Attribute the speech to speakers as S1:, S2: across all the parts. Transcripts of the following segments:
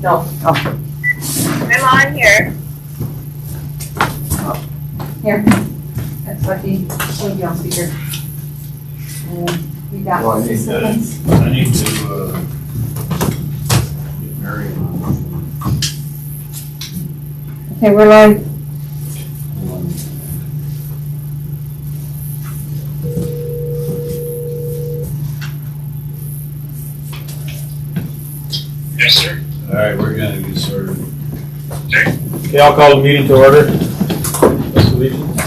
S1: No. Oh.
S2: I'm on here.
S1: Here. That's what he will be on speaker. And we got
S3: Well, I need
S1: 6
S3: that.
S1: seconds.
S3: I need to, get married on.
S1: Okay, we're live.
S4: Yes, sir.
S3: All right, we're gonna get started.
S5: Okay, I'll call the meeting to order. Pledge allegiance.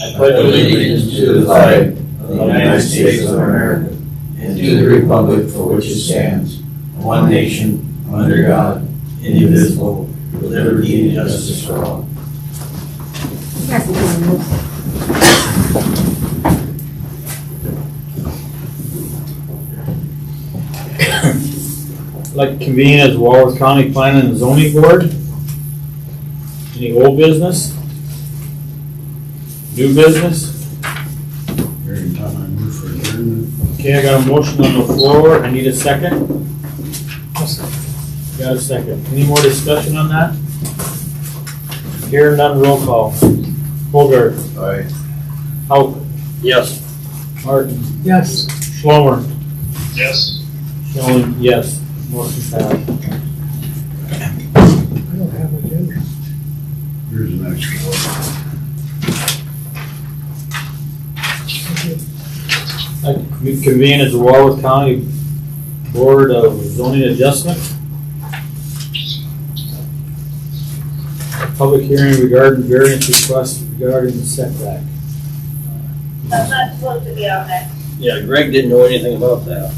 S5: I pledge
S6: allegiance to the flag of the United States of America and to the republic for which it stands, one nation, under God, indivisible, with liberty and justice for all.
S1: You guys are doing this.
S5: I'd like to convene as Walworth County Planning and Zoning Board. Any old business? New business?
S3: Every time I move for adjournment.
S5: Okay, I got a motion on the floor. I need a second. Got a second. Any more discussion on that? Here, none, roll call. Holger.
S3: Aye.
S5: Hauk.
S6: Yes.
S5: Martin.
S1: Yes.
S5: Schlomer.
S4: Yes.
S5: Schilling, yes. Motion passed.
S3: Here's an extra one.
S5: I convene as the Walworth County Board of Zoning Adjustment. Public hearing regarding variance request regarding the setback.
S2: I'm not supposed to be on that.
S6: Yeah, Greg didn't know anything about that.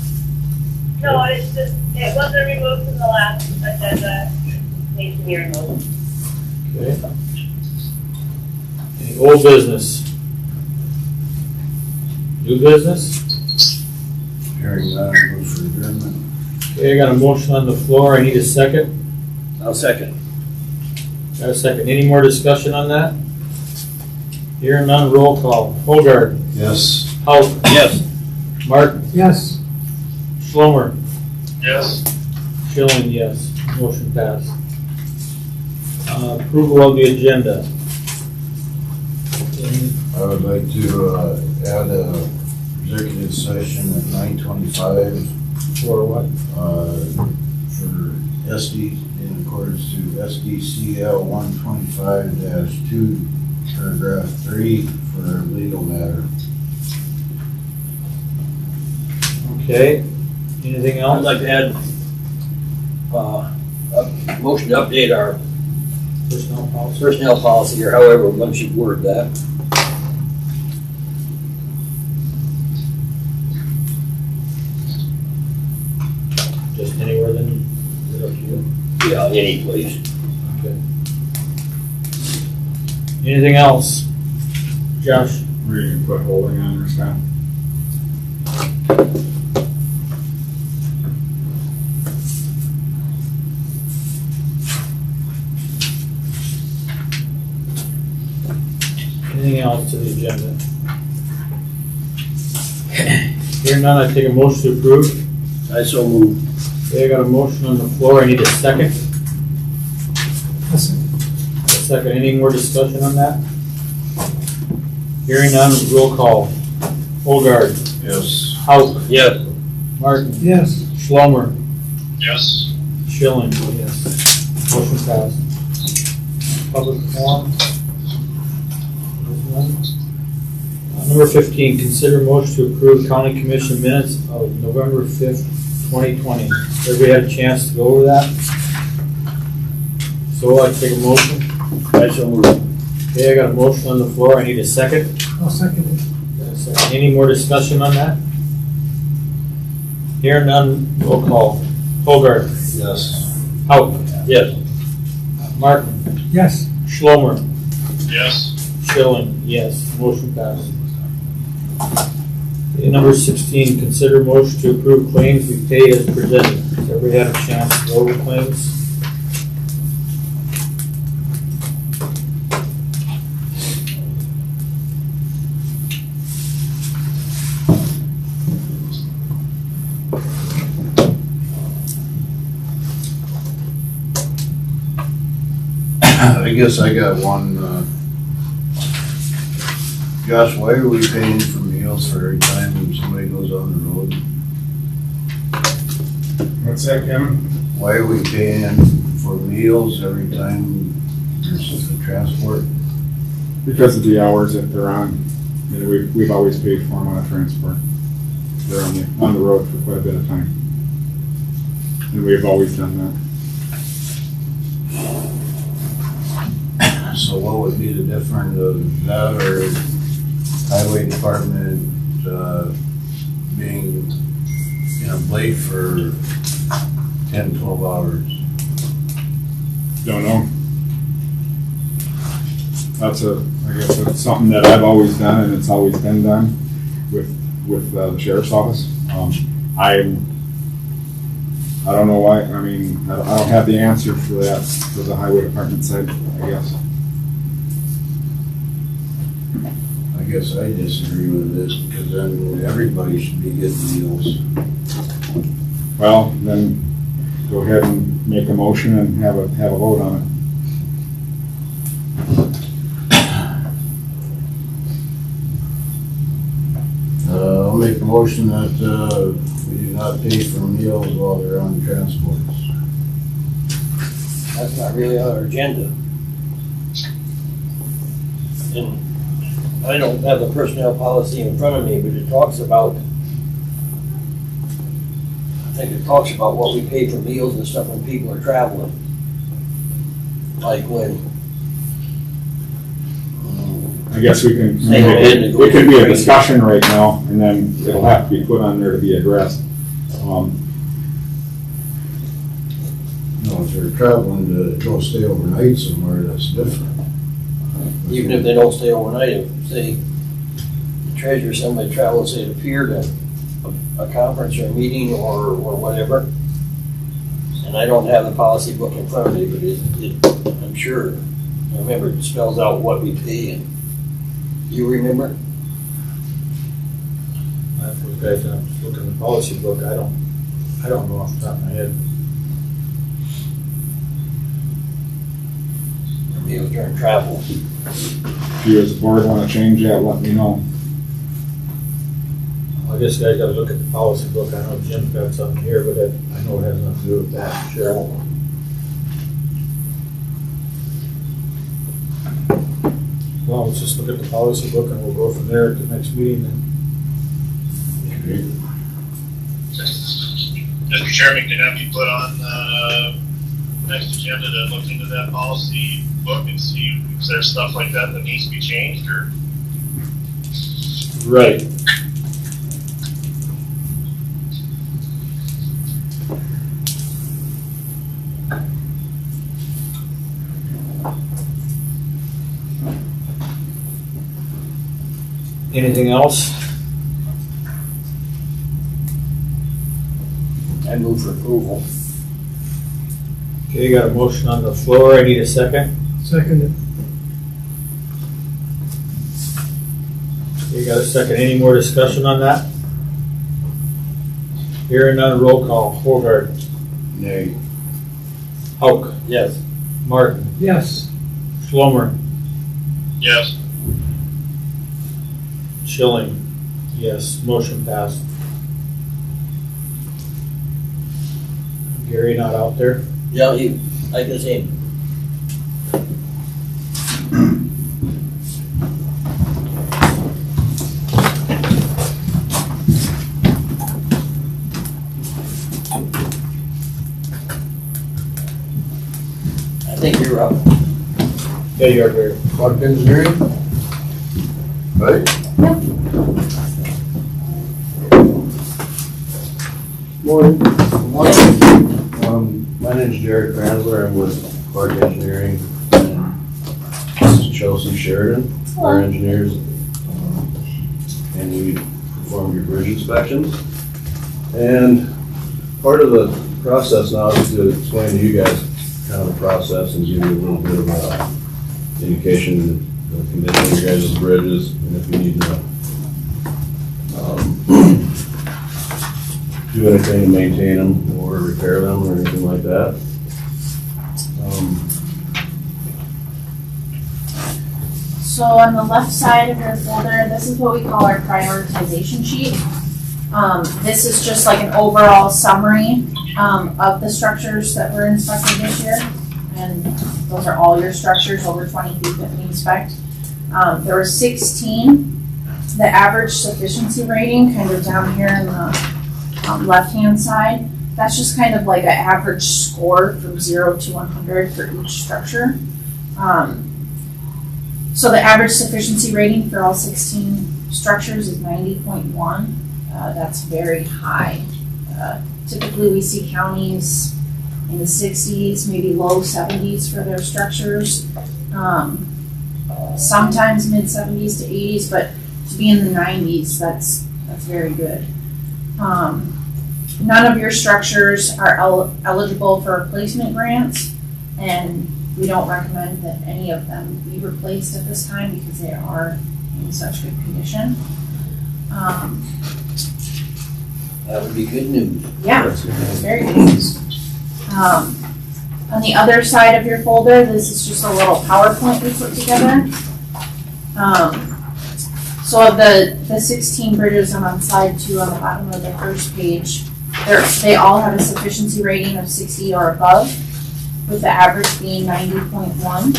S2: No, it's just, it wasn't removed from the last agenda. Needs to be removed.
S5: Okay. Any old business? New business?
S3: Hearing none, I move for adjournment.
S5: Okay, I got a motion on the floor. I need a second.
S6: I'll second.
S5: Got a second. Any more discussion on that? Here none, roll call. Holgard.
S3: Yes.
S5: Hauk.
S6: Yes.
S5: Martin.
S1: Yes.
S5: Schlomer.
S4: Yes.
S5: Schilling, yes. Motion passed. Approval of the agenda.
S3: I would like to, add a executive session at 9:25,
S5: For what?
S3: for SD, in accordance to SDCL 125-2, paragraph 3, for a legal matter.
S5: Okay. Anything
S6: I'd
S5: else?
S6: like to add, a motion to update our
S5: Personnel policy?
S6: personnel policy, or however one should word that.
S5: Just anywhere then? Is it up to you?
S6: Yeah, any place.
S5: Okay. Anything else? Josh?
S7: We're gonna put holding on or stuff.
S5: Anything else to the agenda? Hearing none, I take a motion to approve.
S6: I so move.
S5: Okay, I got a motion on the floor. I need a second. A second. Any more discussion on that? Hearing none, roll call. Holgard.
S3: Yes.
S5: Hauk.
S6: Yes.
S5: Martin.
S1: Yes.
S5: Schlomer.
S4: Yes.
S5: Schilling, yes. Motion passed. Public forum. There's none. Number 15, consider motion to approve county commission minutes of November 5th, 2020. Everybody had a chance to go over that? So I take a motion.
S6: I so move.
S5: Okay, I got a motion on the floor. I need a second.
S1: I'll second it.
S5: Got a second. Any more discussion on that? Hearing none, roll call. Holgard.
S3: Yes.
S5: Hauk.
S6: Yes.
S5: Martin.
S1: Yes.
S5: Schlomer.
S4: Yes.
S5: Schilling, yes. Motion passed. Okay, number 16, consider motion to approve claims we pay as presented. Has everybody had a chance to go over claims?
S3: I guess I got one, Josh, why are we paying for meals for every time somebody goes on the road?
S7: What's that, Kevin?
S3: Why are we paying for meals every time there's a transport?
S7: Because of the hours that they're on. You know, we've always paid for them on a transport. They're on the road for quite a bit of time. And we've always done that.
S3: So what would be the difference of that or highway department, being, late for 10, 12 hours?
S7: Don't know. I guess that's something that I've always done and it's always been done with the sheriff's office. I don't know why, I mean, I don't have the answer for that, for the highway department side, I guess.
S3: I guess I disagree with this because then everybody should be getting meals.
S7: Well, then go ahead and make a motion and have a vote on it.
S3: I'll make a motion that we do not pay for meals while they're on transports.
S6: That's not really on our agenda. And I don't have the personnel policy in front of me, but it talks about, I think it talks about what we pay for meals and stuff when people are traveling. Like when,
S7: I guess we can,
S6: It
S7: it could be a discussion right now, and then it'll have to be put on there to be addressed.
S3: If they're traveling to go stay overnight somewhere, that's different.
S6: even if they don't stay overnight, if, say, the treasurer, somebody travels, say, to pier to a conference or a meeting or whatever, and I don't have the policy book in front of me, but I'm sure, I remember it spells out what we pay, and you remember?
S5: If you guys look in the policy book, I don't know off the top of my head.
S6: Meals during travel.
S7: If you as a board want to change that, let me know.
S5: I guess you guys gotta look at the policy book. I know Jim's got something here, but I know it has nothing to do with that. Sure. Well, let's just look at the policy book and we'll go from there at the next meeting then.
S4: Mr. Chairman, can that be put on the next agenda to look into that policy book and see if there's stuff like that that needs to be changed or?
S5: Right. Anything else?
S6: I move for approval.
S5: Okay, got a motion on the floor. I need a second.
S8: Second.
S5: Okay, got a second. Any more discussion on that? Hearing none, roll call. Hobart.
S3: Nay.
S5: Hauk.
S6: Yes.
S5: Martin.
S8: Yes.
S5: Schlomer.
S4: Yes.
S5: Schilling. Yes. Motion passed. Gary not out there?
S6: Yeah, I can see him. I think you're up.
S5: Yeah, you are here.
S3: Product engineering? Right?
S9: Morning. My name's Jared Kranzler. I'm with Clark Engineering. And this is Chelsea Sheridan, our engineers. And we perform your bridge inspections. And part of the process now is to explain to you guys kind of the process and give you a little bit of an indication of the condition of your guys' bridges and if you need to do anything to maintain them or repair them or anything like that.
S8: So on the left side of your folder, this is what we call our prioritization sheet. This is just like an overall summary of the structures that were inspected this year. And those are all your structures over 20 feet that we inspect. There were 16. The average sufficiency rating, kind of down here in the left-hand side, that's just kind of like an average score from 0 to 100 for each structure. So the average sufficiency rating for all 16 structures is 90.1. That's very high. Typically we see counties in the 60s, maybe low 70s for their structures. Sometimes mid 70s to 80s, but to be in the 90s, that's very good. None of your structures are eligible for replacement grants, and we don't recommend that any of them be replaced at this time because they are in such good condition.
S6: That would be good news.
S8: Yeah, it's very good news. On the other side of your folder, this is just a little PowerPoint we put together. So of the 16 bridges, I'm on slide 2 on the bottom of the first page. They all have a sufficiency rating of 60 or above, with the average being 90.1.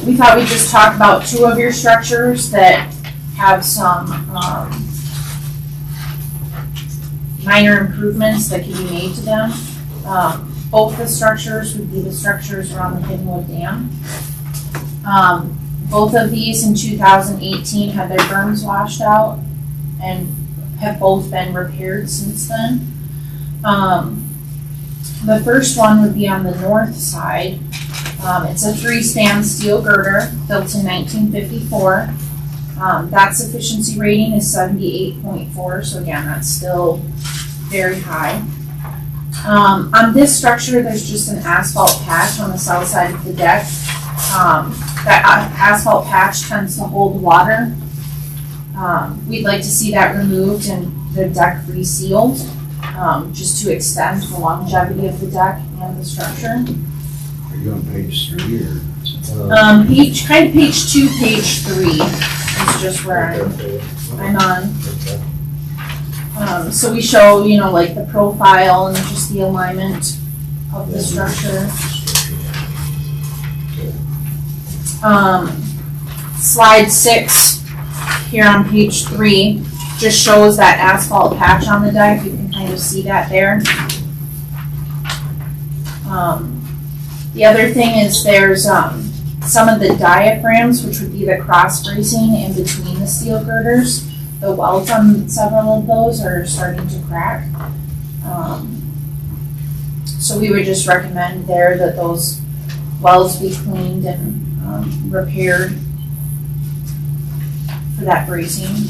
S8: We thought we'd just talk about 2 of your structures that have some minor improvements that can be made to them. Both the structures would be the structures around the Hiddenwood Dam. Both of these in 2018 had their berms washed out and have both been repaired since then. The first one would be on the north side. It's a 3-span steel girder built in 1954. That sufficiency rating is 78.4, so again, that's still very high. On this structure, there's just an asphalt patch on the south side of the deck. That asphalt patch tends to hold water. We'd like to see that removed and the deck resealed, just to extend the longevity of the deck and the structure.
S3: Are you on page 3 or?
S8: Page 2, page 3 is just where I'm on. So we show, like the profile and just the alignment of the structure. Slide 6 here on page 3 just shows that asphalt patch on the deck. You can kind of see that there. The other thing is there's some of the diaphragms, which would be the cross bracing in between the steel girders. The welds on several of those are starting to crack. So we would just recommend there that those welds be cleaned and repaired for that bracing.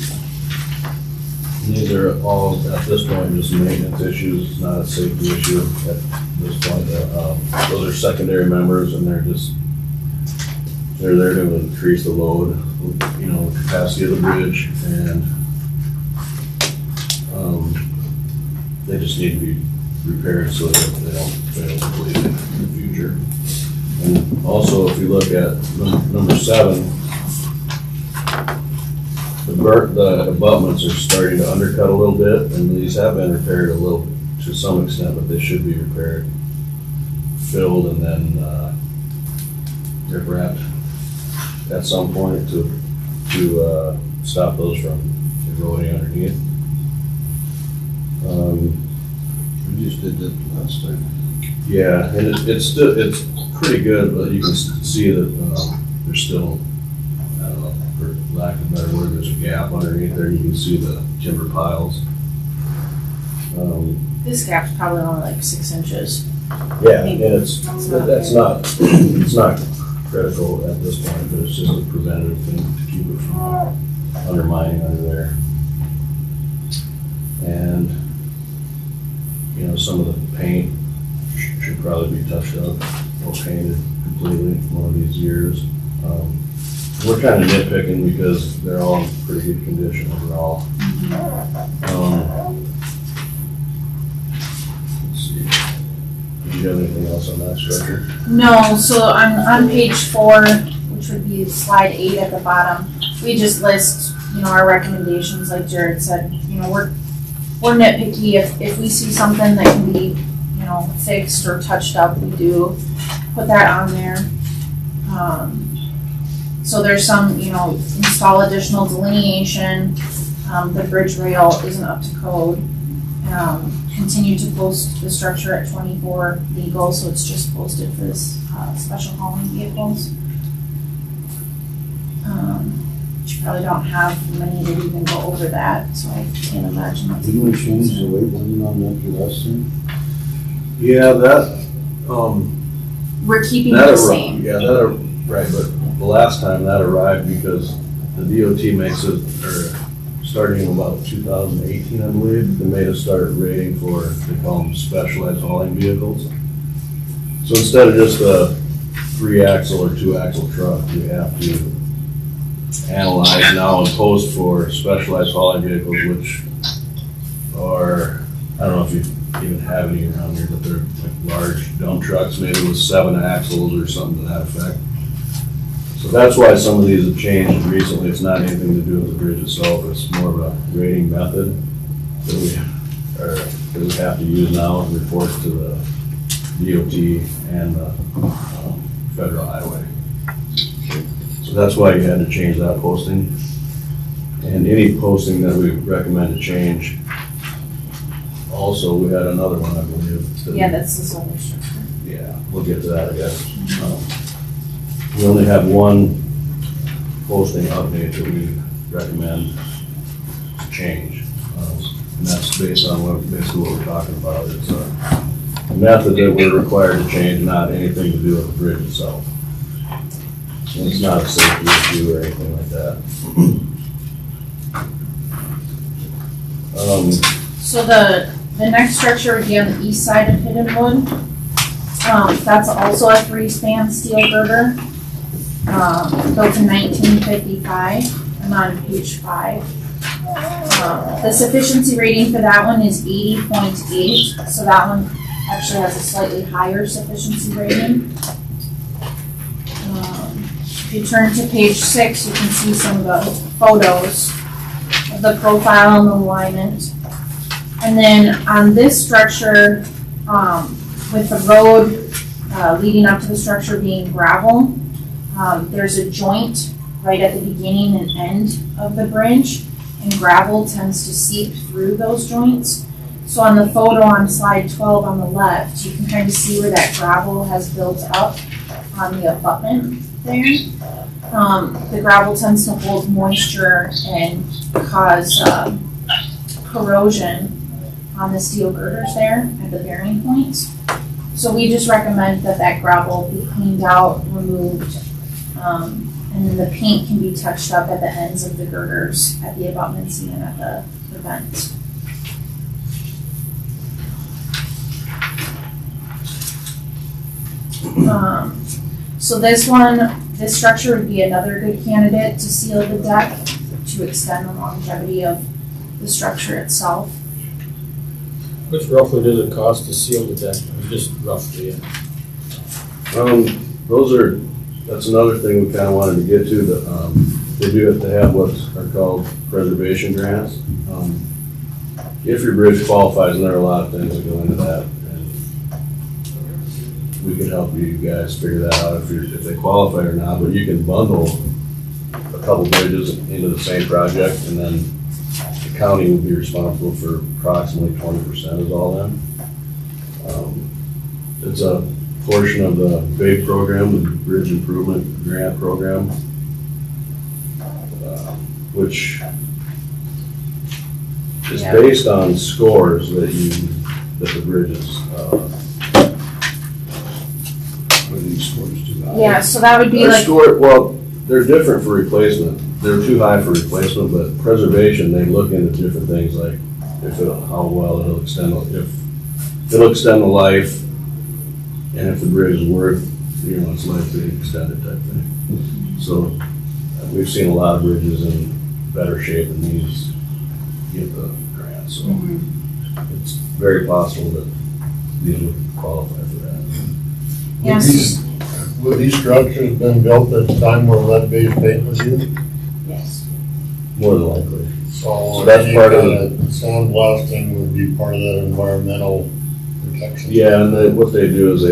S9: These are all, at this point, just maintenance issues, not a safety issue at this point. Those are secondary members and they're there to increase the load, capacity of the bridge, and they just need to be repaired so that they don't fail completely in the future. And also, if you look at number 7, the abutments are starting to undercut a little bit, and these have been repaired a little to some extent, but they should be repaired, filled, and then rip-wrapped at some point to stop those from eroding underneath.
S3: We just did that last time.
S9: Yeah, and it's pretty good, but you can see that there's still, I don't know, for lack of a better word, there's a gap underneath there. You can see the timber piles.
S8: This gap's probably only like 6 inches.
S9: Yeah, and it's not critical at this point, but it's just a preventative thing to keep it from undermining under there. And some of the paint should probably be touched up or painted completely one of these years. We're kind of nitpicking because they're all in pretty good condition overall. Let's see. Do you have anything else on that structure?
S8: No, so on page 4, which would be slide 8 at the bottom, we just list, our recommendations, like Jared said, we're nitpicky. If we see something that can be, fixed or touched up, we do put that on there. So there's some, install additional delineation, the bridge rail isn't up to code. Continue to post the structure at 24 legal, so it's just posted for this special hauling vehicles. You probably don't have many that even go over that, so I can't imagine. That's
S3: Didn't we change the weight limit on that for last time?
S9: Yeah, that,
S8: We're keeping it
S9: that
S8: the
S9: arrived,
S8: same.
S9: yeah, right, but the last time that arrived because the DOT makes it, or starting in about 2018, I believe, they made us start rating for, they call them specialized hauling vehicles. So instead of just a 3-axle or 2-axle truck, we have to analyze now and post for specialized hauling vehicles, which are, I don't know if you even have any around here, but they're like large dump trucks, maybe with 7 axles or something to that effect. So that's why some of these have changed recently. It's not anything to do with the bridge itself. It's more of a rating method that we have to use now and report to the DOT and the federal highway. So that's why you had to change that posting. And any posting that we recommend to change, also, we had another one, I believe.
S8: Yeah, that's the solar structure.
S9: Yeah, we'll get to that, I guess. We only have one posting update that we recommend to change. And that's based on basically what we're talking about. It's a method that we're required to change, not anything to do with the bridge itself. And it's not a safety issue or anything like that.
S8: So the next structure would be on the east side of Hidden Wood. That's also a 3-span steel girder, built in 1955. I'm on page 5. The sufficiency rating for that one is 80.8, so that one actually has a slightly higher sufficiency rating. If you turn to page 6, you can see some of the photos of the profile and the alignment. And then on this structure, with the road leading up to the structure being gravel, there's a joint right at the beginning and end of the bridge, and gravel tends to seep through those joints. So on the photo on slide 12 on the left, you can kind of see where that gravel has built up on the abutment there. The gravel tends to hold moisture and cause corrosion on the steel girders there at the bearing points. So we just recommend that gravel be cleaned out, removed, and then the paint can be touched up at the ends of the girders at the abutments and at the vents. So this structure would be another good candidate to seal the deck to extend the longevity of the structure itself.
S5: Which roughly does it cost to seal the deck? Just roughly.
S9: That's another thing we kind of wanted to get to, that they do have to have what are called preservation grants. If your bridge qualifies, and there are a lot of things that go into that, and we can help you guys figure that out if they qualify or not, but you can bundle a couple bridges into the same project, and then the county will be responsible for approximately 20% is all in. It's a portion of the BIG program, the Bridge Improvement Grant Program, which is based on scores that the bridges, what are these scores do?
S8: Yeah, so that would be
S9: Our
S8: like,
S9: well, they're different for replacement. They're too high for replacement, but preservation, they look into different things like how well it'll extend, if it'll extend the life, and if the bridge is worth, its life being extended type thing. So we've seen a lot of bridges in better shape than these get the grant. So it's very possible that these would qualify for that.
S8: Yes.
S3: Would these structures been built at the time where lead-based paint was used?
S8: Yes.
S9: More than likely.
S3: So
S9: that's part of
S3: sandblasting would be part of that environmental protection.
S9: Yeah, and what they do is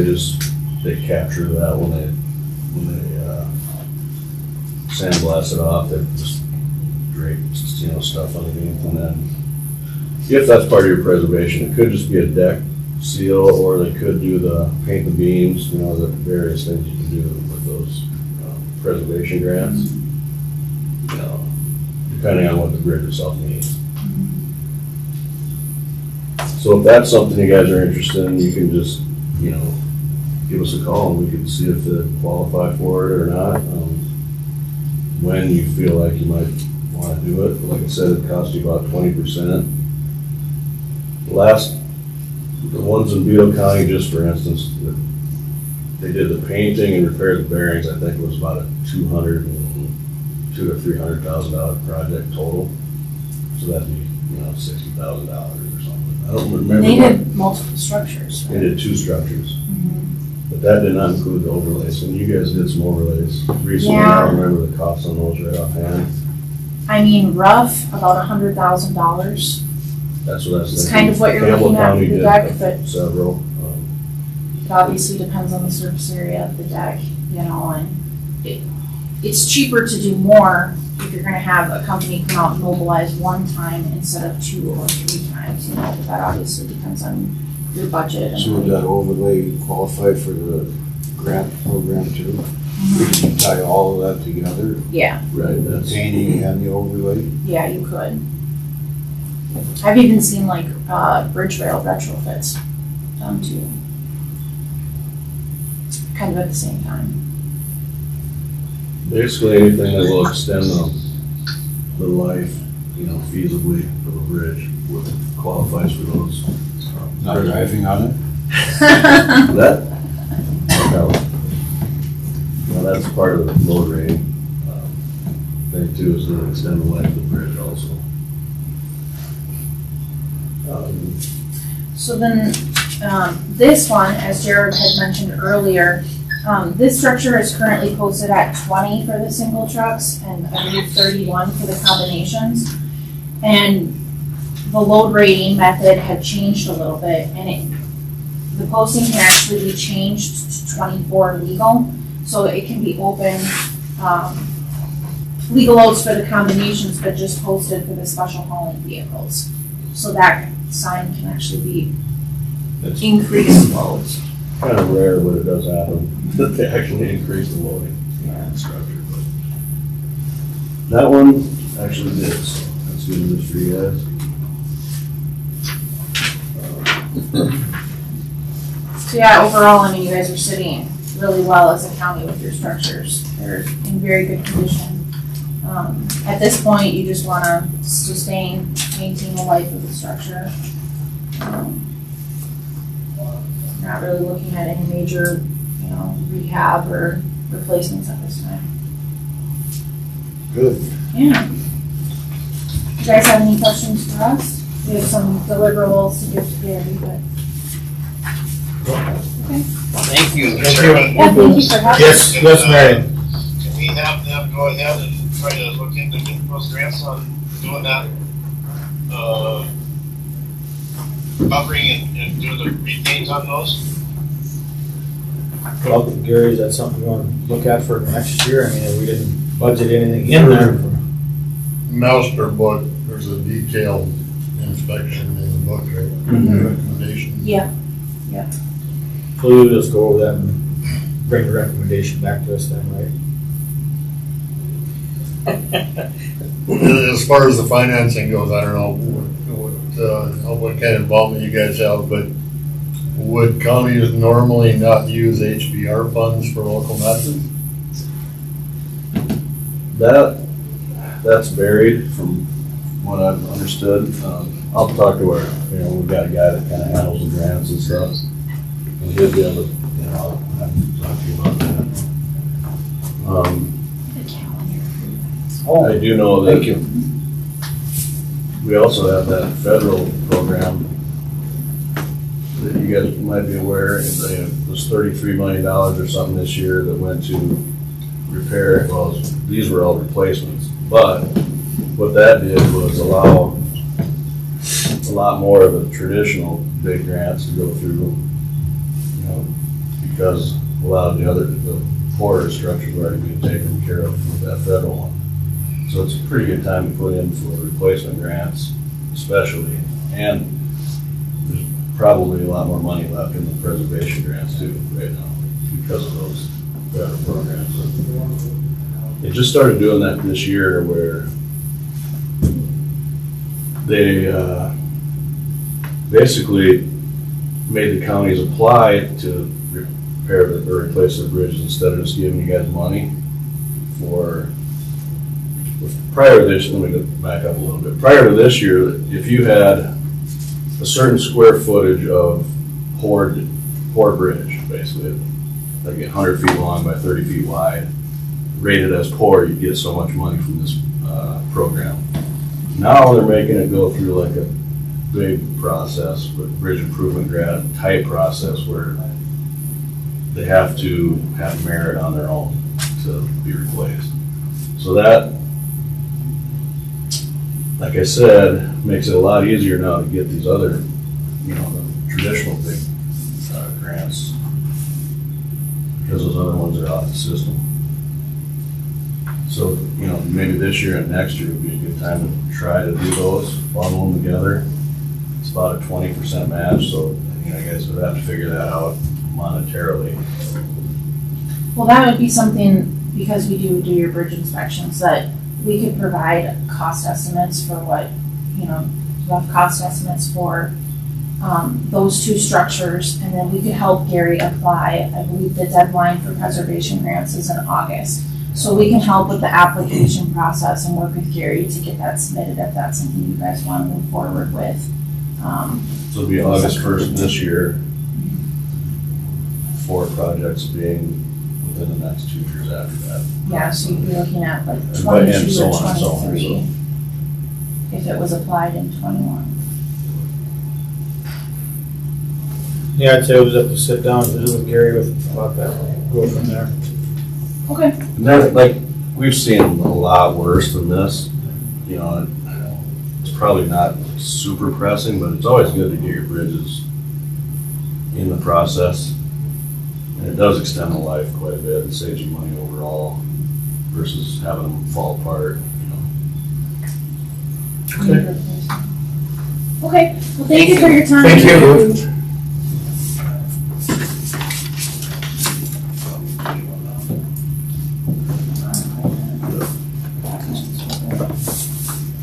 S9: they capture that when they sandblast it off, they just drape, stuff underneath, and then if that's part of your preservation, it could just be a deck seal, or they could do paint the beams, the various things you can do with those preservation grants, depending on what the bridge itself needs. So if that's something you guys are interested in, you can just, give us a call and we can see if they qualify for it or not. When you feel like you might want to do it. Like I said, it costs you about 20%. The ones in Beale County, just for instance, they did the painting and repaired the bearings. I think it was about a $200,000 to $300,000 project total. So that'd be, $60,000 or something. I don't remember.
S8: They did multiple structures.
S9: They did 2 structures. But that did not include the overlays. And you guys did some overlays recently.
S8: Yeah.
S9: I don't remember the cost on those right offhand.
S8: I mean, rough, about $100,000.
S9: That's what I was thinking.
S8: It's kind of what you're
S9: Campbell
S8: looking at
S9: County
S8: for the
S9: did
S8: deck, but
S9: several.
S8: it obviously depends on the surface area of the deck, and it's cheaper to do more if you're gonna have a company come out and mobilize one time instead of 2 or 3 times, but that obviously depends on your budget. and-
S3: So would that overlay qualify for the grant program too? We can tie all of that together,
S8: Yeah,
S9: Right,
S3: the
S9: that's,
S3: painting and the overlay?
S8: yeah, you could. I've even seen bridge rail retrofits done too. Kind of at the same time.
S9: basically anything that will extend the life, feasibly for the bridge qualifies for those.
S3: Not driving on it?
S9: That, well, that's part of the load rating thing too, is to extend the life of the bridge also.
S8: So then, this one, as Jared had mentioned earlier, this structure is currently posted at 20 for the single trucks and I believe 31 for the combinations. And the load rating method had changed a little bit, and the posting can actually be changed to 24 legal, so it can be open, legal loads for the combinations, but just posted for the special hauling vehicles. So that sign can actually be
S9: It's
S8: increased loads.
S9: kind of rare, but it does happen, that they actually increase the loading in the structure. But that one actually did, so that's good news for you guys.
S8: So yeah, overall, I mean, you guys are sitting really well as a county with your structures. They're in very good condition. At this point, you just wanna sustain, maintain the life of the structure. Not really looking at any major, rehab or replacements at this time.
S3: Good.
S8: Yeah. You guys have any questions for us? We have some deliverables to give to Gary, but.
S5: Thank you.
S8: Yeah, thank you for having us.
S5: Yes, Mary.
S4: Can we have them go ahead and try to look into getting those grants on doing that? Covering and doing the repaint on those?
S5: Well, Gary, is that something you want to look at for next year? I mean, we didn't budget anything in there.
S3: Master book, there's a detailed inspection in the book, right? Recommendations.
S8: Yeah.
S5: So you'll just go over that and bring the recommendation back to us then, right?
S3: As far as the financing goes, I don't know what kind of involvement you guys have, but would counties normally not use HBR funds for local matches?
S9: That's varied from what I've understood. I'll talk to we've got a guy that kind of handles the grants and stuff. And he'll be able to, I'll have to talk to you about that. I do know that.
S3: Thank you.
S9: We also have that federal program that you guys might be aware, it was $33 million or something this year that went to repair. Well, these were all replacements, but what that did was allow a lot more of the traditional big grants to go through, you know, because a lot of the poorer structures were already being taken care of with that federal one. So it's a pretty good time to put in for replacement grants, especially, and there's probably a lot more money left in the preservation grants too right now because of those federal programs. They just started doing that this year where they basically made the counties apply to repair or replace their bridges instead of just giving you guys money for. Prior to this, let me go back up a little bit. Prior to this year, if you had a certain square footage of poured bridge, basically, like 100 feet long by 30 feet wide, rated as poor, you get so much money from this program. Now they're making it go through like a big process with bridge improvement grant type process where they have to have merit on their own to be replaced. So that, like I said, makes it a lot easier now to get these other, you know, the traditional big grants, because those other ones are out the system. So, you know, maybe this year and next year would be a good time to try to do those, bundle them together. It's about a 20% match, so, you know, you guys would have to figure that out monetarily.
S8: Well, that would be something, because we do your bridge inspections, that we could provide cost estimates for what, you know, rough cost estimates for those two structures, and then we could help Gary apply. I believe the deadline for preservation grants is in August. So we can help with the application process and work with Gary to get that submitted if that's something you guys want to move forward with.
S9: So it'll be August 1st this year, 4 projects being within the next 2 years after that.
S8: Yeah, so you'd be looking at like
S9: And
S8: 22
S9: so
S8: or
S9: on and so on,
S8: 23 if it was applied in 21.
S5: Yeah, I'd say we'll have to sit down and visit with Gary about that, go from there.
S8: Okay.
S9: And that, like, we've seen a lot worse than this. You know, it's probably not super pressing, but it's always good to get your bridges in the process. And it does extend the life quite a bit and saves you money overall versus having them fall apart, you know.
S5: Okay.
S8: Okay, well, thank you for your time.
S5: Thank you.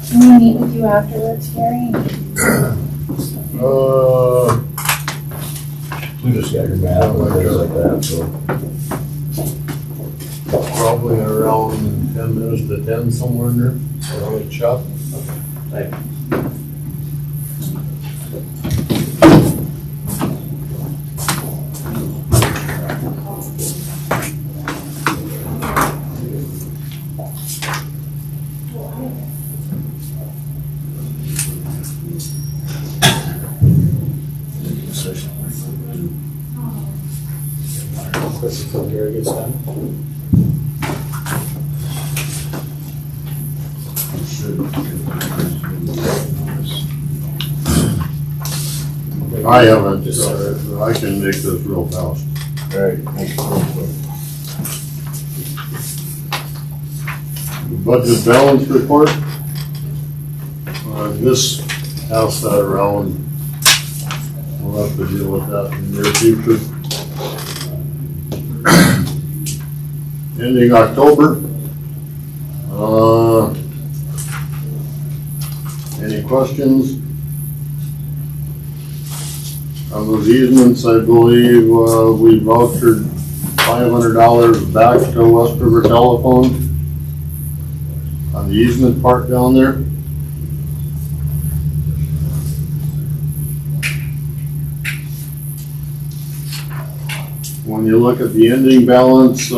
S8: Can we meet with you afterwards, Gary?
S9: We just got your map and things like that, so.
S3: Probably around 10 minutes to 10, somewhere in there, around the shop.
S9: Thank you.
S5: Before Gary gets done.
S3: I haven't, I can make this real fast.
S9: All right, thank you.
S3: Budget balance report. This house that around, we'll have to deal with that in the near future. Ending October. Any questions? On those easements, I believe, we vouchered $500 back to West River Telephone on the easement part down there. When you look at the ending balance,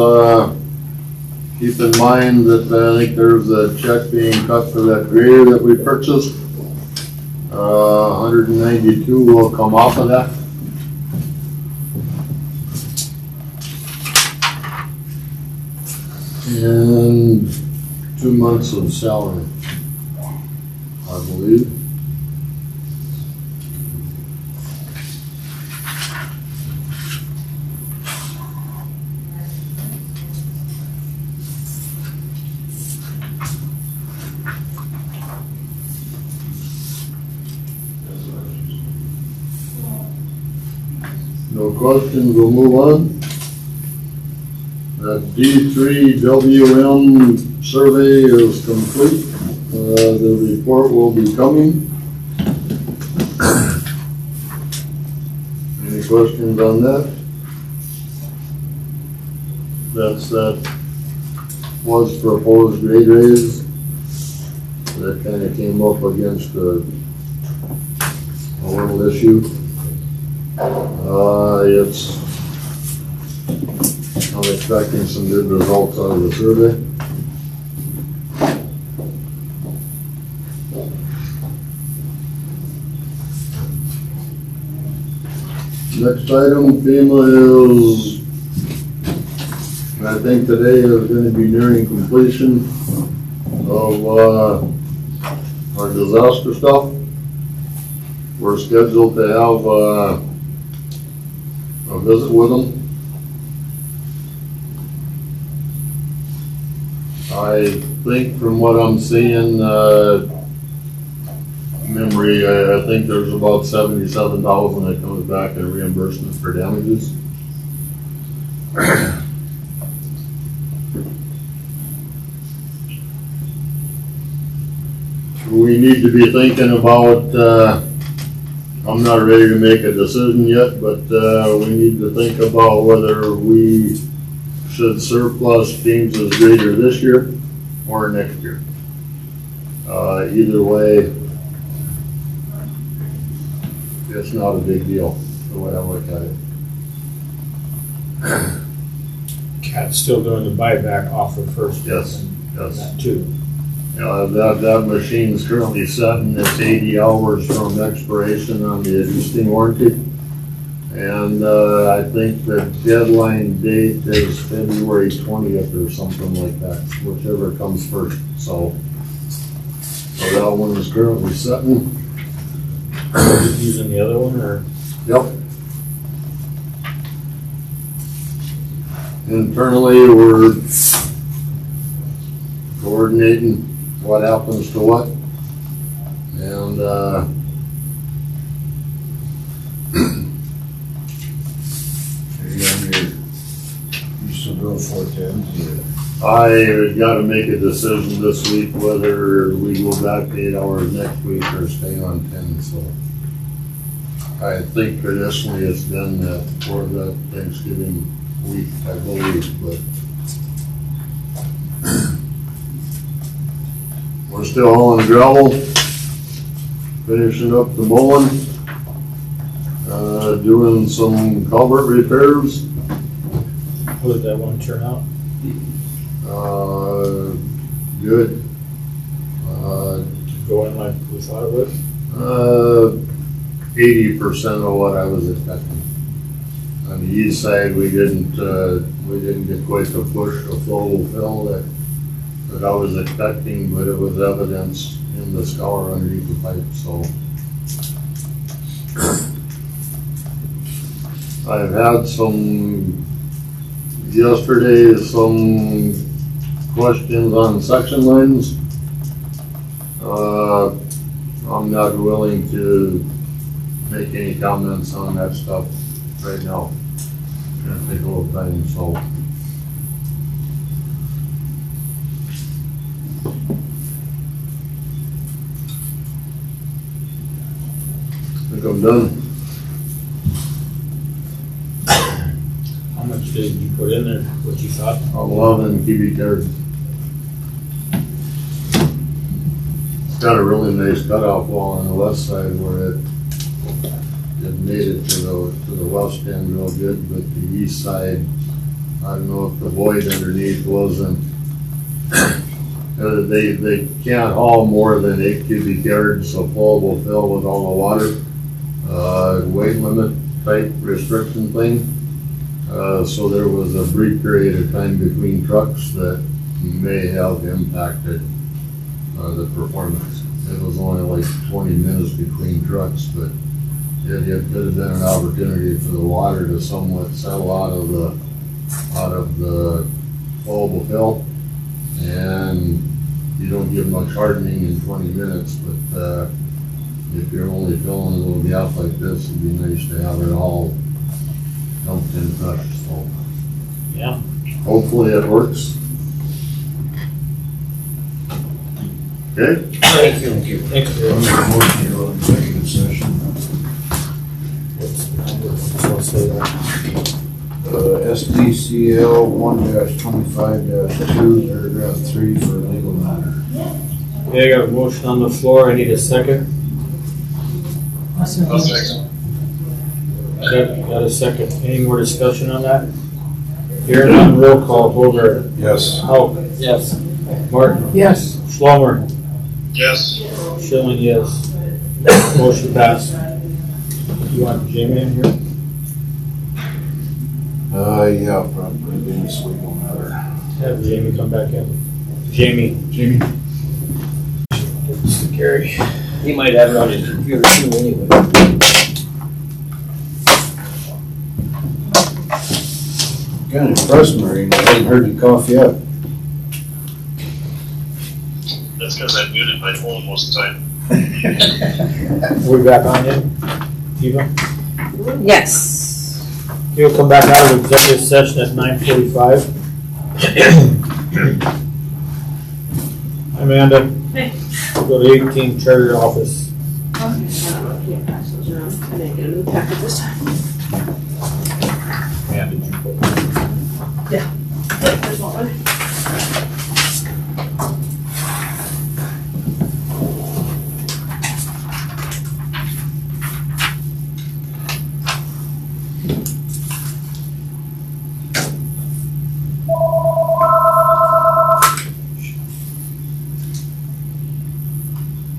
S3: keep in mind that I think there's a check being cut for that grader that we purchased. 192 will come off of that. And 2 months of salary, I believe. No questions, we'll move on. That D3WM survey is complete. The report will be coming. Any questions on that? That was proposed grade raise. That kind of came up against a little issue. I'm expecting some good results out of the survey. Next item, Fema is, I think today is going to be nearing completion of our disaster stuff. We're scheduled to have a visit with them. I think from what I'm seeing, memory, I think there's about $77,000 that comes back in reimbursement for damages. We need to be thinking about, I'm not ready to make a decision yet, but we need to think about whether we should surplus James's grader this year or next year. Either way, it's not a big deal, the way I look at it.
S5: Cat's still doing the buyback offer first.
S3: Yes, yes.
S5: That too.
S3: That machine's currently setting its 80 hours from expiration on the existing warranty. And I think the deadline date is February 20th or something like that, whichever comes first. So that one is currently setting.
S5: Using the other one, or?
S3: Yep. Internally, we're coordinating what happens to what. And
S6: You still doing 410s?
S3: I gotta make a decision this week whether we go back to 8 hours next week or stay on 10, so. I think traditionally it's been for the Thanksgiving week, I believe, but we're still hauling gravel, finishing up the mowing, doing some culvert repairs.
S5: How did that one turn out?
S3: Good.
S5: Going like we thought it would?
S3: 80% of what I was expecting. On the east side, we didn't get quite the push of full fill that I was expecting, but it was evidence in the scour underneath the pipe, so. I've had yesterday, some questions on section lines. I'm not willing to make any comments on that stuff right now. It's gonna take a little time, so. I think I'm done.
S5: How much did you put in there, what you thought?
S3: 11 cubic yards. It's got a really nice cutoff wall on the west side where it made it to the west end real good, but the east side, I don't know if the void underneath wasn't. They can't haul more than 8 cubic yards, so flowable fill with all the water. Weight limit type restriction thing. So there was a brief period of time between trucks that may have impacted the performance. It was only like 20 minutes between trucks, but it could have been an opportunity for the water to somewhat settle out of the flowable fill. And you don't get much hardening in 20 minutes, but if you're only filling a little gap like this, it'd be nice to have it all dumped in touch, so.
S5: Yeah.
S3: Hopefully it works. Okay?
S6: Thank you.
S5: Thank you.
S6: Motion to go into executive session.
S5: So I'll say that.
S6: SDCL 1-25-2, paragraph 3 for legal matter.
S5: Okay, I got a motion on the floor. I need a second.
S4: I'll second.
S5: Got a second. Any more discussion on that? Here none, roll call. Holger.
S6: Yes.
S5: Hauk. Yes. Martin.
S7: Yes.
S5: Schlummer.
S4: Yes.
S5: Schilling, yes. Motion passed. You want Jamie in here?
S6: Yeah, probably this legal matter.
S5: Have Jamie come back in. Jamie. Gary.
S10: He might have it on his computer too anyway.
S6: Kind of impressed, Maureen. I haven't heard you cough yet.
S4: That's because I muted my phone most of the time.
S5: We back on in? Eva?
S1: Yes.
S5: He'll come back out of executive session at 9:45. Amanda?
S1: Hey.
S5: We'll go to 18 Treasury Office.
S1: Okay, I can't pass those around. I didn't get a new packet this time.
S5: Amanda, did you put?
S1: There's one.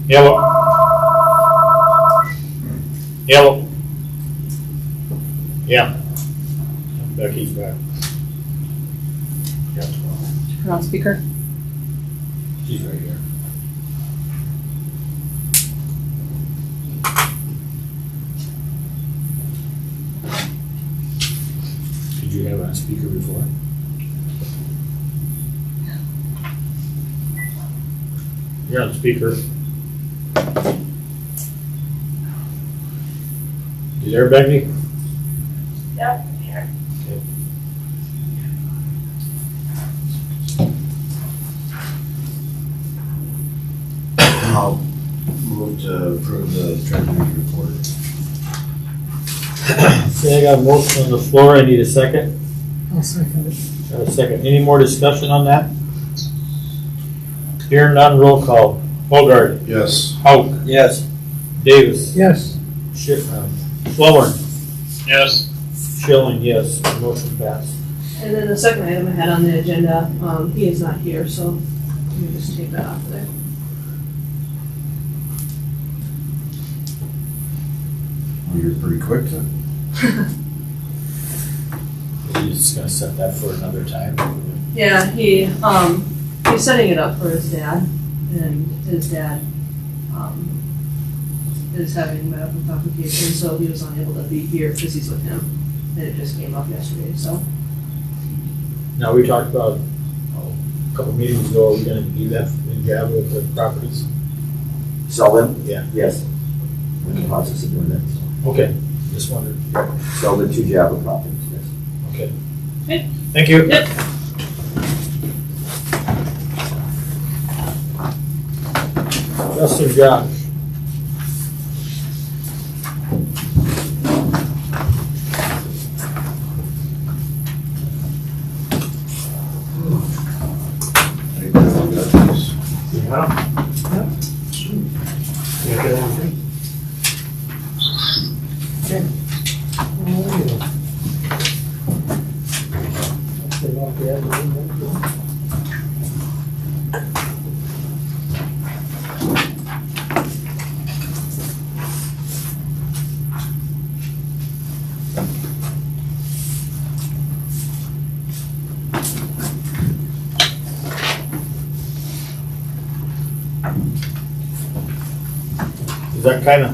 S5: Yellow. Yellow. Yeah. Becky's back.
S1: Her on speaker.
S5: She's right here. Did you have it on speaker before? You're on speaker. You there, Becky?
S2: Yep, here.
S6: I'll move to approve the treasurer's report.
S5: Okay, I got a motion on the floor. I need a second.
S7: I'll second it.
S5: Got a second. Any more discussion on that? Here none, roll call. Bogart.
S6: Yes.
S5: Hauk.
S10: Yes.
S5: Davis.
S7: Yes.
S5: Plummer.
S4: Yes.
S5: Schilling, yes. Motion passed.
S1: And then the second item I had on the agenda, he is not here, so you can just take that off of there.
S6: Well, you're pretty quick then.
S5: You're just gonna set that for another time?
S1: Yeah, he's setting it up for his dad, and his dad, is having medical complications, so he was unable to be here because he's with him. And it just came up yesterday, so.
S5: Now, we talked about, a couple meetings ago, are we gonna do that in Java with the properties?
S10: Sell them?
S5: Yeah.
S10: Yes. We're in the process of doing that.
S5: Okay, just wondered.
S10: Sell the 2 Java properties, yes.
S5: Okay.
S1: Okay.
S5: Thank you.
S1: Yep.
S5: Justin Josh.
S6: I think I've got these.
S5: that kind of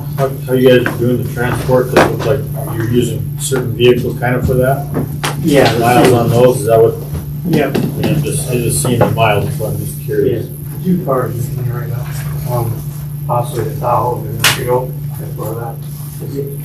S5: how you guys are doing the transport? Cause it looks like you're using certain vehicles kind of for that?
S11: Yeah.
S5: Miles on those, is that what?
S11: Yeah.
S5: I'm just seeing the miles, so I'm just curious.
S11: Two cars in there right now. Possibly the Tahoe, and then we go, that's where that is it.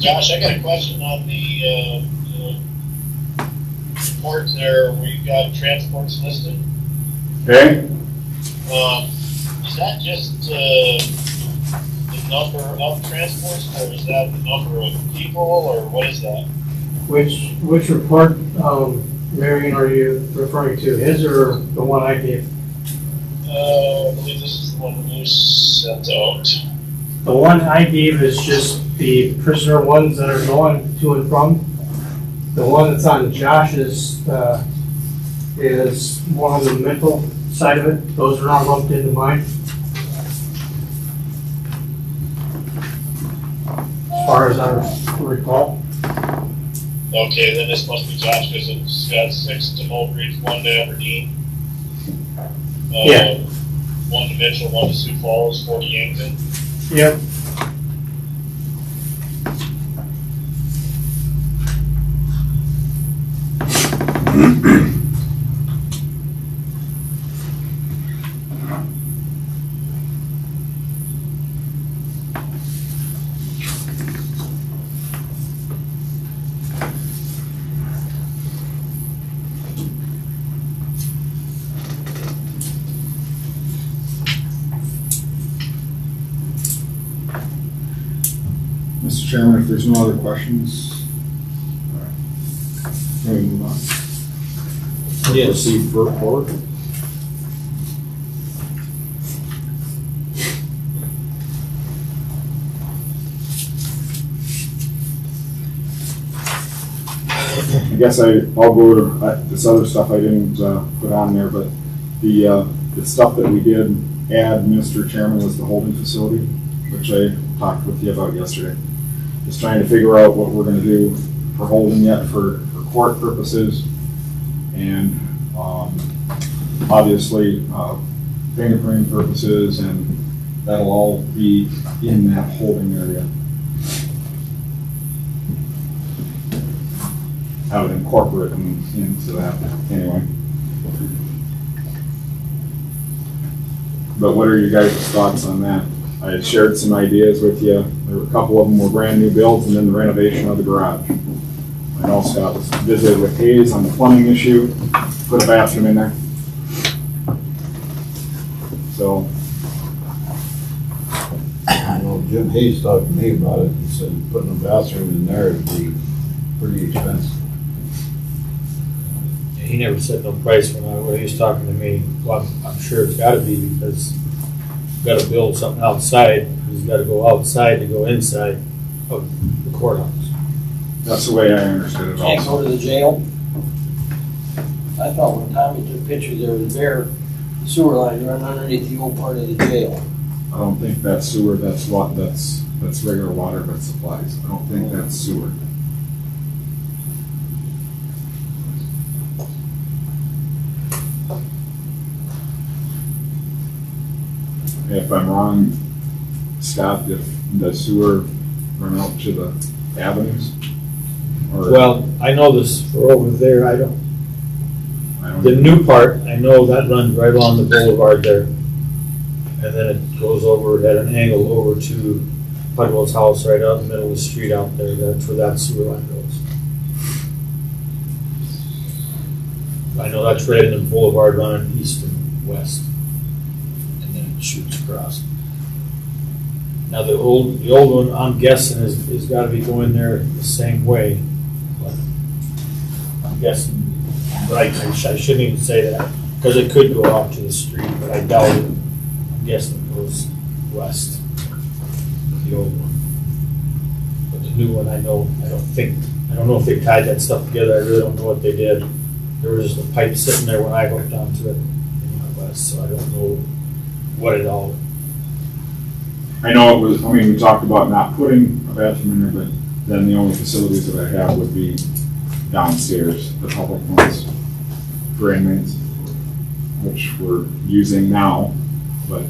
S4: Josh, I got a question on the report there where you got transports listed.
S7: Okay,
S4: Is that just the number of transports, or is that the number of people, or what is that?
S11: Which report, Marion, are you referring to, his or the one I gave?
S4: I believe this is the one that you sent out.
S11: The one I gave is just the prisoner ones that are going to and from. The one that's on Josh's, is more on the mental side of it. Those are not lumped into mine. As far as I recall.
S4: Okay, then this must be Josh, because it's got 6 to Mulgreens, 1 to Aberdeen.
S11: Yeah.
S4: 1 to Mitchell, 1 to Sioux Falls, 4 to Yankton.
S11: Yep.
S7: Mr. Chairman, if there's no other questions, can we move on?
S5: Yes.
S7: Proceed forward. I guess I'll go to this other stuff I didn't put on there, but the stuff that we did add, Mr. Chairman, was the holding facility, which I talked with you about yesterday. Just trying to figure out what we're gonna do for holding yet for court purposes, and obviously fingerprinting purposes, and that'll all be in that holding area. I would incorporate them into that anyway. But what are your guys' thoughts on that? I had shared some ideas with you. There were a couple of them were brand new builds, and then the renovation of the garage. I also visited with Hayes on the plumbing issue, put a bathroom in there. So.
S6: I know Jim Hayes talked to me about it. He said putting a bathroom in there would be pretty expensive.
S5: He never said no price when he was talking to me. Well, I'm sure it's gotta be, because you've gotta build something outside. He's gotta go outside to go inside of the courthouse.
S7: That's the way I understood it
S12: Can't
S7: also.
S12: go to the jail. I thought when Tommy took pictures, there was bare sewer line running underneath the old part of the jail.
S7: I don't think that's sewer, that's regular water that supplies. I don't think that's sewer. If I'm wrong, Scott, if the sewer run out to the avenues? Or
S5: Well, I know this for over there,
S7: I don't
S5: the new part, I know that runs right along the boulevard there. And then it goes over at an angle over to Pudwell's house, right out in the middle of the street out there. That's where that sewer line goes. I know that's right in the boulevard running east and west. And then it shoots across. Now the old one, I'm guessing is gotta be going there the same way. But I'm guessing, but I shouldn't even say that, because it could go out to the street, but I doubt it. I'm guessing it goes west, the old one. But the new one, I don't know if they tied that stuff together. I really don't know what they did. There was just a pipe sitting there when I hooked onto it in my west, so I don't know what it all.
S7: I know it was, we talked about not putting a bathroom in there, but then the only facilities that I have would be downstairs, the public ones, for inmates, which we're using now, but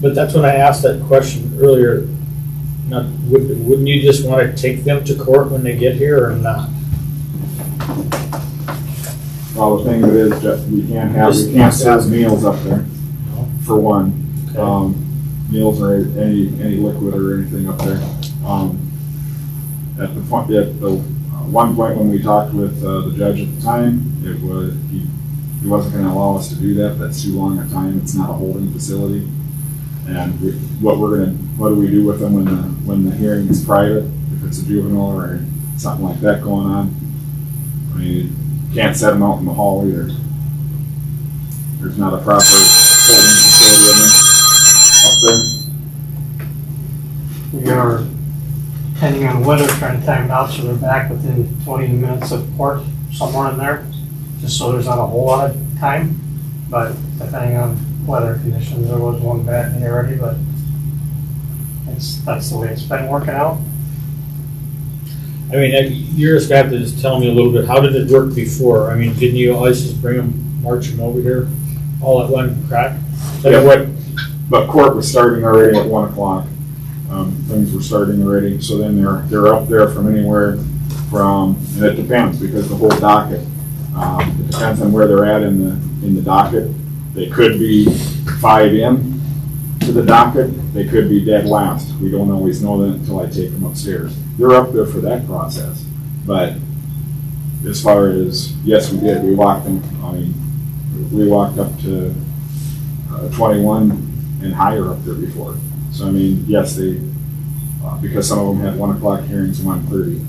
S5: But that's when I asked that question earlier. Not, wouldn't you just want to take them to court when they get here or not?
S7: well, the thing of it is, Jeff, we can't serve meals up there, for one.
S5: Okay.
S7: Meals or any liquid or anything up there. At the one point when we talked with the judge at the time, it was he wasn't going to allow us to do that. That's too long a time. It's not a holding facility. And what do we do with them when the hearing is private? If it's a juvenile or something like that going on, you can't set them out in the hall either. There's not a proper holding facility in there. Up there.
S11: We are, depending on weather, trying to time it out so they're back within 20 minutes of port, somewhere in there, just so there's not a whole lot of time. But depending on weather conditions, there was one bad day already, but that's the way it's been working out.
S5: I mean, you're just going to have to just tell me a little bit, how did it work before? I mean, didn't you always just bring them marching over here all at one crack?
S7: Yeah. But court was starting already at 1 o'clock. Things were starting already, so then they're up there from anywhere from, and it depends because the whole docket, it depends on where they're at in the docket. They could be 5 in to the docket, they could be dead last. We don't always know that until I take them upstairs. They're up there for that process, but as far as, yes, we did, we walked them, we walked up to 21 and higher up there before. So yes, they, because some of them had 1 o'clock hearings and 1:30.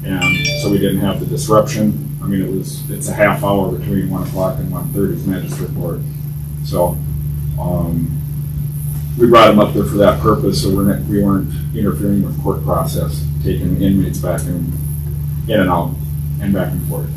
S7: And so we didn't have the disruption. It's a half hour between 1 o'clock and 1:30 magistrate court. So, we brought them up there for that purpose, so we weren't interfering with court process, taking inmates back in and out and back and forth.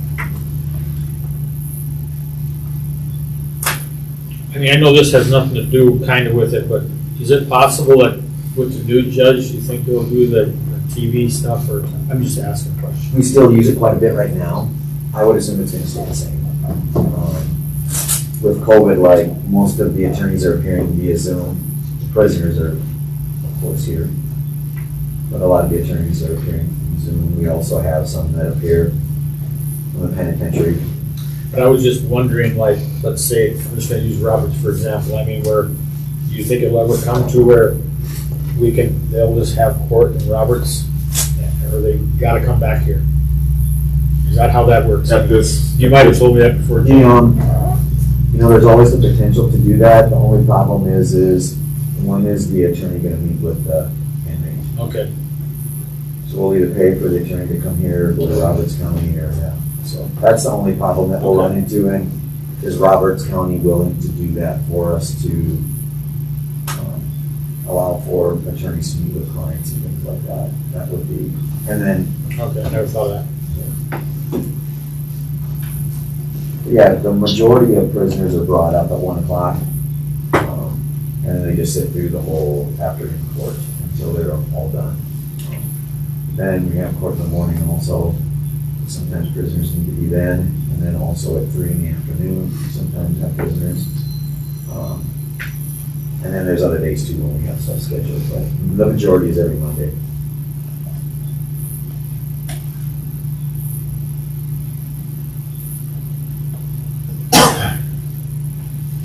S5: I know this has nothing to do kind of with it, but is it possible that with the new judge, you think they'll do the TV stuff, or, I'm just asking a question.
S10: We still use it quite a bit right now. I would assume it's gonna stay the same. With COVID, most of the attorneys are appearing via Zoom. The prisoners are, of course, here. But a lot of the attorneys are appearing from Zoom. We also have some that appear from the penitentiary.
S5: But I was just wondering, let's say, I'm just gonna use Roberts for example, where, do you think it'll ever come to where they'll just have court in Roberts, or they gotta come back here? Is that how that works? You might have told me that before.
S10: There's always the potential to do that. The only problem is when is the attorney gonna meet with the inmate?
S5: Okay.
S10: So we'll either pay for the attorney to come here or go to Roberts County or, so that's the only problem that we'll run into. And is Roberts County willing to do that for us to allow for attorneys to meet with clients and things like that? That would be, and then.
S5: Okay, I never thought of that.
S10: Yeah, the majority of prisoners are brought up at 1 o'clock. And then they just sit through the whole afternoon court until they're all done. Then we have court in the morning also. Sometimes prisoners need to be then, and then also at 3 in the afternoon, sometimes have prisoners. And then there's other days too when we have stuff scheduled, but the majority is every Monday.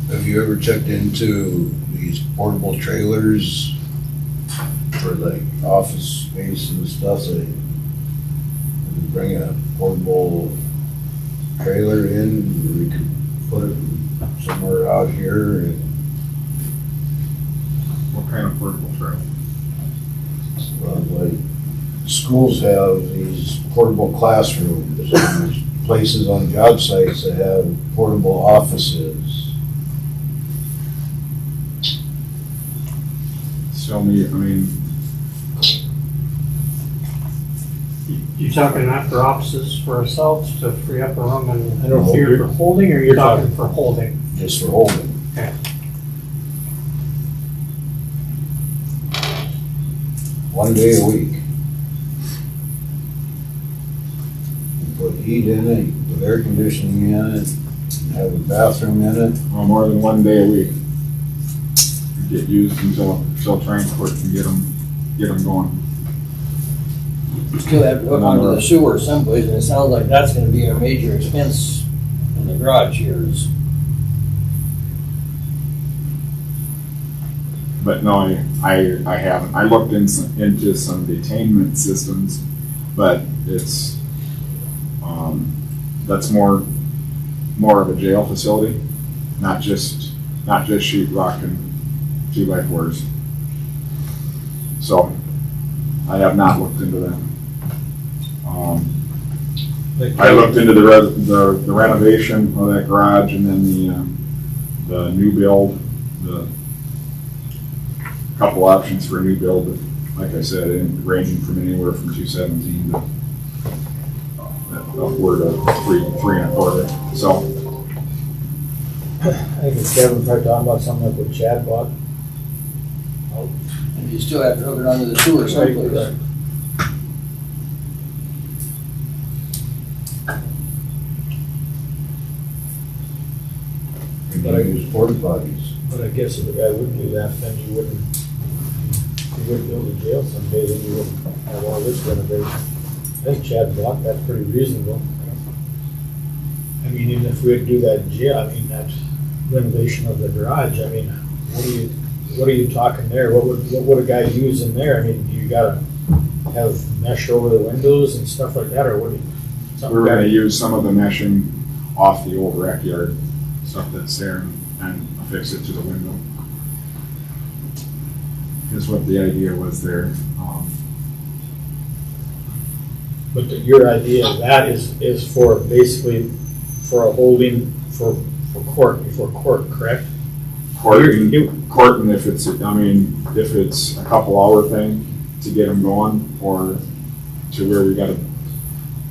S6: Have you ever checked into these portable trailers for like office space and stuff? They bring a portable trailer in, we could put it somewhere out here. And
S7: What kind of portable trailer?
S6: like schools have these portable classrooms, and there's places on job sites that have portable offices.
S7: Still need, I mean,
S11: You talking not for offices for ourselves to free up a room and
S5: I don't know if you're
S11: for holding, or you're talking for holding?
S6: Just for holding.
S11: Okay.
S6: One day a week. You put heat in it, you put air conditioning in it, have a bathroom in it.
S7: well, more than one day a week. Get used until transport can get them going.
S12: You still have to hook onto the sewer someplace, and it sounds like that's gonna be a major expense in the garage here is.
S7: But no, I haven't. I looked into some detainment systems, but it's, that's more of a jail facility, not just sheet rock and 2x4s. So I have not looked into them. I looked into the renovation of that garage, and then the new build, the couple options for a new build, but like I said, ranging from anywhere from 217 to upward of 3.25. So
S5: I think it's Kevin probably talking about something like what Chad bought.
S12: And you still have to hook it onto the sewer someplace.
S6: But I use porta potties.
S5: But I guess if the guy wouldn't do that, then you wouldn't build a jail someday, then you wouldn't have all this renovation. I think Chad blocked that pretty reasonable. I mean, even if we had to do that jail, I mean, that renovation of the garage, I mean, what are you talking there? What would a guy use in there? I mean, do you gotta have mesh over the windows and stuff like that, or what do you?
S7: we're going to use some of the meshing off the old rec yard, stuff that's there, and affix it to the window. Is what the idea was there.
S5: But your idea of that is for basically for a holding for court, before court, correct?
S7: Court, and if it's, if it's a couple hour thing to get them going, or to where we gotta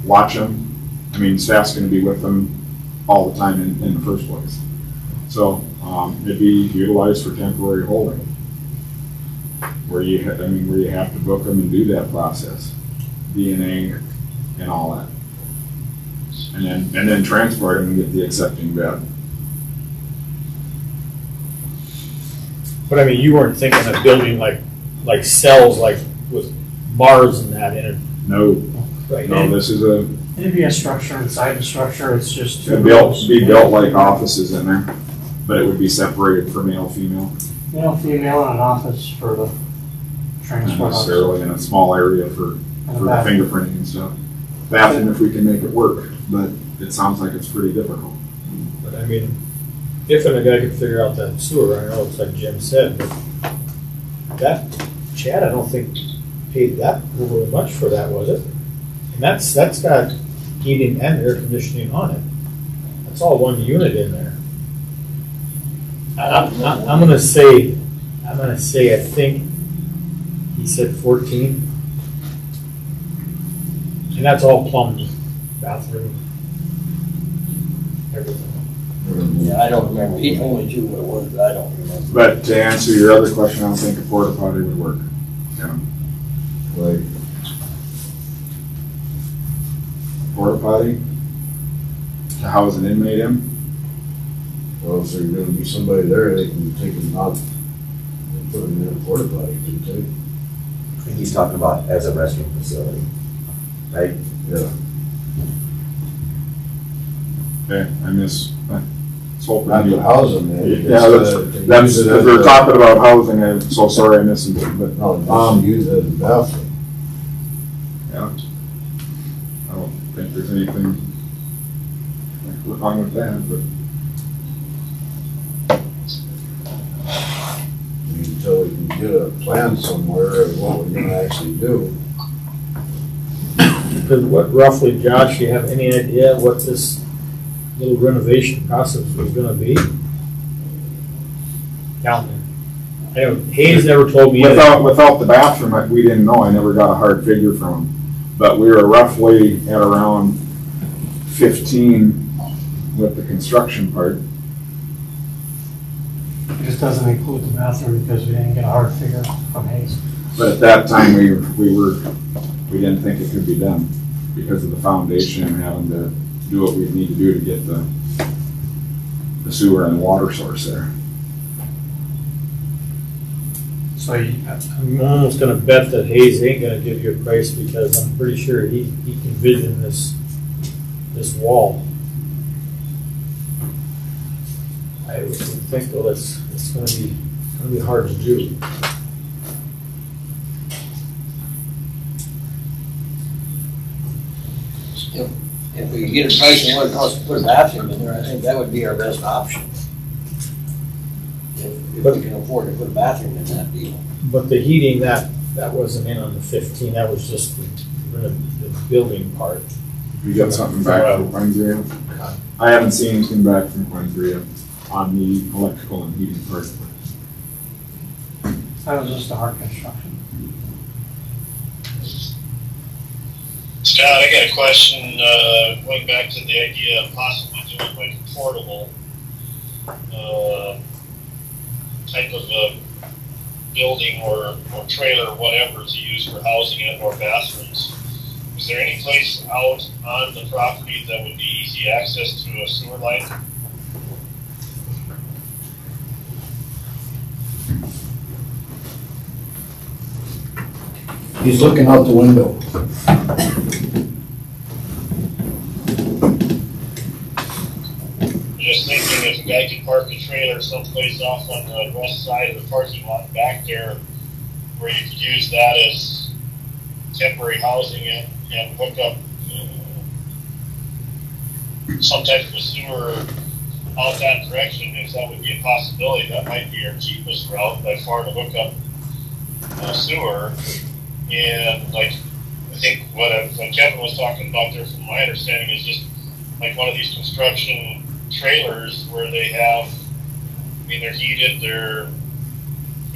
S7: watch them. I mean, staff's gonna be with them all the time in the first place. So, it'd be utilized for temporary holding. Where you have to book them and do that process, DNA and all that. And then transport them and get the accepting bed.
S5: But I mean, you weren't thinking of building like cells, like with bars and that in it.
S7: No,
S5: Right.
S7: no, this is
S11: It'd be a structure inside the structure, it's just two
S7: it'd
S11: rooms.
S7: be built like offices in there, but it would be separated for male, female.
S11: Male, female, and an office for the
S7: Not
S11: transport.
S7: necessarily in a small area for the fingerprinting and stuff. Bathroom if we can make it work, but it sounds like it's pretty difficult.
S5: But I mean, if a guy could figure out that sewer, I know it's like Jim said, but that Chad, I don't think paid that overly much for that, was it? And that's got heating and air conditioning on it. That's all one unit in there. I'm gonna say, I think he said 14. And that's all plumbed, bathroom, everything.
S12: Yeah, I don't remember. He told me too what it was, but I don't remember.
S7: But to answer your other question, I don't think a porta potty would work. Yeah.
S9: Like,
S7: Porta potty to house an inmate in?
S9: well, if there's gonna be somebody there, they can take them out and put them in a porta potty, can't they?
S10: I think he's talking about as a restroom facility, right?
S9: Yeah.
S7: Okay, I was hoping.
S9: Not to house them, man.
S7: Yeah, that's, if we're talking about housing, I'm so sorry I missed it, but,
S9: No, just use it as a bathroom.
S7: yeah. I don't think there's anything wrong with that, but.
S9: Until we can get a plan somewhere of what we're gonna actually do.
S5: Because what roughly, Josh, you have any idea what this little renovation process was gonna be? Counting. I don't, Hayes never told me.
S7: Without the bathroom, we didn't know, I never got a hard figure from him. But we were roughly at around 15 with the construction part.
S11: It just doesn't include the bathroom because we didn't get a hard figure from Hayes.
S7: But at that time, we didn't think it could be done because of the foundation and having to do what we need to do to get the sewer and water source there.
S11: So you,
S5: I'm almost gonna bet that Hayes ain't gonna give you a price because I'm pretty sure he can envision this wall. I would think though it's gonna be hard to do.
S12: If we could get a price on what it costs to put a bathroom in there, I think that would be our best option. If we can afford to put a bathroom in that deal.
S5: But the heating, that wasn't in on the 15, that was just the building part.
S7: We got something back from Quincy. I haven't seen anything back from Quincy on the electrical and heating part.
S11: that was just a hard construction.
S4: Scott, I got a question, going back to the idea of possibly doing like a portable, type of a building or trailer or whatever to use for housing it or bathrooms. Is there any place out on the property that would be easy access to a sewer line?
S6: He's looking out the window.
S4: Just thinking if a guy could park a trailer someplace off on the west side of the parking lot back there, where you could use that as temporary housing and hook up some type of a sewer out that direction, if that would be a possibility, that might be our cheapest route by far to hook up sewer. And like, I think what Kevin was talking about there, from my understanding, is just like one of these construction trailers where they have, I mean, they're heated, they're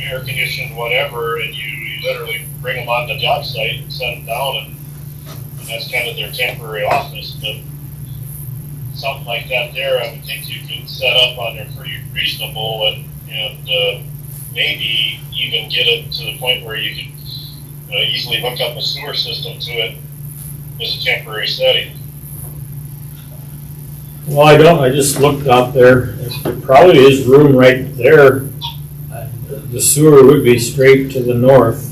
S4: air conditioned, whatever, and you literally bring them on the job site and set them down, and that's kind of their temporary office. But something like that there, I would think you could set up on there pretty reasonable, and maybe even get it to the point where you could easily hook up a sewer system to it as a temporary setting.
S5: Well, I just looked out there, there probably is room right there. The sewer would be straight to the north.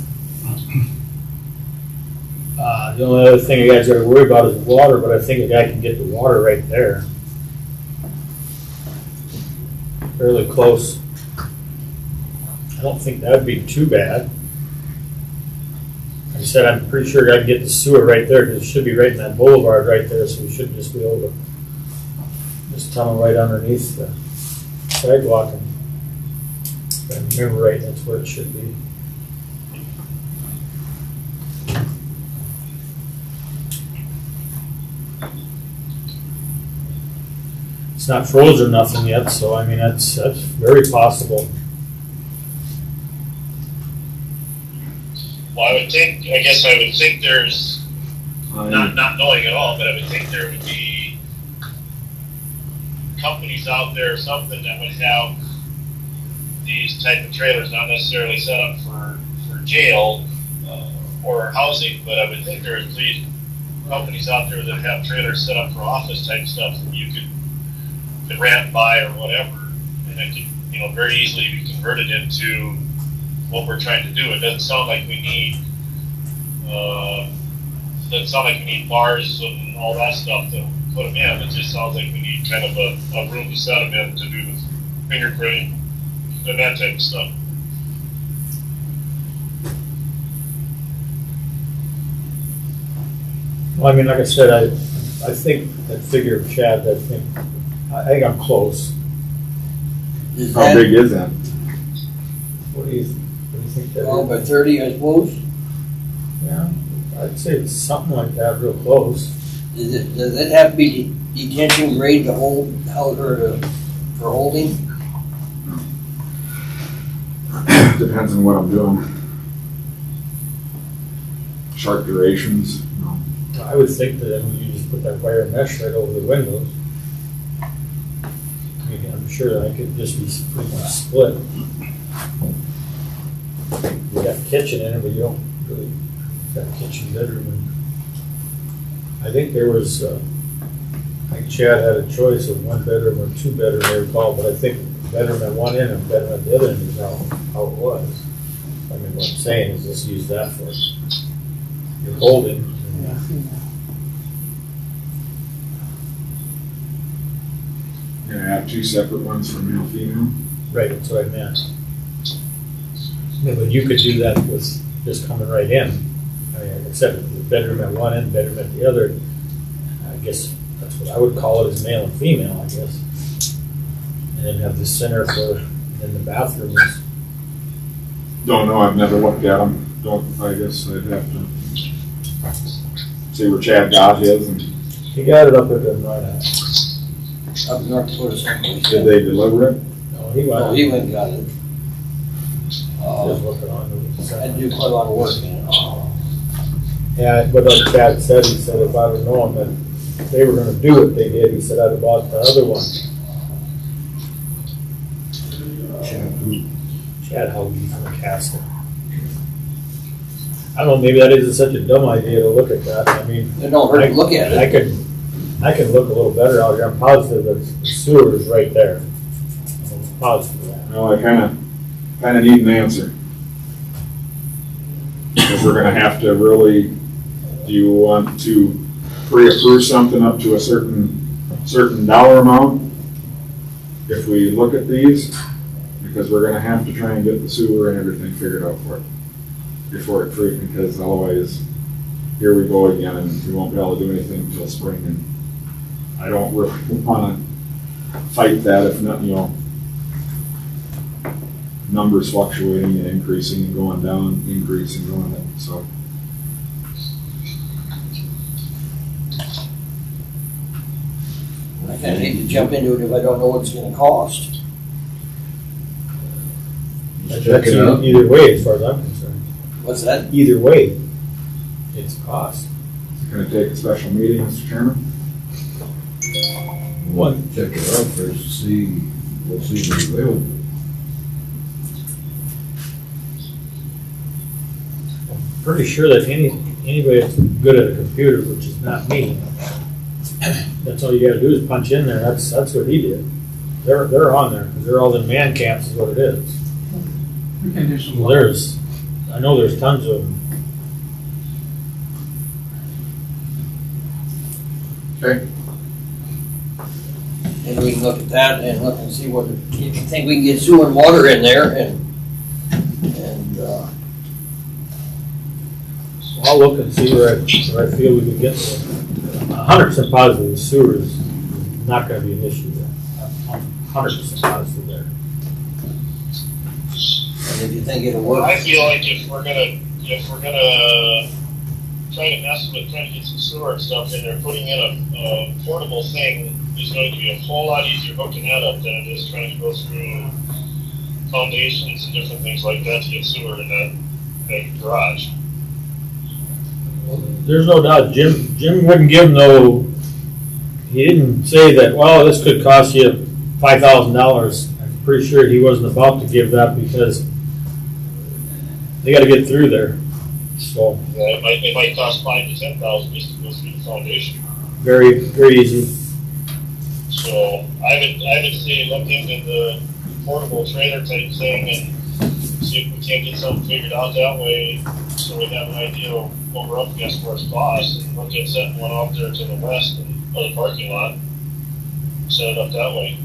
S5: The only other thing you guys gotta worry about is water, but I think a guy can get the water right there. Fairly close. I don't think that'd be too bad. Like I said, I'm pretty sure I can get the sewer right there, because it should be right in that boulevard right there, so we should just be able to just tunnel right underneath the sidewalk. And if I remember right, that's where it should be. It's not frozen or nothing yet, so I mean, that's very possible.
S4: Well, I guess I would think there's, not knowing at all, but I would think there would be companies out there or something that would have these type of trailers, not necessarily set up for jail or housing, but I would think there's these companies out there that have trailers set up for office type stuff that you could rent, buy, or whatever, and it could, very easily be converted into what we're trying to do. It doesn't sound like we need bars and all that stuff to put them in. It just sounds like we need kind of a room to set them in to do the fingerprinting and that type of stuff.
S5: Well, I mean, like I said, I think that figure of Chad, I think I'm close.
S7: How big is that?
S5: What do you think that
S12: Well,
S5: is?
S12: by 30, I suppose.
S5: Yeah, I'd say it's something like that, real close.
S12: Does it have to be detention grade to hold, for holding?
S7: Depends on what I'm doing. Sharp durations,
S5: I would think that you just put that wire mesh right over the windows. I mean, I'm sure that could just be pretty much split. You got a kitchen in it, but you don't really got a kitchen bedroom. I think there was, I think Chad had a choice of 1 bedroom or 2 bedroom, I recall, but I think bedroom at one end and bedroom at the other end is how it was. I mean, what I'm saying is just use that for your holding.
S7: You're gonna have 2 separate ones for male, female.
S5: Right, that's what I meant. Yeah, but you could do that with just coming right in. I mean, except the bedroom at one end, bedroom at the other. I guess that's what I would call it, as male and female, I guess. And then have the center for, in the bathrooms.
S7: Don't know, I've never looked at them. I guess I'd have to see where Chad got his and
S5: He got it up at the right.
S12: Up North Dakota someplace.
S7: did they deliver it?
S5: No, he went.
S12: No, he went and got it.
S5: Just looking on the
S12: I do quite a lot of work in it.
S5: Yeah, but like Chad said, he said if I'd have known that they were gonna do what they did, he said I'd have bought the other one. Chad Hoggy from Castle. I don't know, maybe that isn't such a dumb idea to look at that. I mean,
S12: It don't hurt to look at it.
S5: I can look a little better out here. I'm positive that the sewer is right there. I'm positive of that.
S7: Well, I kinda need an answer. Because we're gonna have to really, do you want to pre-approve something up to a certain dollar amount? If we look at these, because we're gonna have to try and get the sewer and everything figured out for it before it freezes, because otherwise, here we go again and we won't be able to do anything until spring. And I don't really wanna fight that if not, numbers fluctuating and increasing and going down, increasing and going up, so.
S12: I kinda hate to jump into it if I don't know what it's gonna cost.
S5: That's either way, as far as I'm concerned.
S12: What's that?
S5: Either way, it's a cost.
S7: Can I take a special meeting, Mr. Chairman?
S5: What?
S9: Check it out first to see what's even available.
S5: Pretty sure that anybody that's good at a computer, which is not me, that's all you gotta do is punch in there. That's what he did. They're on there, because they're all in man camps is what it is.
S11: We can do some.
S5: Well, I know there's tons of them.
S7: Okay.
S12: And we can look at that and look and see what, if you think we can get sewer and water in there and
S5: I'll look and see where I feel we can get to. 100% positive the sewer is not gonna be an issue there. I'm 100% positive there.
S12: and if you think it'll
S4: Well,
S12: work.
S4: I feel like if we're gonna try to mess with, trying to get some sewer and stuff in there, putting in a portable thing is going to be a whole lot easier hooking that up than it is trying to go through foundations and different things like that to get sewer in that garage.
S5: There's no doubt, Jim wouldn't give no he didn't say that, well, this could cost you $5,000. I'm pretty sure he wasn't about to give that because they gotta get through there. So,
S4: Yeah, it might cost 5 to 10,000 just to go through the foundation.
S5: very, very easy.
S4: So I would say look into the portable trailer type thing and see if we can't get something figured out that way, so we have an idea of what we're up against for its cost, and look at setting one out there to the west of the parking lot. Set it up that way.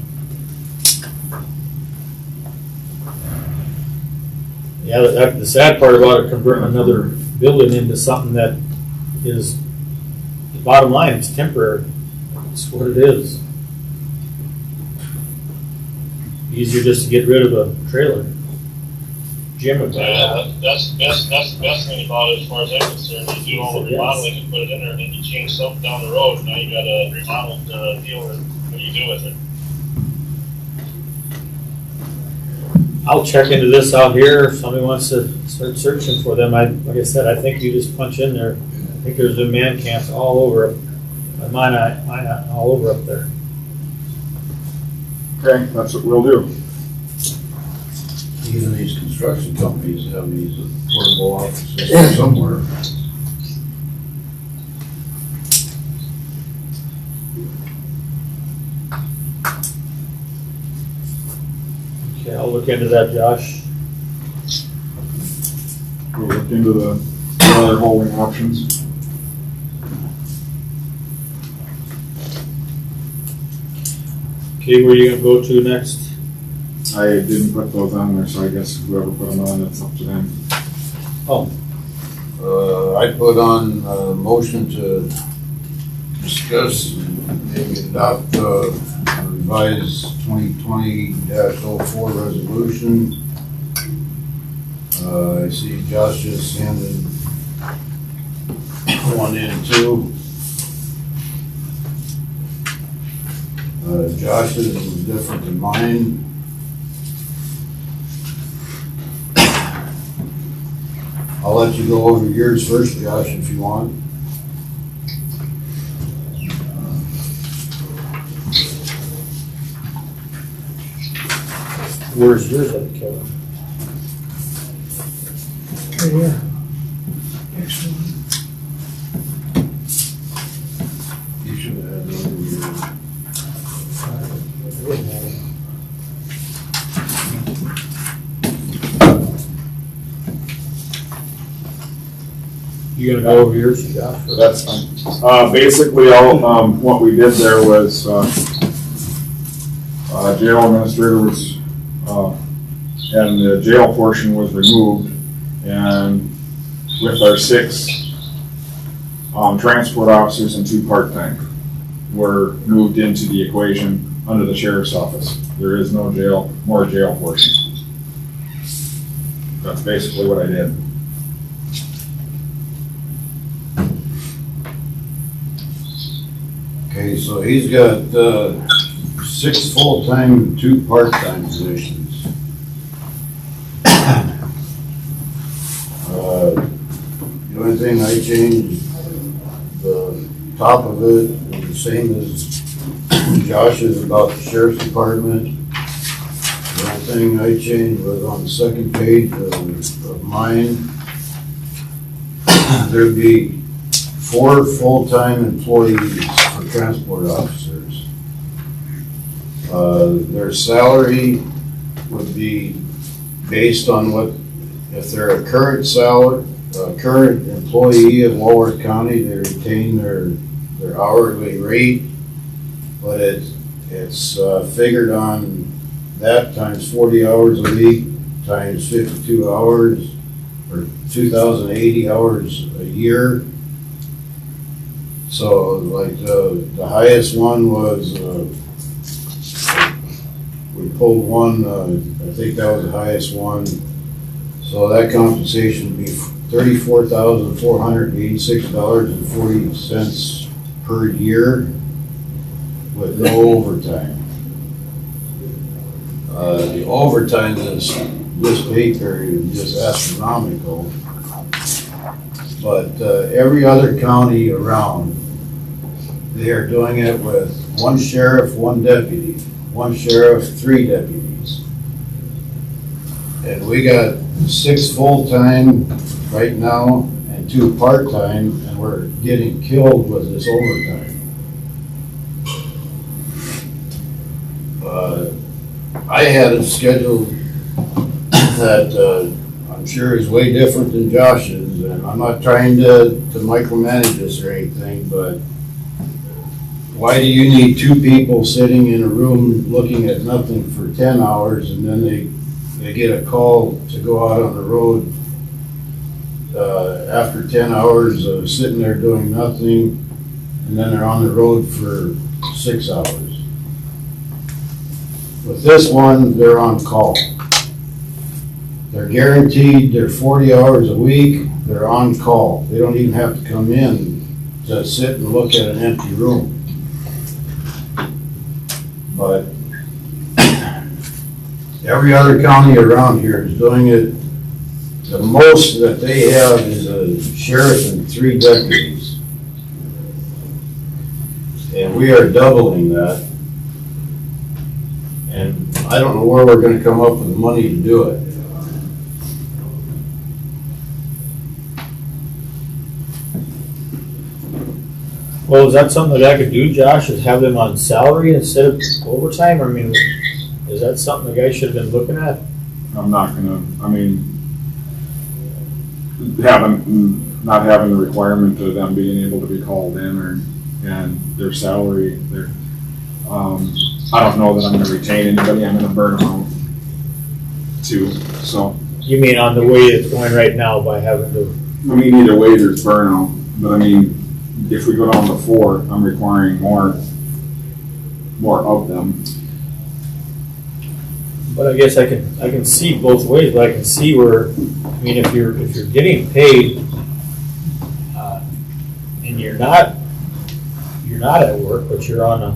S5: Yeah, the sad part about it, converting another building into something that is, the bottom line, it's temporary. It's what it is. Easier just to get rid of a trailer. Jim would tell you that.
S4: That's the best thing about it as far as I'm concerned. You do all the remodeling and put it in there, and then you change something down the road, and now you got a remodeled deal with what do you do with it.
S5: I'll check into this out here. If somebody wants to start searching for them, like I said, I think you just punch in there. I think there's a man camps all over, mine all over up there.
S7: Okay, that's what we'll do.
S6: Even these construction companies have these portable offices somewhere.
S5: Okay, I'll look into that, Josh.
S7: We'll look into the other holding options.
S5: Okay, where are you gonna go to next?
S7: I didn't put those on there, so I guess whoever put them on, it's up to them.
S6: I put on a motion to discuss and maybe adopt a revised 2020-04 resolution. I see Josh just handed one in too. Josh's is different than mine. I'll let you go over yours first, Josh, if you want.
S5: Where's yours at, Kevin?
S1: Right here. Actually,
S6: You should have had it over yours.
S5: You gonna go over yours, Josh?
S7: That's fine. Basically, all, what we did there was, jail administrator was, and the jail portion was removed, and with our 6, transport officers and 2 part-time were moved into the equation under the sheriff's office. There is no more jail portion. That's basically what I did.
S6: Okay, so he's got 6 full-time and 2 part-time positions. The only thing I changed, the top of it is the same as Josh's about the sheriff's department. The only thing I changed was on the second page of mine. There'd be 4 full-time employees for transport officers. Their salary would be based on what, if they're a current employee of Walworth County, they retain their hourly rate, but it's figured on that times 40 hours a week, times 52 hours, or 2,080 hours a year. So like the highest one was, we pulled one, I think that was the highest one. So that compensation would be $34,486.40 per year with no overtime. The overtime this pay period is just astronomical. But every other county around They are doing it with one sheriff, one deputy, one sheriff, 3 deputies. And we got 6 full-time right now and 2 part-time, and we're getting killed with this overtime. I had it scheduled that I'm sure is way different than Josh's, and I'm not trying to micromanage this or anything, but why do you need 2 people sitting in a room looking at nothing for 10 hours, and then they get a call to go out on the road after 10 hours of sitting there doing nothing, and then they're on the road for 6 hours. With this one, they're on call. They're guaranteed their 40 hours a week, they're on call. They don't even have to come in to sit and look at an empty room. But every other county around here is doing it. The most that they have is a sheriff and 3 deputies. And we are doubling that. And I don't know where we're gonna come up with the money to do it.
S5: Well, is that something that I could do, Josh, is have them on salary instead of overtime? I mean, is that something the guy should have been looking at?
S7: I'm not gonna, I mean, not having the requirement of them being able to be called in and their salary, I don't know that I'm gonna retain anybody, I'm gonna burn them out too, so.
S5: You mean on the way it's going right now by having to?
S7: I mean, either way, there's burnout, but I mean, if we go down to 4, I'm requiring more of them.
S5: But I guess I can see both ways, but I can see where, I mean, if you're getting paid, and you're not at work, but you're on a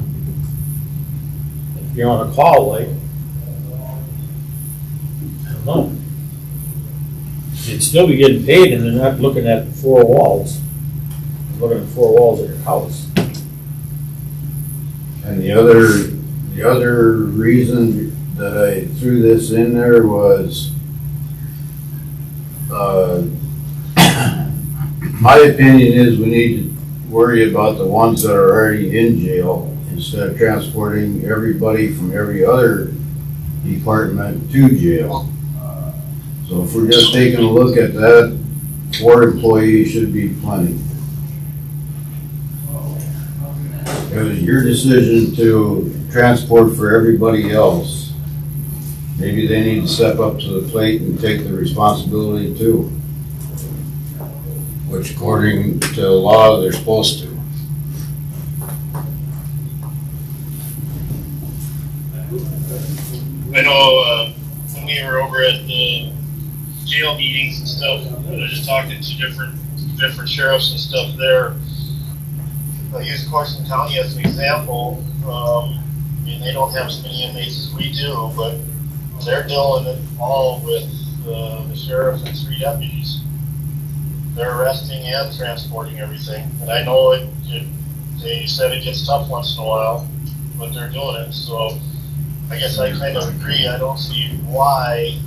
S5: call, like, I don't know. You'd still be getting paid and they're not looking at 4 walls. They're looking at 4 walls of your house.
S6: And the other reason that I threw this in there was, my opinion is we need to worry about the ones that are already in jail instead of transporting everybody from every other department to jail. So if we're just taking a look at that, 4 employees should be plenty. It was your decision to transport for everybody else. Maybe they need to step up to the plate and take the responsibility too. Which according to law, they're supposed to.
S4: I know when we were over at the jail meetings and stuff, I was just talking to different sheriffs and stuff there. I use Carson County as an example. I mean, they don't have as many inmates as we do, but they're dealing it all with the sheriff and 3 deputies. They're arresting and transporting everything. And I know they said it gets tough once in a while, but they're doing it. So I guess I kind of agree. I don't see why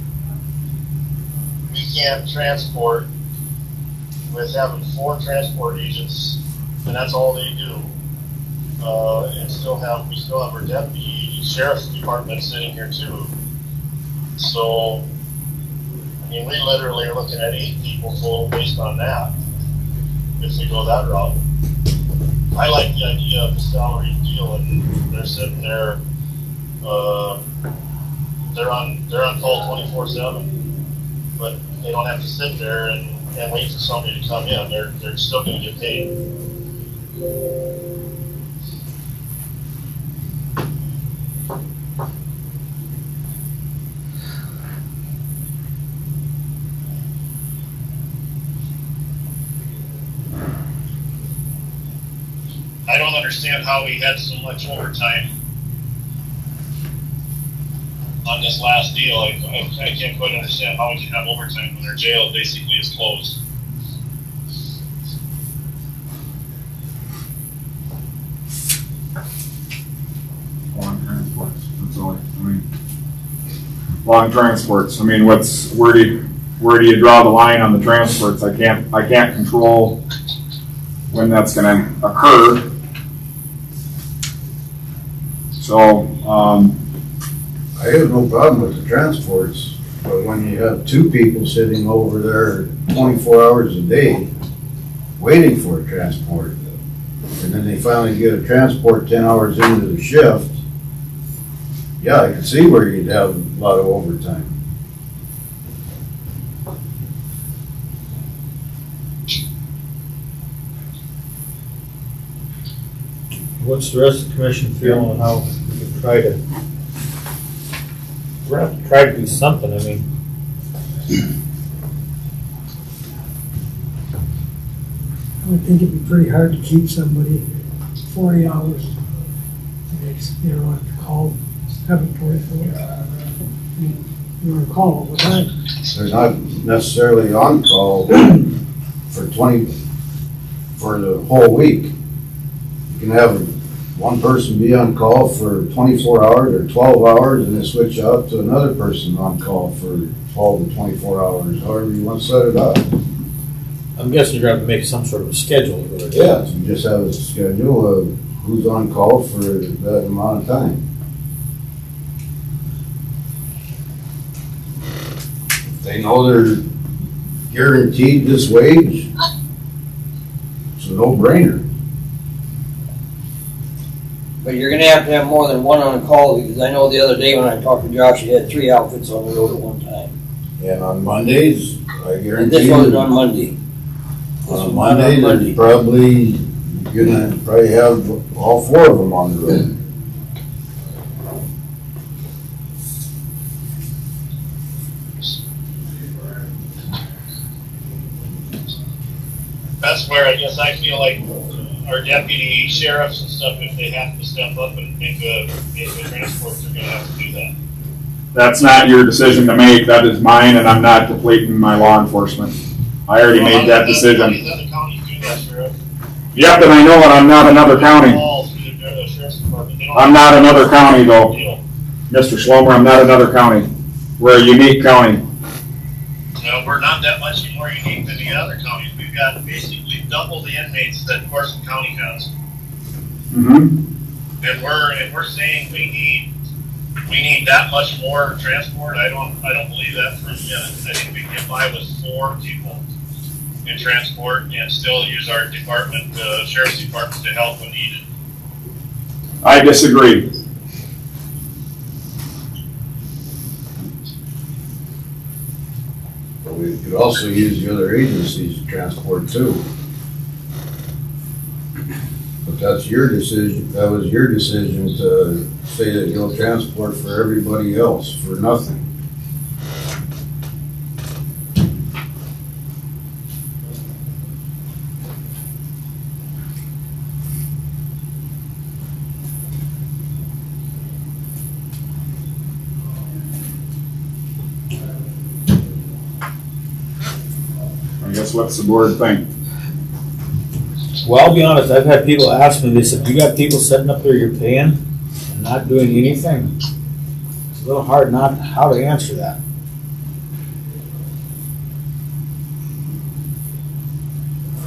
S4: we can't transport with having 4 transport agents, and that's all they do. And we still have our deputy sheriff's department sitting here too. So, I mean, we literally are looking at 8 people full based on that, if we go that route. I like the idea of the salary deal, and they're sitting there, they're on call 24/7, but they don't have to sit there and wait for somebody to come in. They're still gonna get paid. I don't understand how we had so much overtime on this last deal. I can't quite understand how we can have overtime when their jail basically is closed.
S7: long transports. I mean, where do you draw the line on the transports? I can't control when that's gonna occur. So,
S6: I have no problem with the transports, but when you have two people sitting over there 24 hours a day waiting for a transport, and then they finally get a transport 10 hours into the shift, yeah, I can see where you'd have a lot of overtime.
S5: What's the rest of the commission feeling on how we can try to, we're gonna have to try to do something, I mean.
S13: I would think it'd be pretty hard to keep somebody 40 hours. You don't have to call 7:44. I mean, you're on call all the time.
S6: They're not necessarily on call for the whole week. You can have one person be on call for 24 hours or 12 hours and then switch out to another person on call for 12 to 24 hours, however you want to set it up.
S5: I'm guessing you're gonna have to make some sort of a schedule.
S6: Yeah, you just have a schedule of who's on call for that amount of time. If they know they're guaranteed this wage, it's a no-brainer.
S12: But you're gonna have to have more than one on call, because I know the other day when I talked to Josh, he had 3 outfits on the road at one time.
S6: And on Mondays, I
S12: And
S6: guarantee
S12: this was
S6: you,
S12: on Monday.
S6: on Monday, they're probably gonna have all 4 of them on the road.
S4: That's where I guess I feel like our deputy sheriffs and stuff, if they have to step up and make the transports, they're gonna have to do that.
S7: that's not your decision to make, that is mine, and I'm not depleting my law enforcement. I already made that
S4: How
S7: decision.
S4: many other counties do that, Sheriff?
S7: Yep, and I know it, I'm not another county.
S4: All through the sheriff's department. They don't
S7: I'm not another county though.
S4: deal.
S7: Mr. Schlomer, I'm not another county. We're a unique county.
S4: No, we're not that much more unique than the other counties. We've got basically double the inmates that Carson County has.
S7: Mm-hmm.
S4: And we're saying we need that much more transport. I don't believe that for a minute. I think we can get by with 4 people in transport and still use our department, sheriff's department, to help when needed.
S7: I disagree.
S6: But we could also use the other agencies to transport too. But that's your decision, that was your decision to say that you'll transport for everybody else for nothing.
S7: I guess what's the board think?
S5: Well, I'll be honest, I've had people ask me, they said, you got people sitting up there you're paying and not doing anything? It's a little hard not how to answer that.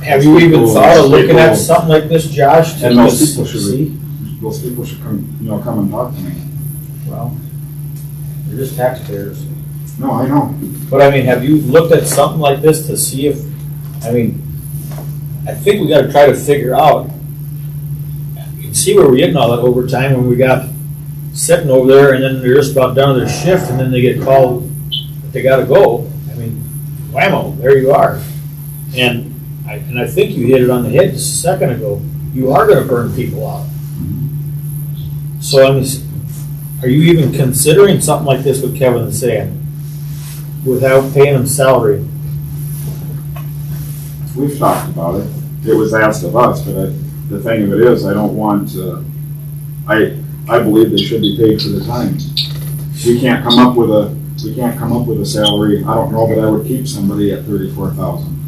S5: Have you even thought of looking at something like this, Josh? to
S7: And those
S5: just
S7: people should,
S5: see?
S7: those people should come and talk to me.
S5: Well, they're just taxpayers.
S7: No, I know.
S5: But I mean, have you looked at something like this to see if, I mean, I think we gotta try to figure out, you can see where we're getting all that overtime when we got sitting over there and then they're just about done with their shift and then they get called that they gotta go. I mean, whammo, there you are. And I think you hit it on the head just a second ago. You are gonna burn people out. So I mean, are you even considering something like this, what Kevin is saying, without paying them salary?
S7: We've talked about it. It was asked of us, but the thing of it is, I don't want, I believe they should be paid for the time. We can't come up with a salary, I don't know, but I would keep somebody at 34,000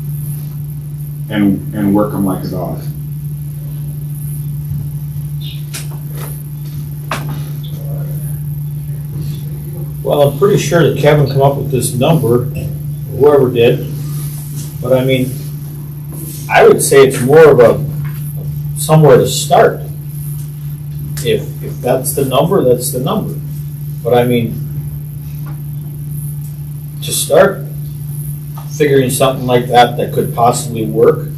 S7: and work them like a dog.
S5: Well, I'm pretty sure that Kevin come up with this number, whoever did, but I mean, I would say it's more of a, somewhere to start. If that's the number, that's the number. But I mean, to start figuring something like that could possibly work.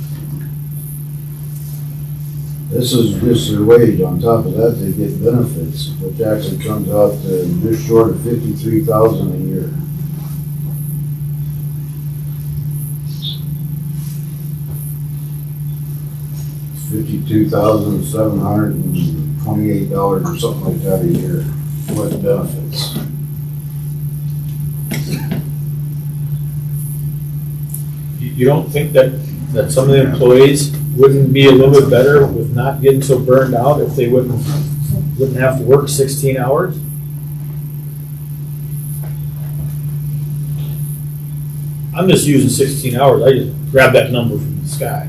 S14: This is just their wage. On top of that, they get benefits, which actually comes out to just short of $53,000 a year. $52,728 or something like that a year with benefits.
S5: You don't think that some of the employees wouldn't be a little bit better with not getting so burned out if they wouldn't have to work 16 hours? I'm just using 16 hours. I just grabbed that number from the sky.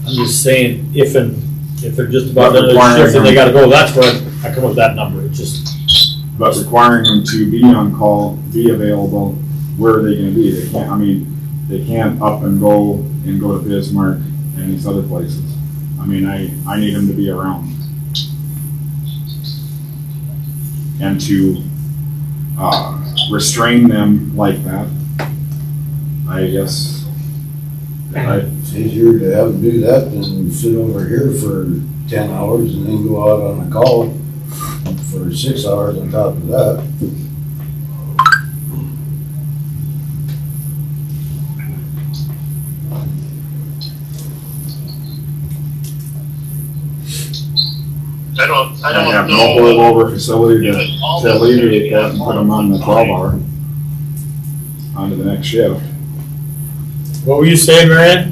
S5: I'm just saying if they're just about done their shift and they gotta go, that's where I come up with that number. It's just.
S7: But requiring them to be on call, be available, where are they gonna be? They can't, I mean, they can't up and go to Bismarck and these other places. I mean, I need them to be around. And to restrain them like that, I guess.
S14: It's easier to have them do that than sit over here for 10 hours and then go out on a call for 6 hours on top of that.
S4: I don't
S7: have
S4: know.
S7: no over facility to alleviate that and put them on the 12-hour onto the next shift.
S5: What were you saying, Marianne?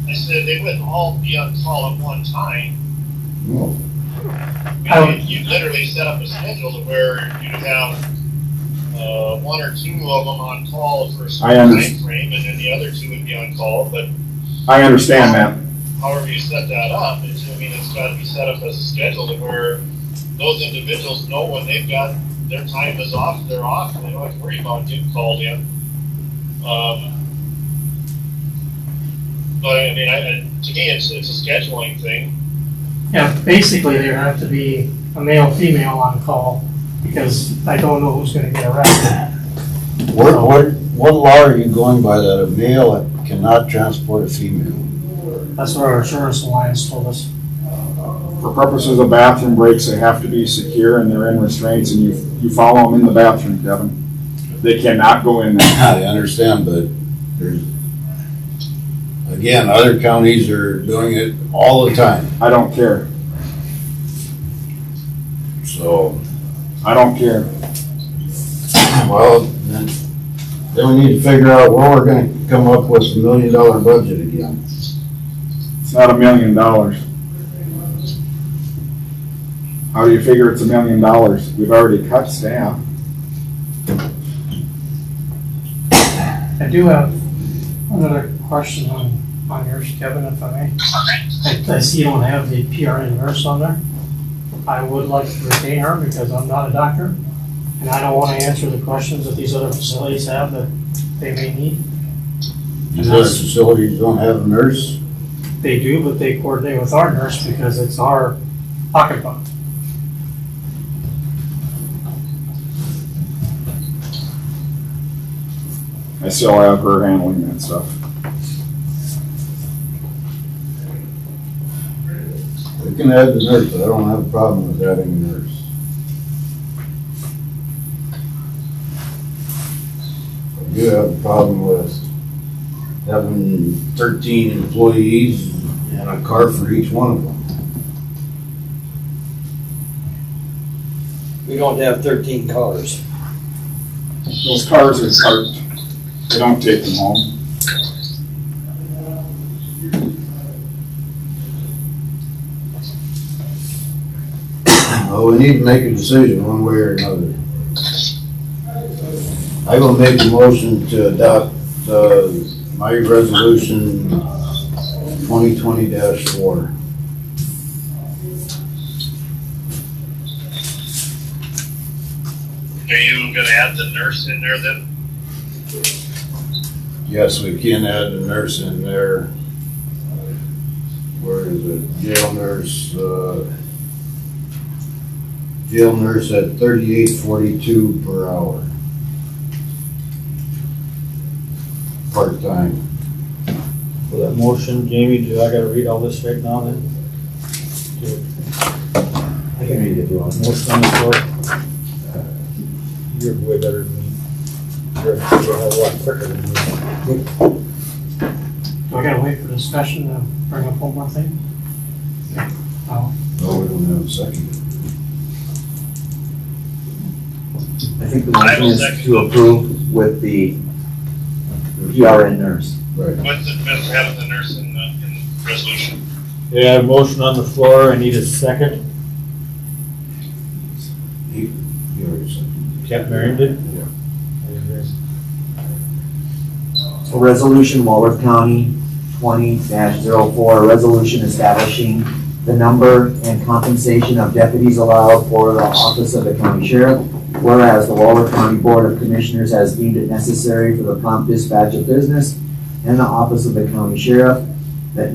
S4: I said they wouldn't all be on call at one time.
S14: No.
S4: I mean, you literally set up a schedule to where you'd have one or two of them on call for a certain time frame, and then the other two would be on call. But
S7: I understand that.
S4: However you set that up, it's got to be set up as a schedule to where those individuals know when they've got their time is off, they're off, and they don't have to worry about getting called in. But I mean, to me, it's a scheduling thing.
S11: Yeah, basically there have to be a male, female on call, because I don't know who's gonna get arrested.
S14: What law are you going by that a male cannot transport a female?
S11: That's what our insurance alliance told us.
S7: For purposes of bathroom breaks, they have to be secure and they're in restraints, and you follow them in the bathroom, Kevin. They cannot go in there.
S14: I understand, but there's, again, other counties are doing it all the time.
S7: I don't care.
S14: So.
S7: I don't care.
S14: Well, then we need to figure out where we're gonna come up with $1 million budget again.
S7: It's not $1 million. How do you figure it's $1 million? We've already cut staff.
S11: I do have another question on yours, Kevin, if I may. I see you don't have the PRN nurse on there. I would like to retain her because I'm not a doctor, and I don't want to answer the questions that these other facilities have that they may need.
S14: These other facilities don't have a nurse?
S11: They do, but they coordinate with our nurse because it's our pocketbook.
S7: I still have her handling that stuff.
S14: We can add the nurse, but I don't have a problem with adding a nurse. I do have a problem with having 13 employees and a car for each one of them.
S12: We don't have 13 cars.
S7: Those cars are parked. They don't take them home.
S14: Well, we need to make a decision one way or another. I will make a motion to adopt my resolution 2020-4.
S4: Are you gonna add the nurse in there then?
S14: Yes, we can add a nurse in there. Where is it? Jail nurse at $38.42 per hour. Part-time.
S5: For that motion, Jamie, do I gotta read all this right now then?
S10: I can read it if you want.
S5: Motion on the floor. You're way better than me. You're a lot quicker than me.
S11: Do I gotta wait for discussion to bring up one more thing? Oh,
S14: No, we don't have a second.
S10: I think the motion is to approve with the PRN nurse.
S14: Right.
S4: What's the best for having the nurse in the resolution?
S5: Yeah, motion on the floor, I need a second.
S14: He already said.
S5: Cap Marion did?
S14: Yeah.
S10: A resolution, Walworth County 20-04, a resolution establishing the number and compensation of deputies allowed for the office of the county sheriff. Whereas the Walworth County Board of Commissioners has deemed it necessary for the prompt dispatch of business and the office of the county sheriff that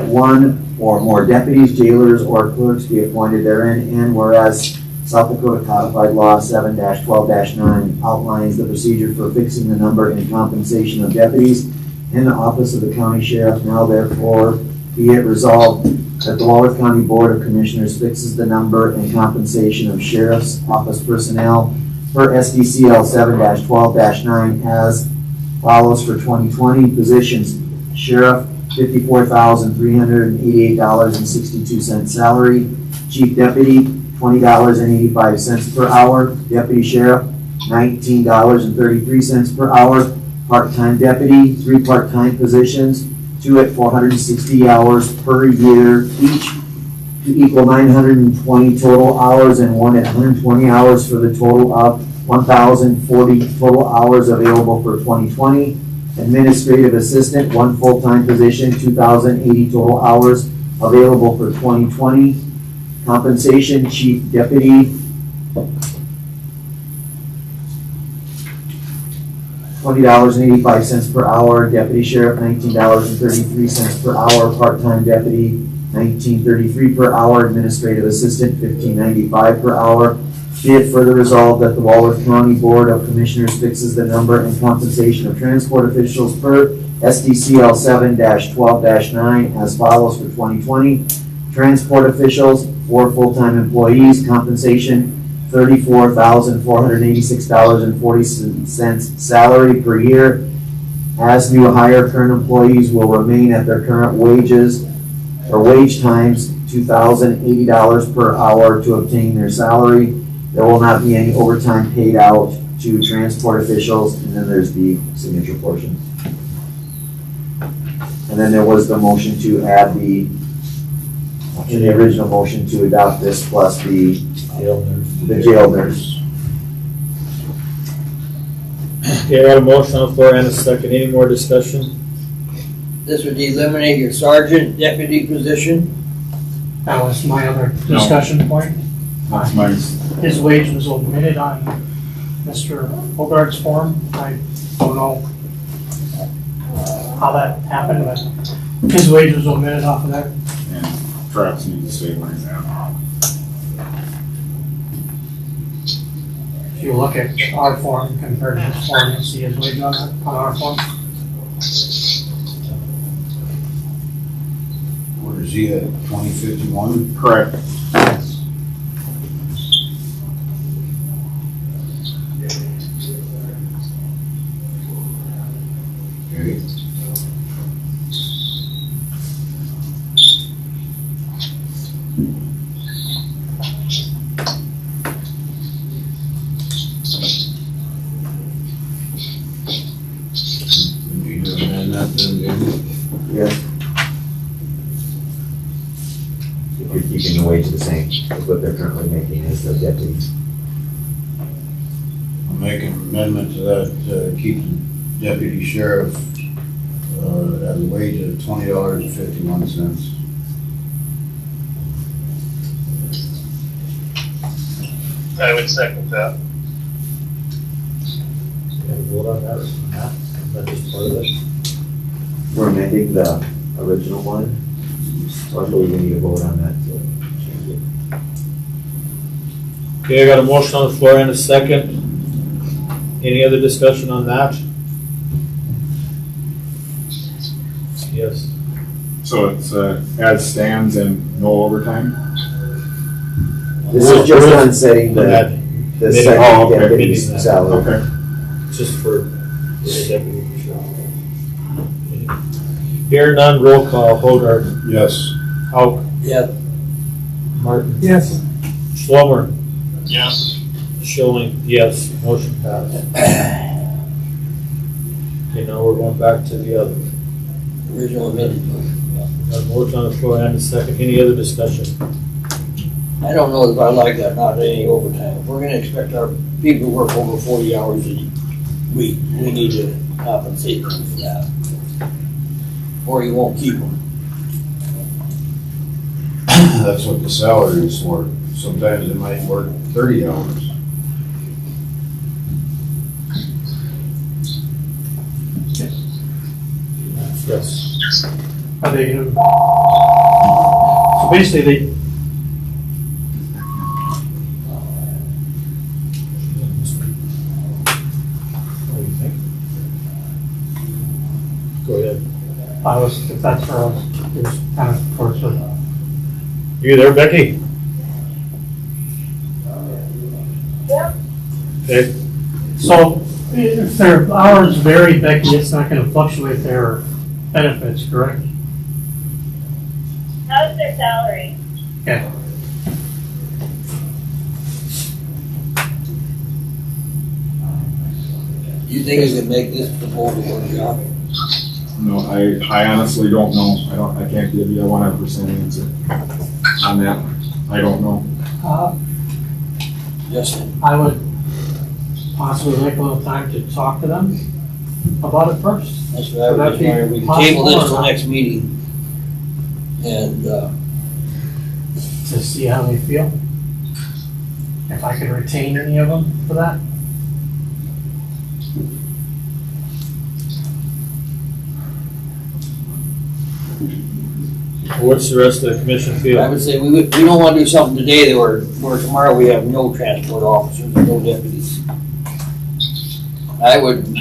S10: one or more deputies, jailers, or clerks be appointed therein, and whereas South Dakota Codified Law 7-12-9 outlines the procedure for fixing the number and compensation of deputies in the office of the county sheriff, now therefore be it resolved that the Walworth County Board of Commissioners fixes the number and compensation of sheriff's office personnel per SDCL 7-12-9 as follows for 2020 positions: sheriff, $54,388.62 salary; chief deputy, $20.85 per hour; deputy sheriff, $19.33 per hour; part-time deputy, 3 part-time positions, 2 at 460 hours per year each, to equal 920 total hours, and 1 at 120 hours for the total of 1,040 total hours available for 2020. Administrative assistant, 1 full-time position, 2,080 total hours available for 2020. Compensation, chief deputy, $20.85 per hour; deputy sheriff, $19.33 per hour; part-time deputy, $19.33 per hour; administrative assistant, $15.95 per hour. Be it further resolved that the Walworth County Board of Commissioners fixes the number and compensation of transport officials per SDCL 7-12-9 as follows for 2020. Transport officials, 4 full-time employees, compensation $34,486.40 salary per year. As new hire, current employees will remain at their current wages or wage times, $2,080 per hour to obtain their salary. There will not be any overtime paid out to transport officials, and then there's the signature portion. And then there was the motion to add in the original motion to adopt this plus the jail nurse.
S5: Okay, I got a motion on the floor and a second. Any more discussion?
S12: This would eliminate your sergeant deputy position.
S11: that was my other discussion point.
S7: That's mine.
S11: His wage was omitted on Mr. Hogarth's form. I don't know how that happened, but his wage was omitted off of there.
S7: And Travis needs to stay where he's at.
S11: If you look at our form compared to his form, you'll see his wage on our form.
S14: Where is he at, 2051?
S7: Correct.
S14: Okay. We need to amend that then, David?
S10: Yes. If you're keeping the wage the same as what they're currently making as the deputies.
S14: I'll make an amendment to that, keep the deputy sheriff, at a wage of $20.51.
S4: I would second that.
S5: Can we vote on that or not? Is that just part of it?
S10: We're amending the original one, so I believe we need a vote on that to change it.
S5: Okay, I got a motion on the floor and a second. Any other discussion on that? Yes.
S7: So it's, as stands and no overtime?
S10: This is just on setting the
S5: Minimum.
S10: second
S7: Oh, okay.
S10: deputy's salary.
S7: Okay.
S5: Just for the deputy. Here none, roll call, Hodar,
S14: Yes.
S5: Hauk,
S12: Yeah,
S5: Martin,
S13: Yes,
S5: Schlomer,
S4: Yes.
S5: Schilling, yes, motion passed. Okay, now we're going back to the other.
S12: original amended.
S5: Got a motion on the floor and a second, any other discussion?
S12: I don't know if I like that, not any overtime. If we're gonna expect our people to work over 40 hours a week, we need to compensate them for that. Or you won't keep them.
S14: That's what the salary is for. Sometimes it might work 30 hours.
S5: Yes.
S11: Are they, so basically,
S5: What do you think? Go ahead.
S11: if that's where I was, it was kind of towards the,
S5: You there, Becky?
S2: Yeah.
S5: Okay,
S11: so if their hours vary, Becky, it's not gonna fluctuate their benefits, correct?
S2: How's their salary?
S11: Okay.
S12: You think you can make this proposal work out?
S7: No, I honestly don't know. I can't give you a 100% answer on that. I don't know.
S12: Justin?
S11: I would possibly make a little time to talk to them about it first.
S12: That's what I was just wondering, we can table this till next meeting. And,
S11: To see how they feel. If I could retain any of them for that.
S5: what's the rest of the commission
S12: I
S5: feel?
S12: would say we don't wanna do something today that where tomorrow we have no transport officers and no deputies. I don't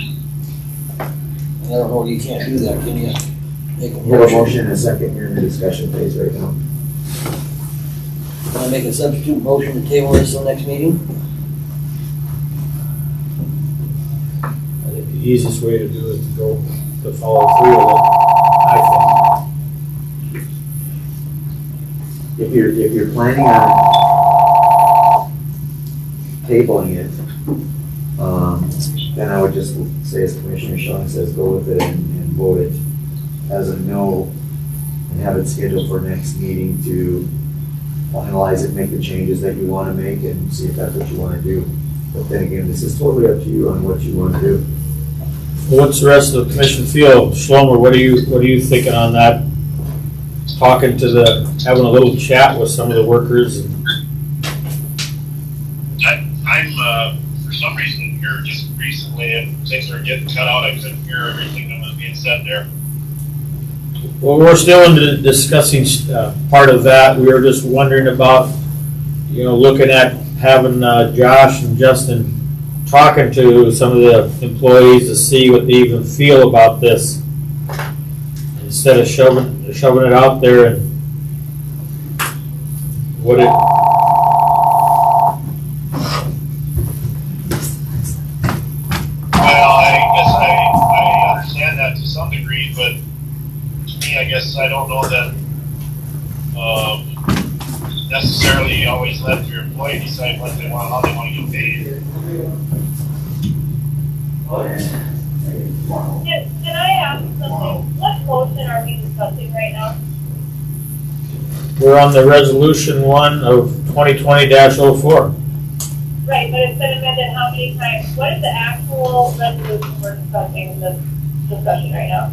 S12: know, you can't do that, can you? Make a
S10: You have a motion and a second, you're in the discussion phase right now.
S12: Wanna make a substitute motion to table this till next meeting?
S5: I think the easiest way to do it is to follow through with it, I
S10: If you're planning on tabling it, then I would just say, as Commissioner Sean says, go with it and vote it as a no, and have it scheduled for next meeting to finalize it, make the changes that you want to make, and see if that's what you want to do. But then again, this is totally up to you on what you want to do.
S5: think. What's the rest of the commission feel? Schlomer, what are you thinking on that? Talking to having a little chat with some of the workers and
S4: I'm, for some reason, here just recently, and things are getting cut out, I couldn't hear everything that was being said there.
S5: well, we're still in the discussing part of that. We were just wondering about, looking at having Josh and Justin talking to some of the employees to see what they even feel about this. Instead of shoving it out there and what it.
S4: Well, I guess I understand that to some degree, but to me, I guess I don't know that necessarily you always let your employee decide what they want, how they want to get paid.
S2: Can I ask something? What motion are we discussing right now?
S5: We're on the resolution 1 of 2020-04.
S2: Right, but it's been amended how many times? What is the actual resolution we're discussing in this discussion right now?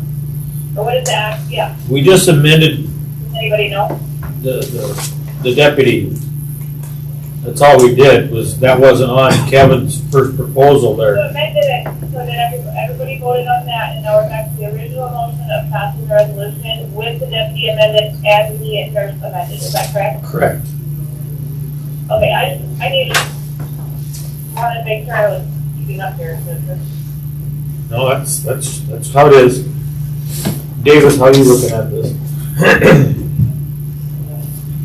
S2: Or what is the yeah,
S5: We just amended
S2: does anybody know?
S5: the deputy. That's all we did, that wasn't on Kevin's first proposal
S2: So
S5: there.
S2: amended it, so that everybody voted on that, and now we're back to the original motion of passing the resolution with the deputy amendment as the nurse amended, is that correct?
S5: Correct.
S2: Okay, I wanted to make sure I was keeping up here, so
S5: No, that's how it is. David, how are you looking at this?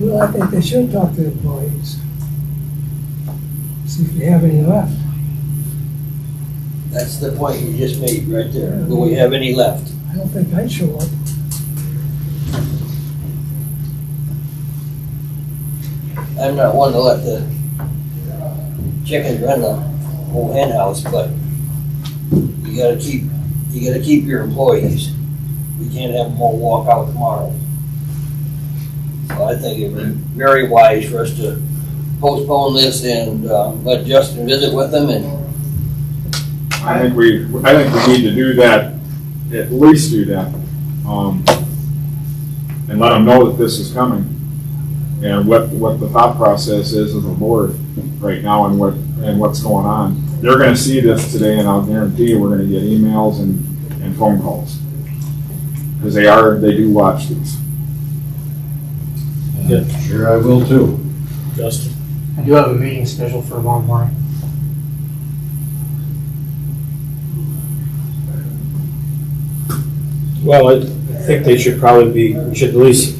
S13: Well, I think they should talk to the employees. See if they have any left.
S12: That's the point you just made right there. Do we have any left?
S13: I don't think I'd show up.
S12: I'm not one to let the chickens run the whole hen house, but you gotta keep your employees. We can't have them all walk out tomorrow. So I think it would be very wise for us to postpone this and let Justin visit with them and.
S7: I think we need to do that, at least do that, and let them know that this is coming. And what the thought process is of the board right now and what's going on. They're gonna see this today, and I'll guarantee you we're gonna get emails and phone calls. Because they do watch these.
S5: Yeah.
S14: Sure, I will too.
S5: Justin?
S11: I do have a meeting scheduled for tomorrow morning.
S5: Well, I think they should probably we should at least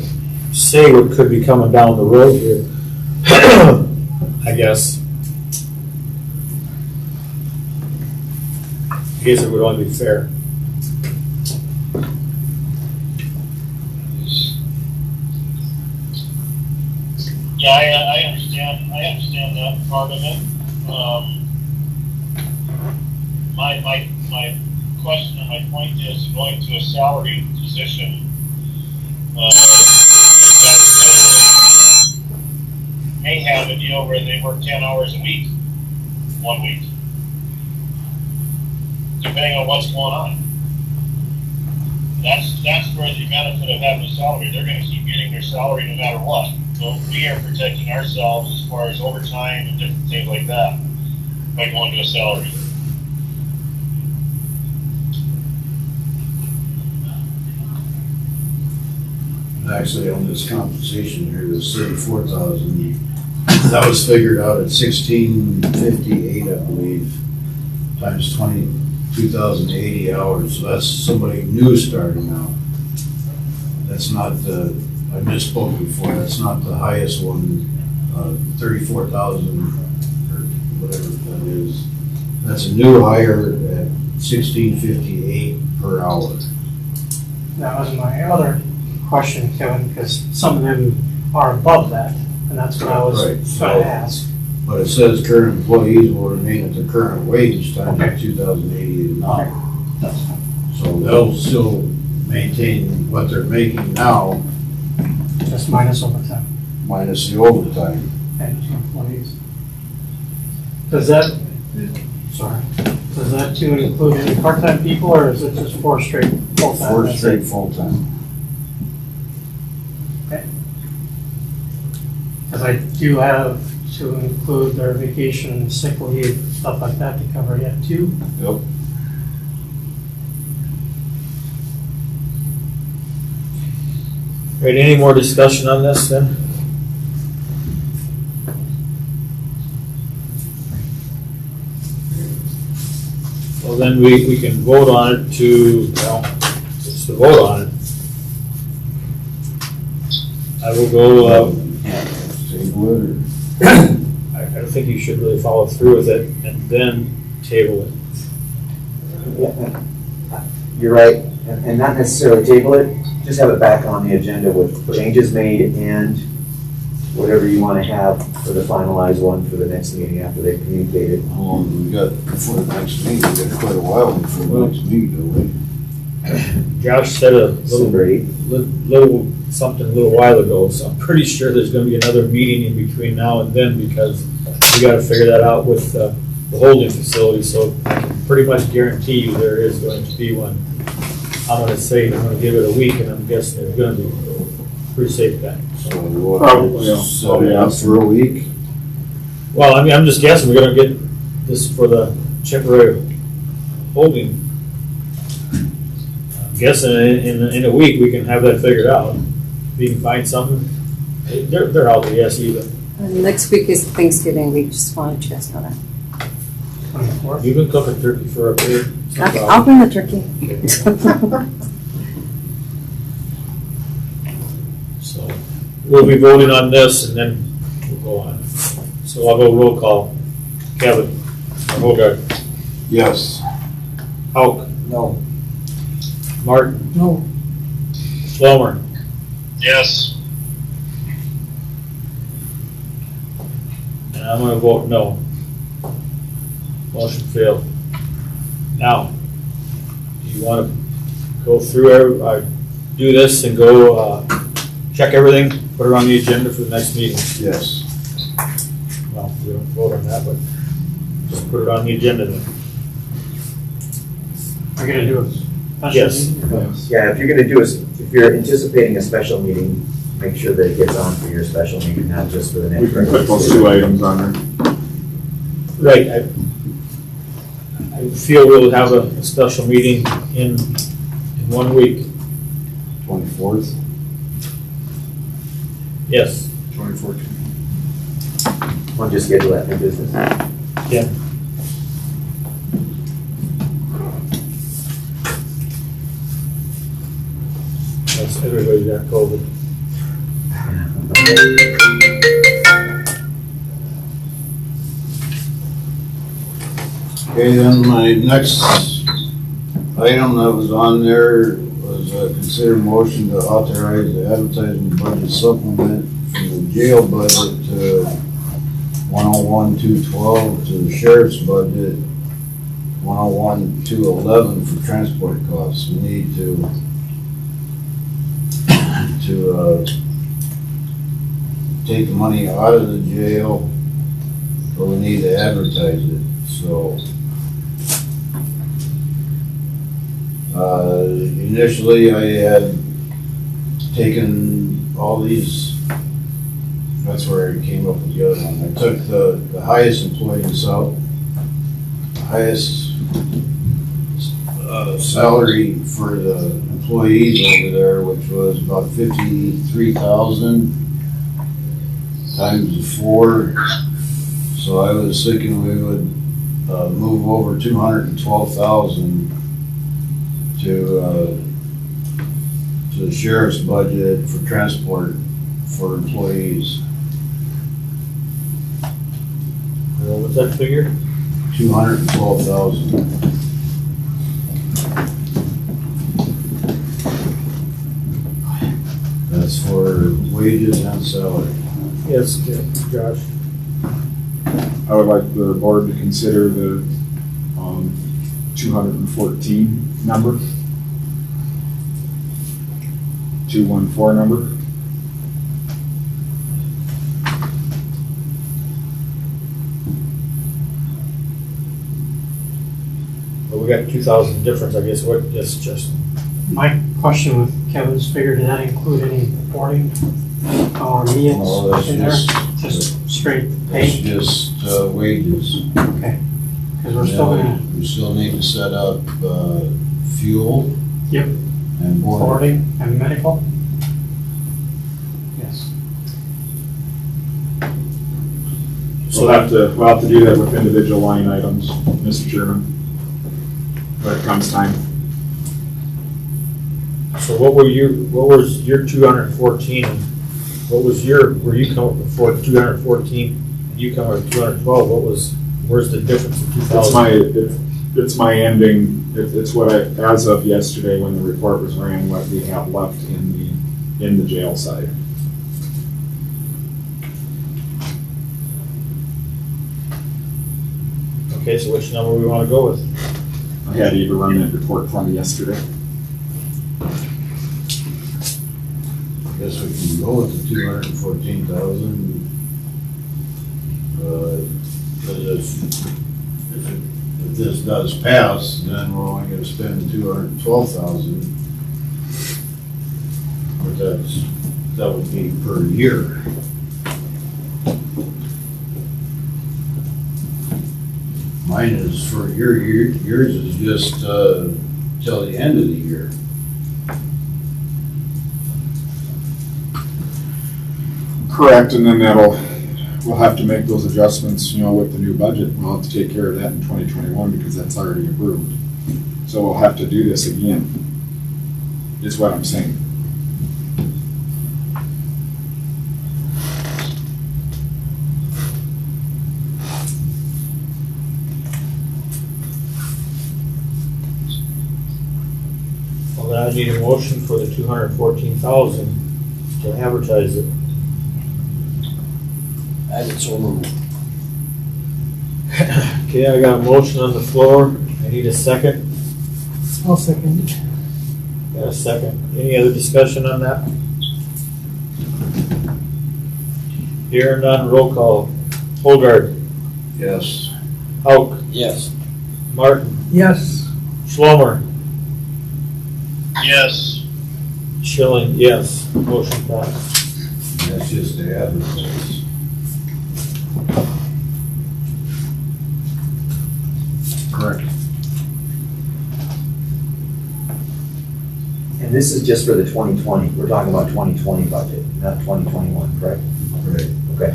S5: say what could be coming down the road here. I guess. I guess it would only be fair.
S4: Yeah, I understand that part of it. My question and my point is going to a salary position, that may have a deal where they work 10 hours a week, 1 week, depending on what's going on. That's where the benefit of having a salary. They're gonna keep getting their salary no matter what. So we are protecting ourselves as far as overtime and different things like that by going to a salary.
S14: Actually, on this compensation here, this 34,000, that was figured out at 1658, I believe, times 22,080 hours. So that's somebody new starting out. That's not I misspoke before, that's not the highest one, 34,000 or whatever that is. That's a new hire at 1658 per hour.
S11: That was my other question, Kevin, because some of them are above that, and that's what I was
S14: Right,
S11: trying to ask.
S14: But it says current employees will remain at the current wage times
S11: Okay.
S14: 2,080 an hour.
S11: That's fine.
S14: So they'll still maintain what they're making now,
S11: Just minus overtime
S14: minus the overtime.
S11: and employees. Does that too include any part-time people, or is it just 4 straight full-time?
S14: 4 straight full-time.
S11: Because I do have to include their vacation, sick leave, stuff like that to cover yet too.
S14: Yep.
S5: Right, any more discussion on this then? Well, then we can vote on it just to vote on it. I will go,
S14: Table it
S5: I don't think you should really follow through with it and then table it.
S10: You're right, and not necessarily table it, just have it back on the agenda with changes made and whatever you want to have for the finalized one for the next meeting after they've communicated.
S14: How long do we got before the next meeting? We got quite a while before the next meeting, don't we?
S5: Josh said a
S10: Somebody.
S5: little something a little while ago, so I'm pretty sure there's gonna be another meeting in between now and then because we gotta figure that out with the holding facility, so I can pretty much guarantee you there is going to be one. I'm gonna give it a week, and I'm guessing there's gonna be a pretty safe bet.
S14: So we'll
S7: Probably, yeah.
S14: set it up for a week.
S5: Well, I mean, I'm just guessing we're gonna get this for the temporary holding. I'm guessing in a week, we can have that figured out. If we can find something, they're out there, yes, even.
S15: Next week is Thanksgiving week, just wanted you guys to know that.
S5: You can cook a turkey for a period.
S15: Okay, I'll bring the turkey.
S5: So, we'll be voting on this and then we'll go on. So I'll go roll call. Kevin, Hogard,
S14: Yes.
S5: Hauk,
S12: No.
S5: Martin,
S13: No,
S5: Slomer,
S4: Yes.
S5: and I'm gonna vote no. Motion failed. Now, do you wanna go through, do this and go, check everything, put it on the agenda for the next meeting?
S14: Yes.
S5: Well, we don't vote on that, but just put it on the agenda then.
S11: We're gonna do it.
S5: Yes.
S10: Yeah, if you're gonna do if you're anticipating a special meeting, make sure that it gets on for your special meeting, not just for the next.
S7: We can put those two items on there.
S5: Right, I feel we'll have a special meeting in 1 week.
S14: 24th.
S5: Yes.
S7: 2014.
S10: We'll just schedule that new business.
S5: Yeah. That's, everybody got COVID.
S14: Okay, then my next item that was on there was consider motion to authorize the advertising budget supplement from the jail budget to 101,212 to the sheriff's budget 101,211 for transport costs. We need to take the money out of the jail, but we need to advertise it, so. Initially, I had taken all these, that's where I came up with the other one. I took the highest employees out, the highest salary for the employees over there, which was about 53,000 times 4. So I was thinking we would move over 212,000 to the sheriff's budget for transport for employees.
S5: What was that figure?
S14: 212,000. That's for wages and salary.
S5: Yes, Josh.
S7: I would like the board to consider the 214 number. 214 number.
S5: But we got 2,000 difference, I guess. What? Yes, Justin.
S11: My question with Kevin's figure, did that include any boarding or
S14: No,
S11: meals
S14: that's
S11: in there?
S14: just-
S11: Just straight
S14: It's
S11: pay?
S14: just wages.
S11: Okay. Because we're still gonna,
S14: We still need to set up fuel.
S11: Yep.
S14: And boarding.
S11: boarding and medical? Yes.
S7: So we'll have to do that with individual line items, Mr. Chairman, when it comes time.
S5: So what was your 214? What was where you come up with 214 and you come up with 212? Where's the difference of 2,000?
S7: It's my ending, it's what as of yesterday when the report was ran, what we have left in the jail side.
S5: Okay, so which number we want to go with?
S7: I had Eva run that report for me yesterday.
S14: I guess we can go with the 214,000. But if this does pass, then we're only gonna spend 212,000. But that would be per year. Mine is for yours is just, till the end of the year.
S7: Correct, and then we'll have to make those adjustments, with the new budget. We'll have to take care of that in 2021 because that's already approved. So we'll have to do this again, is what I'm saying.
S5: Well, then I need a motion for the 214,000 to advertise it.
S12: I would so move.
S5: Okay, I got a motion on the floor. I need a second.
S13: I'll second it.
S5: Got a second. Any other discussion on that? Here none, roll call. Holgard.
S14: Yes.
S5: Hauk.
S12: Yes.
S5: Martin.
S13: Yes.
S5: Schlomer.
S4: Yes.
S5: Schilling, yes. Motion passed.
S14: That's just the advertise.
S7: Correct.
S10: And this is just for the 2020, we're talking about 2020 budget, not 2021, correct?
S14: Right.
S10: Okay.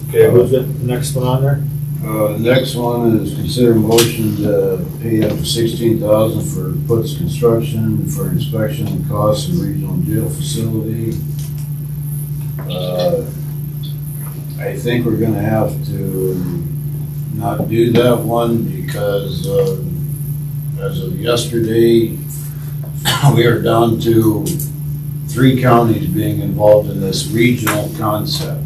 S5: Okay, who's the next one on there?
S14: The next one is consider motion to pay up to $16,000 for puts construction for inspection and costs in regional jail facility. I think we're gonna have to not do that one because as of yesterday, we are down to 3 counties being involved in this regional concept.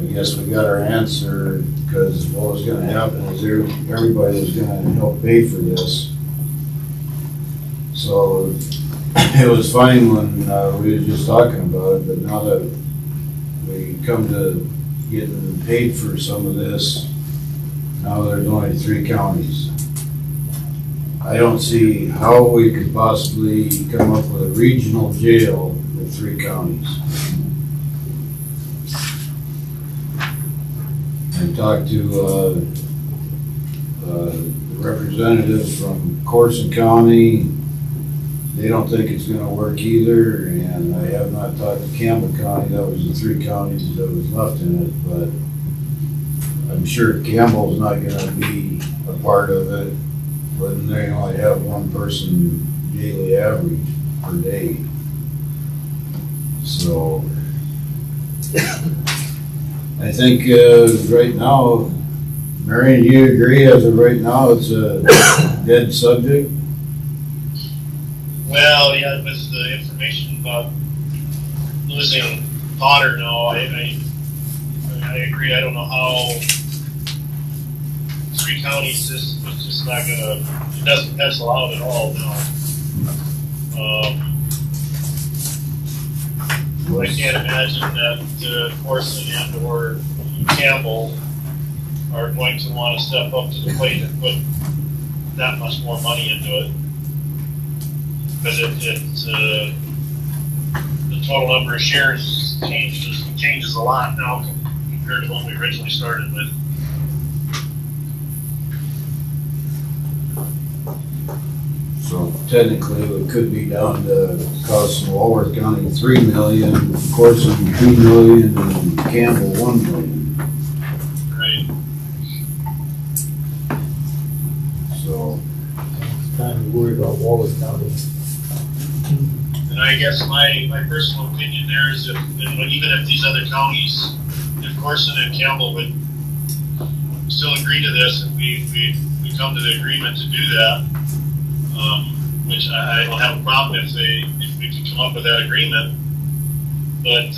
S14: I guess we got our answer because what was gonna happen is everybody was gonna help pay for this. So it was fine when we were just talking about it, but now that we come to getting paid for some of this, now there's only 3 counties. I don't see how we could possibly come up with a regional jail with 3 counties. I talked to the representatives from Corson County. They don't think it's gonna work either, and I have not talked to Campbell County. That was the 3 counties that was left in it, but I'm sure Campbell's not gonna be a part of it when they only have 1 person daily average per day. So I think right now, Marion, do you agree as of right now it's a dead subject?
S4: Well, yeah, with the information about losing Potter now, I agree. I don't know how 3 counties is just not gonna, it doesn't pencil out at all now. I can't imagine that Corson and or Campbell are going to want to step up to the plate and put that much more money into it. Because the total number of shares changes a lot now compared to what we originally started with.
S14: So technically, it could be down to cost in Walworth County $3 million, Corson $2 million, and Campbell $1 million.
S4: Right.
S14: So
S5: Time to worry about Walworth County.
S4: And I guess my personal opinion there is even if these other counties, if Corson and Campbell would still agree to this and we come to the agreement to do that, which I don't have a problem if we can come up with that agreement. But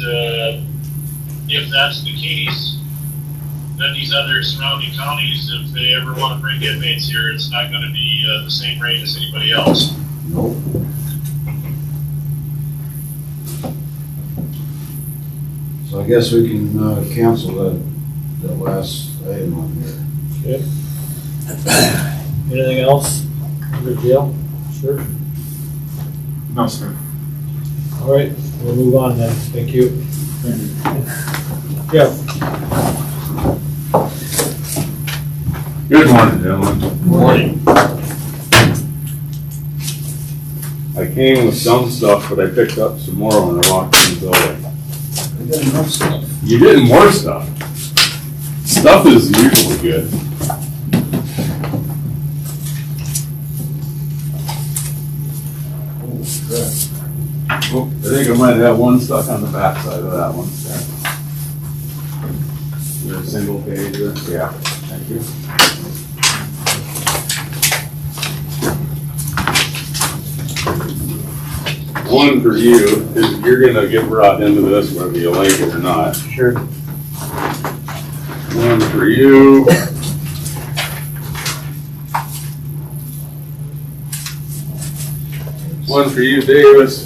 S4: if that's the case, then these other surrounding counties, if they ever want to bring inmates here, it's not going to be the same rate as anybody else.
S14: nope. So I guess we can cancel that last item on here.
S5: Okay. Anything else under jail? Sure.
S7: No, sir.
S5: All right, we'll move on then. Thank you.
S7: Thank you.
S16: Good morning, gentlemen.
S5: Morning.
S16: I came with some stuff, but I picked up some more when I walked in the building.
S12: We got enough stuff.
S16: You did more stuff. Stuff is usually good. Oh, I think I might have one stuck on the back side of that one. Is there a single page or? Yeah, thank you. One for you is you're gonna get brought into this whether you like it or not.
S5: Sure.
S16: One for you. One for you, Davis.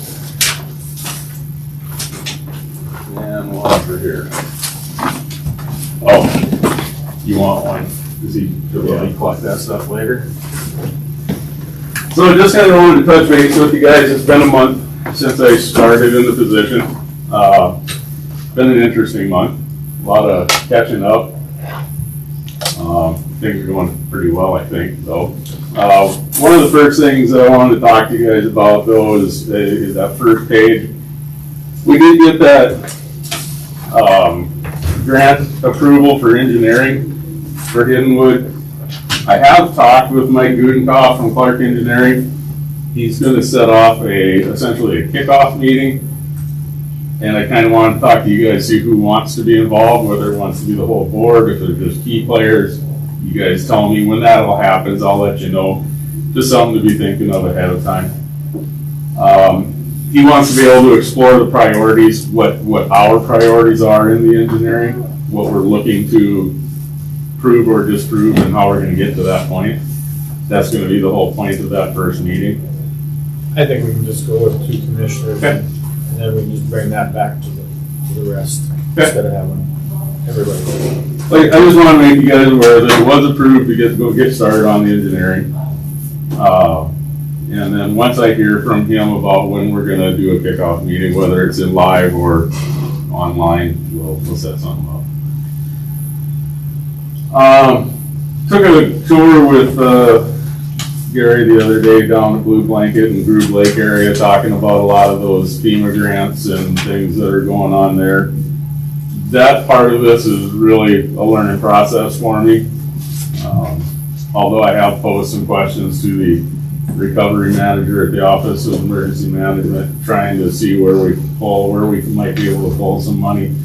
S16: And one for here. Oh, you want one? Does he collect that stuff later? So I just kind of wanted to touch base with you guys. It's been a month since I started in the position. Been an interesting month. A lot of catching up. Things are going pretty well, I think, though. One of the first things that I wanted to talk to you guys about, though, is that first page. We did get that grant approval for engineering for Hiddenwood. I have talked with Mike Gudenkoff from Clark Engineering. He's going to set off essentially a kickoff meeting. And I kind of want to talk to you guys, see who wants to be involved, whether it wants to be the whole board, if they're just key players. You guys tell me when that all happens, I'll let you know. Just something to be thinking of ahead of time. He wants to be able to explore the priorities, what our priorities are in the engineering, what we're looking to prove or disprove, and how we're going to get to that point. That's going to be the whole point of that first meeting.
S5: I think we can just go with 2 commissioners, and then we can just bring that back to the rest, instead of having everybody.
S16: Like, I just want to make you guys aware that it was approved to get started on the engineering. And then once I hear from him about when we're going to do a kickoff meeting, whether it's in live or online, we'll set something up. Took a tour with Gary the other day down at Blue Blanket and Groove Lake area, talking about a lot of those FEMA grants and things that are going on there. That part of this is really a learning process for me. Although I have posed some questions to the recovery manager at the Office of Emergency Management, trying to see where we might be able to pull some money,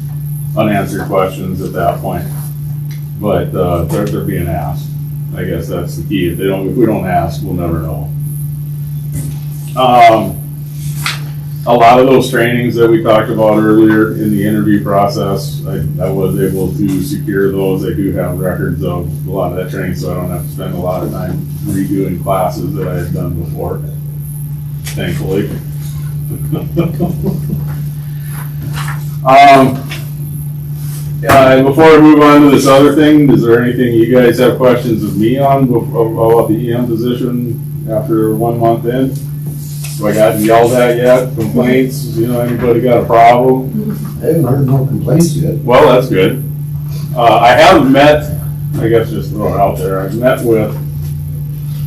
S16: unanswered questions at that point. But they're being asked. I guess that's the key. If we don't ask, we'll never know. A lot of those trainings that we talked about earlier in the interview process, I was able to secure those. I do have records of a lot of that training, so I don't have to spend a lot of time redoing classes that I had done before, thankfully. And before I move on to this other thing, is there anything you guys have questions of me on about the EM position after 1 month in? Have I gotten yelled at yet? Complaints? Anybody got a problem?
S14: I haven't heard no complaints yet.
S16: Well, that's good. I have met, I guess just throw it out there, I've met with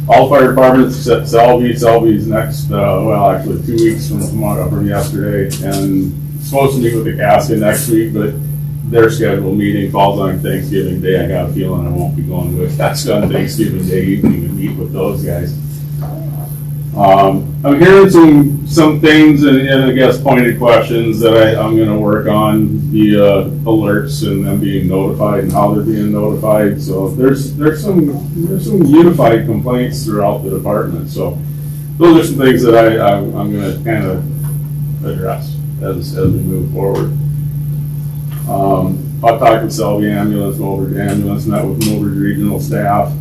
S16: all fire departments except Selby. Selby's next, actually 2 weeks from yesterday, and supposed to meet with the casket next week, but their scheduled meeting falls on Thanksgiving Day. I got a feeling I won't be going to it. That's on Thanksgiving Day evening to meet with those guys. I'm hearing some things and I guess pointed questions that I'm going to work on via alerts and them being notified and how they're being notified. So there's some unified complaints throughout the department. So those are some things that I'm going to kind of address as we move forward. I've talked with Selby Ambulance, Mulberg Ambulance, met with Mulberg Regional staff.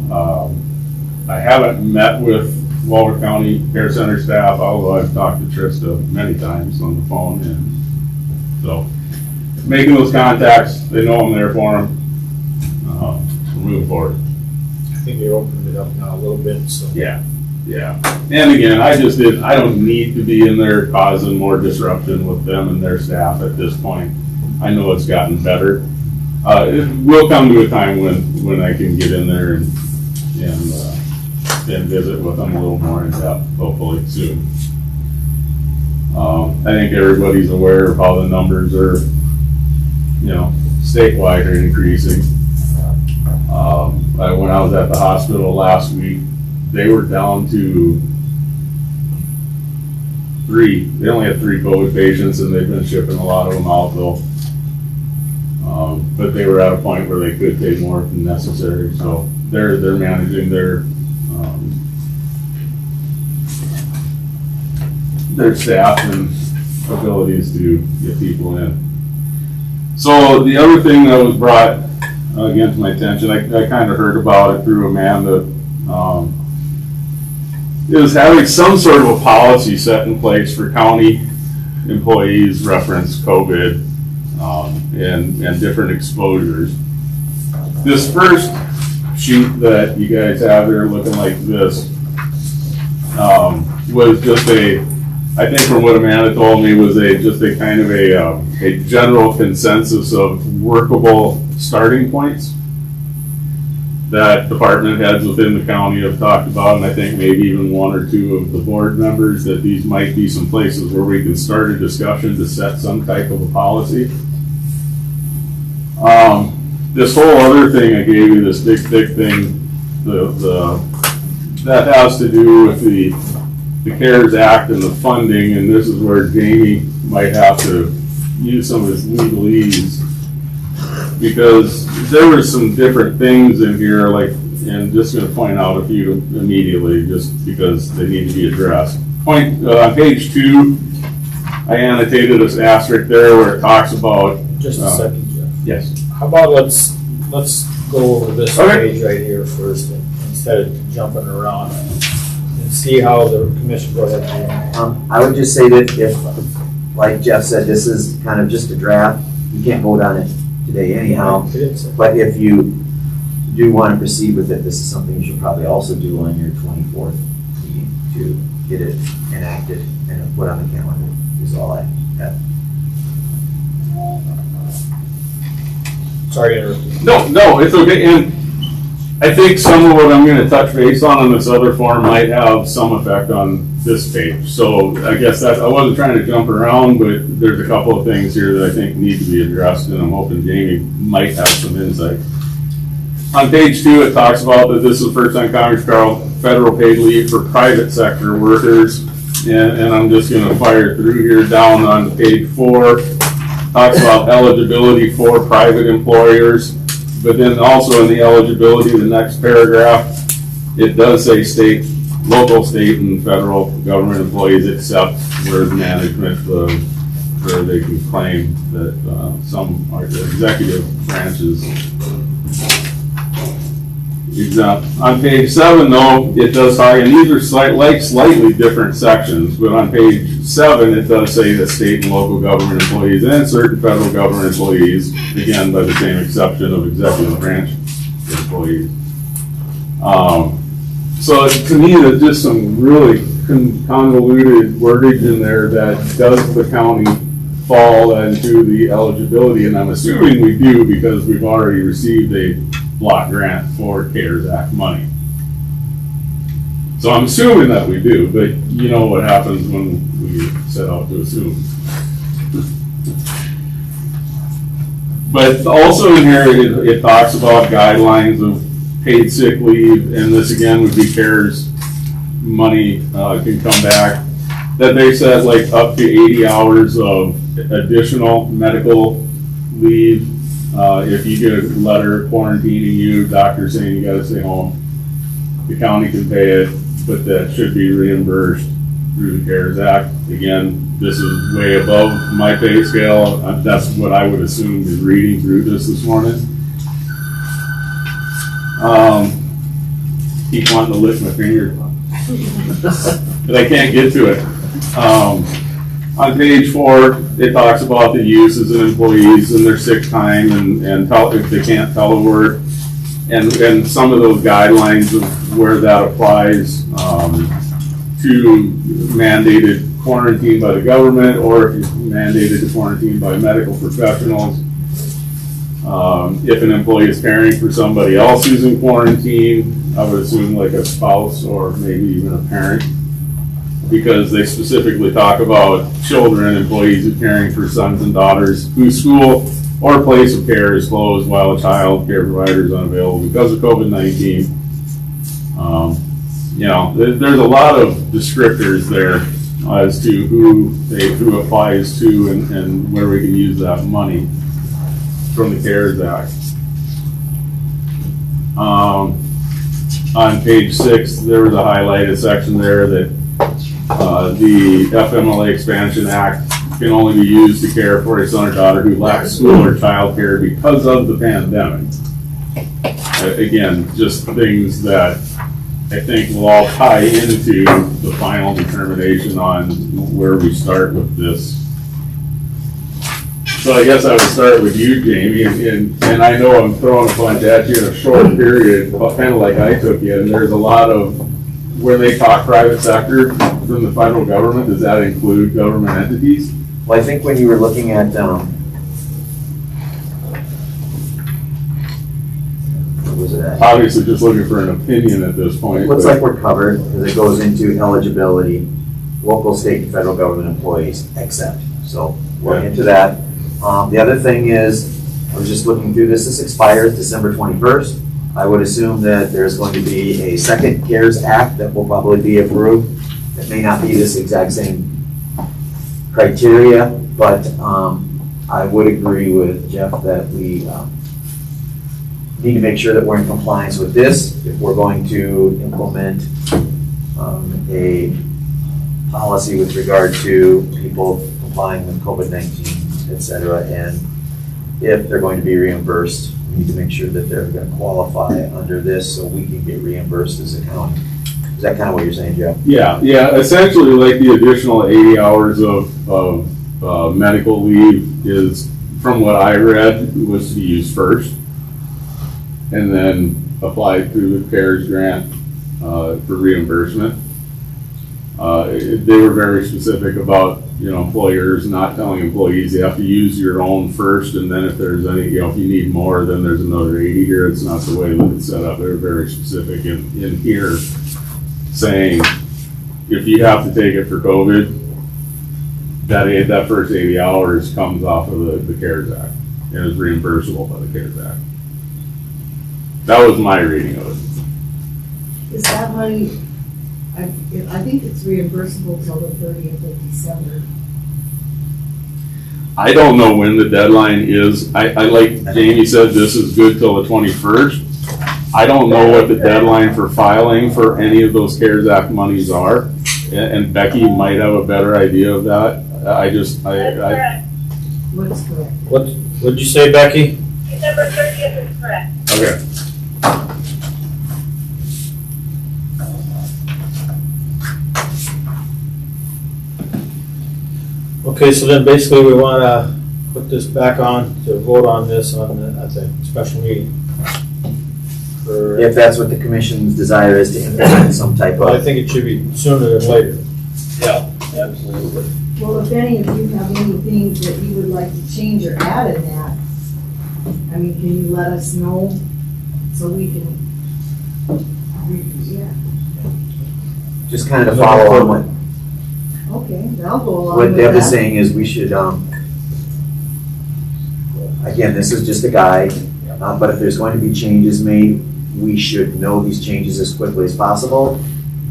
S16: I haven't met with Walworth County Care Center staff, although I've talked to Trista many times on the phone, and so making those contacts, they know I'm there for them. We're moving forward.
S5: I think you opened it up now a little bit, so.
S16: Yeah. And again, I don't need to be in there causing more disruption with them and their staff at this point. I know it's gotten better, it will come to a time when I can get in there and visit with them a little more in depth, hopefully soon. I think everybody's aware of how the numbers are, statewide are increasing. When I was at the hospital last week, they were down to 3. They only had 3 COVID patients, and they've been shipping a lot of them out though. But they were at a point where they could take more if necessary, so they're managing their staff and abilities to get people in. So the other thing that was brought again to my attention, I kind of heard about it through Amanda, is having some sort of a policy set in place for county employees reference COVID and different exposures. This first sheet that you guys have there looking like this was just I think from what Amanda told me, was just a kind of a general consensus of workable starting points that department heads within the county have talked about, and I think maybe even 1 or 2 of the board members, that these might be some places where we can start a discussion to set some type of a policy. This whole other thing I gave you, this big thick thing, that has to do with the CARES Act and the funding, and this is where Jamie might have to use some of his legalese, because there were some different things in here, like, and just going to point out a few immediately, just because they need to be addressed. On page 2, I annotated this asterisk there where it talks about.
S5: Just a second, Jeff.
S16: Yes.
S5: How about let's go over this page right here first, instead of jumping around, and see how the commission. Go ahead.
S10: I would just say that if, like Jeff said, this is kind of just a draft, you can't vote on it today anyhow. But if you do want to proceed with it, this is something you should probably also do on your 24th meeting to get it enacted and put on the calendar, is all I have.
S5: Sorry to interrupt you.
S16: No, it's okay. And I think some of what I'm going to touch base on this other form might have some effect on this page. So I guess I wasn't trying to jump around, but there's a couple of things here that I think need to be addressed, and I'm hoping Jamie might have some insight. On page 2, it talks about that this is the first time Congress carved federal paid leave for private sector workers, and I'm just going to fire through here. Down on page 4, talks about eligibility for private employers, but then also in the eligibility, the next paragraph, it does say local, state, and federal government employees, except where the management, where they can claim that some are the executive branches exempt. On page 7, though, it does talk, and these are slightly different sections, but on page 7, it does say that state and local government employees and certain federal government employees, again, by the same exception of executive branch employees. So to me, there's just some really convoluted wordage in there that does the county fall into the eligibility, and I'm assuming we do because we've already received a block grant for CARES Act money. So I'm assuming that we do, but you know what happens when we set out to assume. But also in here, it talks about guidelines of paid sick leave, and this again would be CARES money can come back. That they said like up to 80 hours of additional medical leave. If you get a letter quarantining you, doctor saying you gotta stay home, the county can pay it, but that should be reimbursed through the CARES Act. Again, this is way above my pay scale. That's what I would assume is reading through this morning. Keep wanting to lift my finger, but I can't get to it. On page 4, it talks about the uses of employees and their sick time and if they can't telework, and some of those guidelines of where that applies to mandated quarantine by the government, or if you're mandated to quarantine by medical professionals. If an employee is caring for somebody else who's in quarantine, I would assume like a spouse or maybe even a parent, because they specifically talk about children, employees who are caring for sons and daughters whose school or place of care is closed while a child care provider is unavailable because of COVID-19. There's a lot of descriptors there as to who applies to and where we can use that money from the CARES Act. On page 6, there was a highlighted section there that the FMLA Expansion Act can only be used to care for a son or daughter who lacks school or child care because of the pandemic. Again, just things that I think will all tie into the final determination on where we start with this. So I guess I would start with you, Jamie, and I know I'm throwing a bunch at you in a short period, kind of like I took you, and there's a lot of, when they talk private sector from the federal government, does that include government entities?
S10: Well, I think when you were looking at, what was it at?
S16: Obviously just looking for an opinion at this point.
S10: Looks like we're covered, because it goes into eligibility, local, state, and federal government employees, except. So we're into that. The other thing is, I was just looking through this, expires December 21st. I would assume that there's going to be a second CARES Act that will probably be approved. It may not be this exact same criteria, but I would agree with Jeff that we need to make sure that we're in compliance with this if we're going to implement a policy with regard to people complying with COVID-19, et cetera, and if they're going to be reimbursed, we need to make sure that they're going to qualify under this so we can get reimbursed as a county. Is that kind of what you're saying, Jeff?
S16: Yeah, essentially like the additional 80 hours of medical leave is, from what I read, was to be used first and then applied through the CARES grant for reimbursement. They were very specific about, employers not telling employees you have to use your own first, and then if there's any, if you need more, then there's another 80 here. It's not the way that it's set up. They were very specific in here, saying if you have to take it for COVID, that first 80 hours comes off of the CARES Act and is reimbursable by the CARES Act. That was my reading of it.
S17: Is that money, I think it's reimbursable till the 30th of December.
S16: I don't know when the deadline is. I like Jamie said, this is good till the 21st. I don't know what the deadline for filing for any of those CARES Act monies are, and Becky might have a better idea of that.
S17: What's correct?
S5: What'd you say, Becky?
S2: December 30th is correct.
S16: Okay.
S5: Okay, so then basically we want to put this back on to vote on this on the special meeting.
S10: If that's what the commission's desire is to implement some type of.
S5: Well, I think it should be sooner than later.
S12: Yeah, absolutely.
S17: Well, if any of you have anything that you would like to change or add in that, can you let us know so we can,
S10: Just kind of follow on what.
S17: Okay, I'll go along
S10: What
S17: with
S10: Deb is
S17: that.
S10: saying is we should, again, this is just a guide, but if there's going to be changes made, we should know these changes as quickly as possible.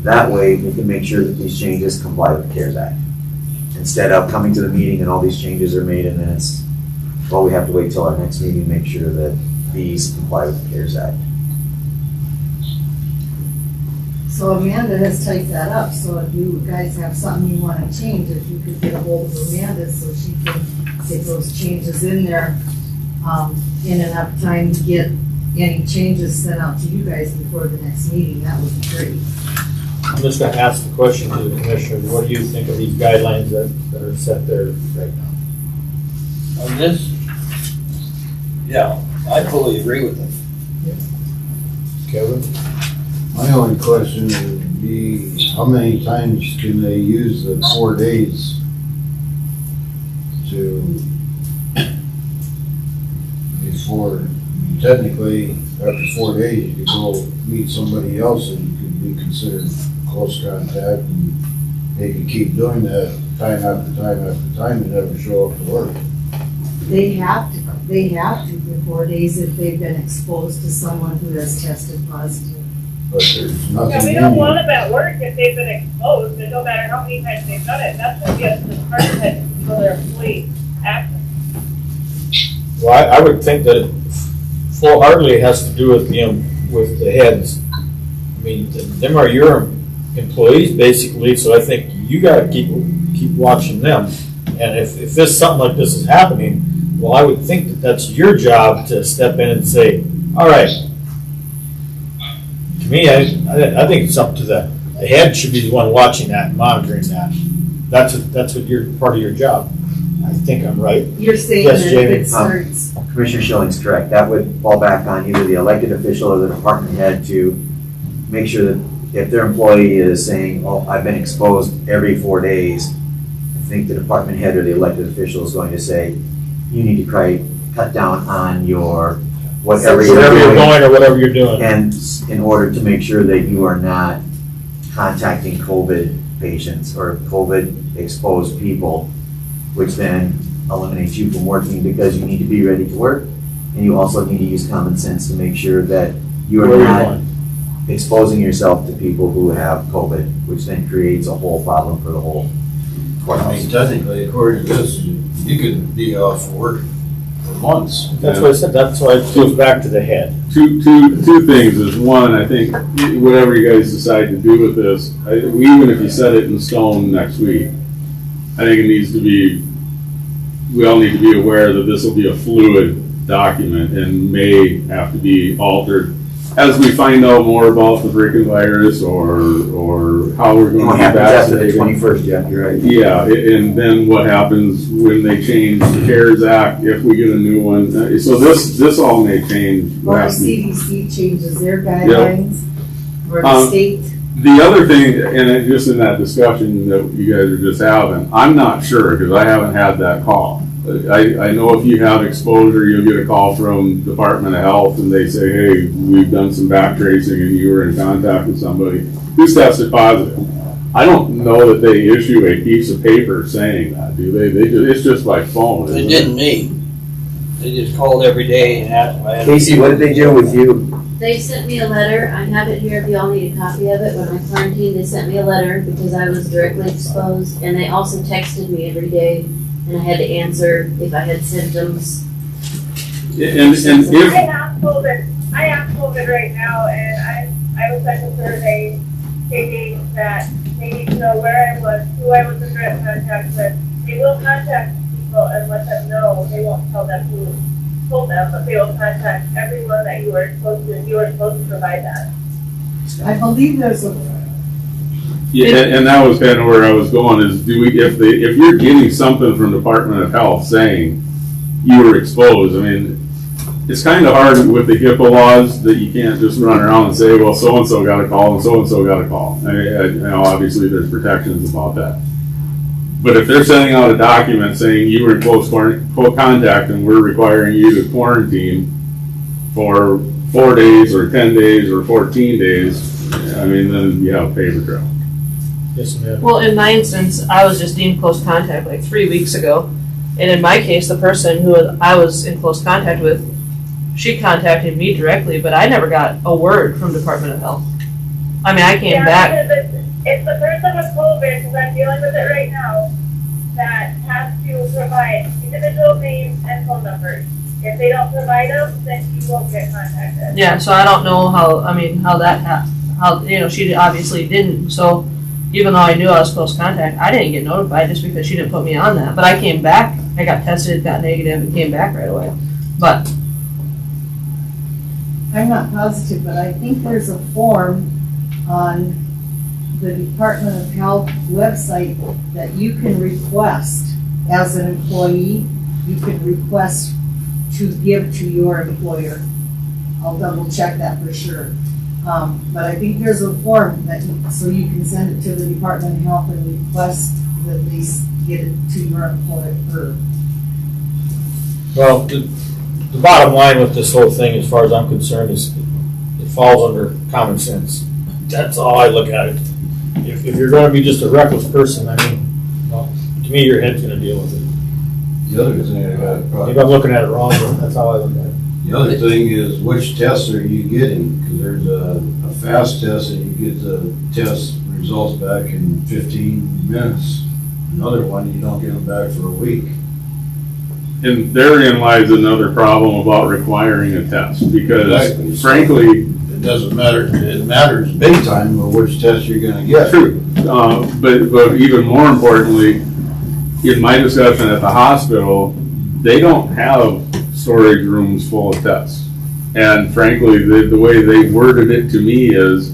S10: That way, we can make sure that these changes comply with the CARES Act. Instead of coming to the meeting and all these changes are made and then it's, well, we have to wait till our next meeting to make sure that these comply with the CARES Act.
S17: So Amanda has typed that up, so if you guys have something you want to change, if you could get a hold of Amanda so she can get those changes in there in enough time to get any changes sent out to you guys before the next meeting, that would be great.
S5: I'm just going to ask the question to the commissioners. What do you think of these guidelines that are set there right now?
S12: On this, yeah, I fully agree with them.
S5: Kevin?
S14: My only question would be, how many times can they use the 4 days to, before. Technically, after 4 days, you could go meet somebody else and you could be considered close contact, and they could keep doing that time after time after time and never show up to work.
S17: They have to for 4 days if they've been exposed to someone who has tested positive.
S14: But there's nothing.
S2: Yeah, we don't want them at work if they've been exposed, and no matter how many times they've done it, that's gonna be up to the department head to control their employee action.
S5: Well, I would think that it full-heartedly has to do with the heads. I mean, them are your employees basically, so I think you gotta keep watching them. And if this, something like this is happening, well, I would think that that's your job to step in and say, all right. To me, I think it's up to the head should be the one watching that and monitoring that. That's what you're part of your job. I think I'm right.
S17: You're saying
S10: Yes,
S17: that
S10: Jamie.
S17: if it starts.
S10: Commissioner Schilling's correct. That would fall back on either the elected official or the department head to make sure that if their employee is saying, oh, I've been exposed every 4 days, I think the department head or the elected official is going to say, you need to cut down on your whatever you're
S5: going or whatever you're doing.
S10: And in order to make sure that you are not contacting COVID patients or COVID exposed people, which then eliminates you from working because you need to be ready to work. And you also need to use common sense to make sure that you are not exposing yourself to people who have COVID, which then creates a whole problem for the whole courthouse.
S14: I mean, technically, according to this, you could be off work for months.
S5: That's what I said. That's why it goes back to the head.
S16: Two things is, one, I think whatever you guys decide to do with this, even if you set it in stone next week, I think it needs to be, we all need to be aware that this will be a fluid document and may have to be altered as we find out more about the freaking virus or how we're going to
S10: What
S16: be
S10: happens after the
S16: vaccinated.
S10: 21st, Jeff, you're right.
S16: Yeah, and then what happens when they change the CARES Act, if we get a new one. So this all may change.
S17: Or CDC changes their guidelines, or the state.
S16: The other thing, and just in that discussion that you guys are just having, I'm not sure because I haven't had that call. I know if you have exposure, you'll get a call from Department of Health and they say, hey, we've done some back tracing and you were in contact with somebody who's tested positive. I don't know that they issue a piece of paper saying that, do they? It's just by phone.
S12: They didn't need. They just called every day and asked.
S10: Casey, what did they do with you?
S18: They sent me a letter. I have it here if you all need a copy of it. When I quarantined, they sent me a letter because I was directly exposed. And they also texted me every day, and I had to answer if I had symptoms.
S16: And if
S2: I have COVID right now, and I was sent a survey stating that they need to know where I was, who I was in direct contact with. They will contact people and let them know. They won't tell them who told them, but they will contact everyone that you were exposed to, and you are supposed to provide that.
S17: I believe there's a.
S16: Yeah, and that was kind of where I was going is, if you're getting something from Department of Health saying you were exposed, I mean, it's kind of hard with the HIPAA laws that you can't just run around and say, well, so-and-so got a call and so-and-so got a call. I know obviously there's protections about that. But if they're sending out a document saying you were in close contact and we're requiring you to quarantine for 4 days or 10 days or 14 days, I mean, then you have a paper trail.
S5: Yes, ma'am.
S1: Well, in my instance, I was just deemed close contact like 3 weeks ago. And in my case, the person who I was in close contact with, she contacted me directly, but I never got a word from Department of Health. I mean, I came back.
S2: It's the person with COVID, because I'm dealing with it right now, that has to provide individual names and phone numbers. If they don't provide them, then you won't get contacted.
S1: Yeah, so I don't know how that happened. She obviously didn't. So even though I knew I was close contact, I didn't get notified just because she didn't put me on that. But I came back, I got tested, got negative, and came back right away. But
S17: I'm not positive, but I think there's a form on the Department of Health website that you can request as an employee. You can request to give to your employer. I'll double check that for sure. But I think there's a form so you can send it to the Department of Health and request that they get it to your employer.
S5: Well, the The bottom line with this whole thing, as far as I'm concerned, is it falls under common sense. That's all I look at it. If you're gonna be just a reckless person, I mean, well, to me, your head's gonna deal with it.
S14: The other thing I got.
S5: Maybe I'm looking at it wrong, but that's how I look at it.
S14: The other thing is, which tests are you getting? Because there's a fast test and you get the test results back in 15 minutes. Another one, you don't get them back for a week.
S16: And therein lies another problem about requiring a test, because
S14: Exactly.
S16: frankly,
S14: It doesn't matter, it matters big time of which test you're gonna get.
S16: true, but even more importantly, in my discussion at the hospital, they don't have storage rooms full of tests. And frankly, the way they worded it to me is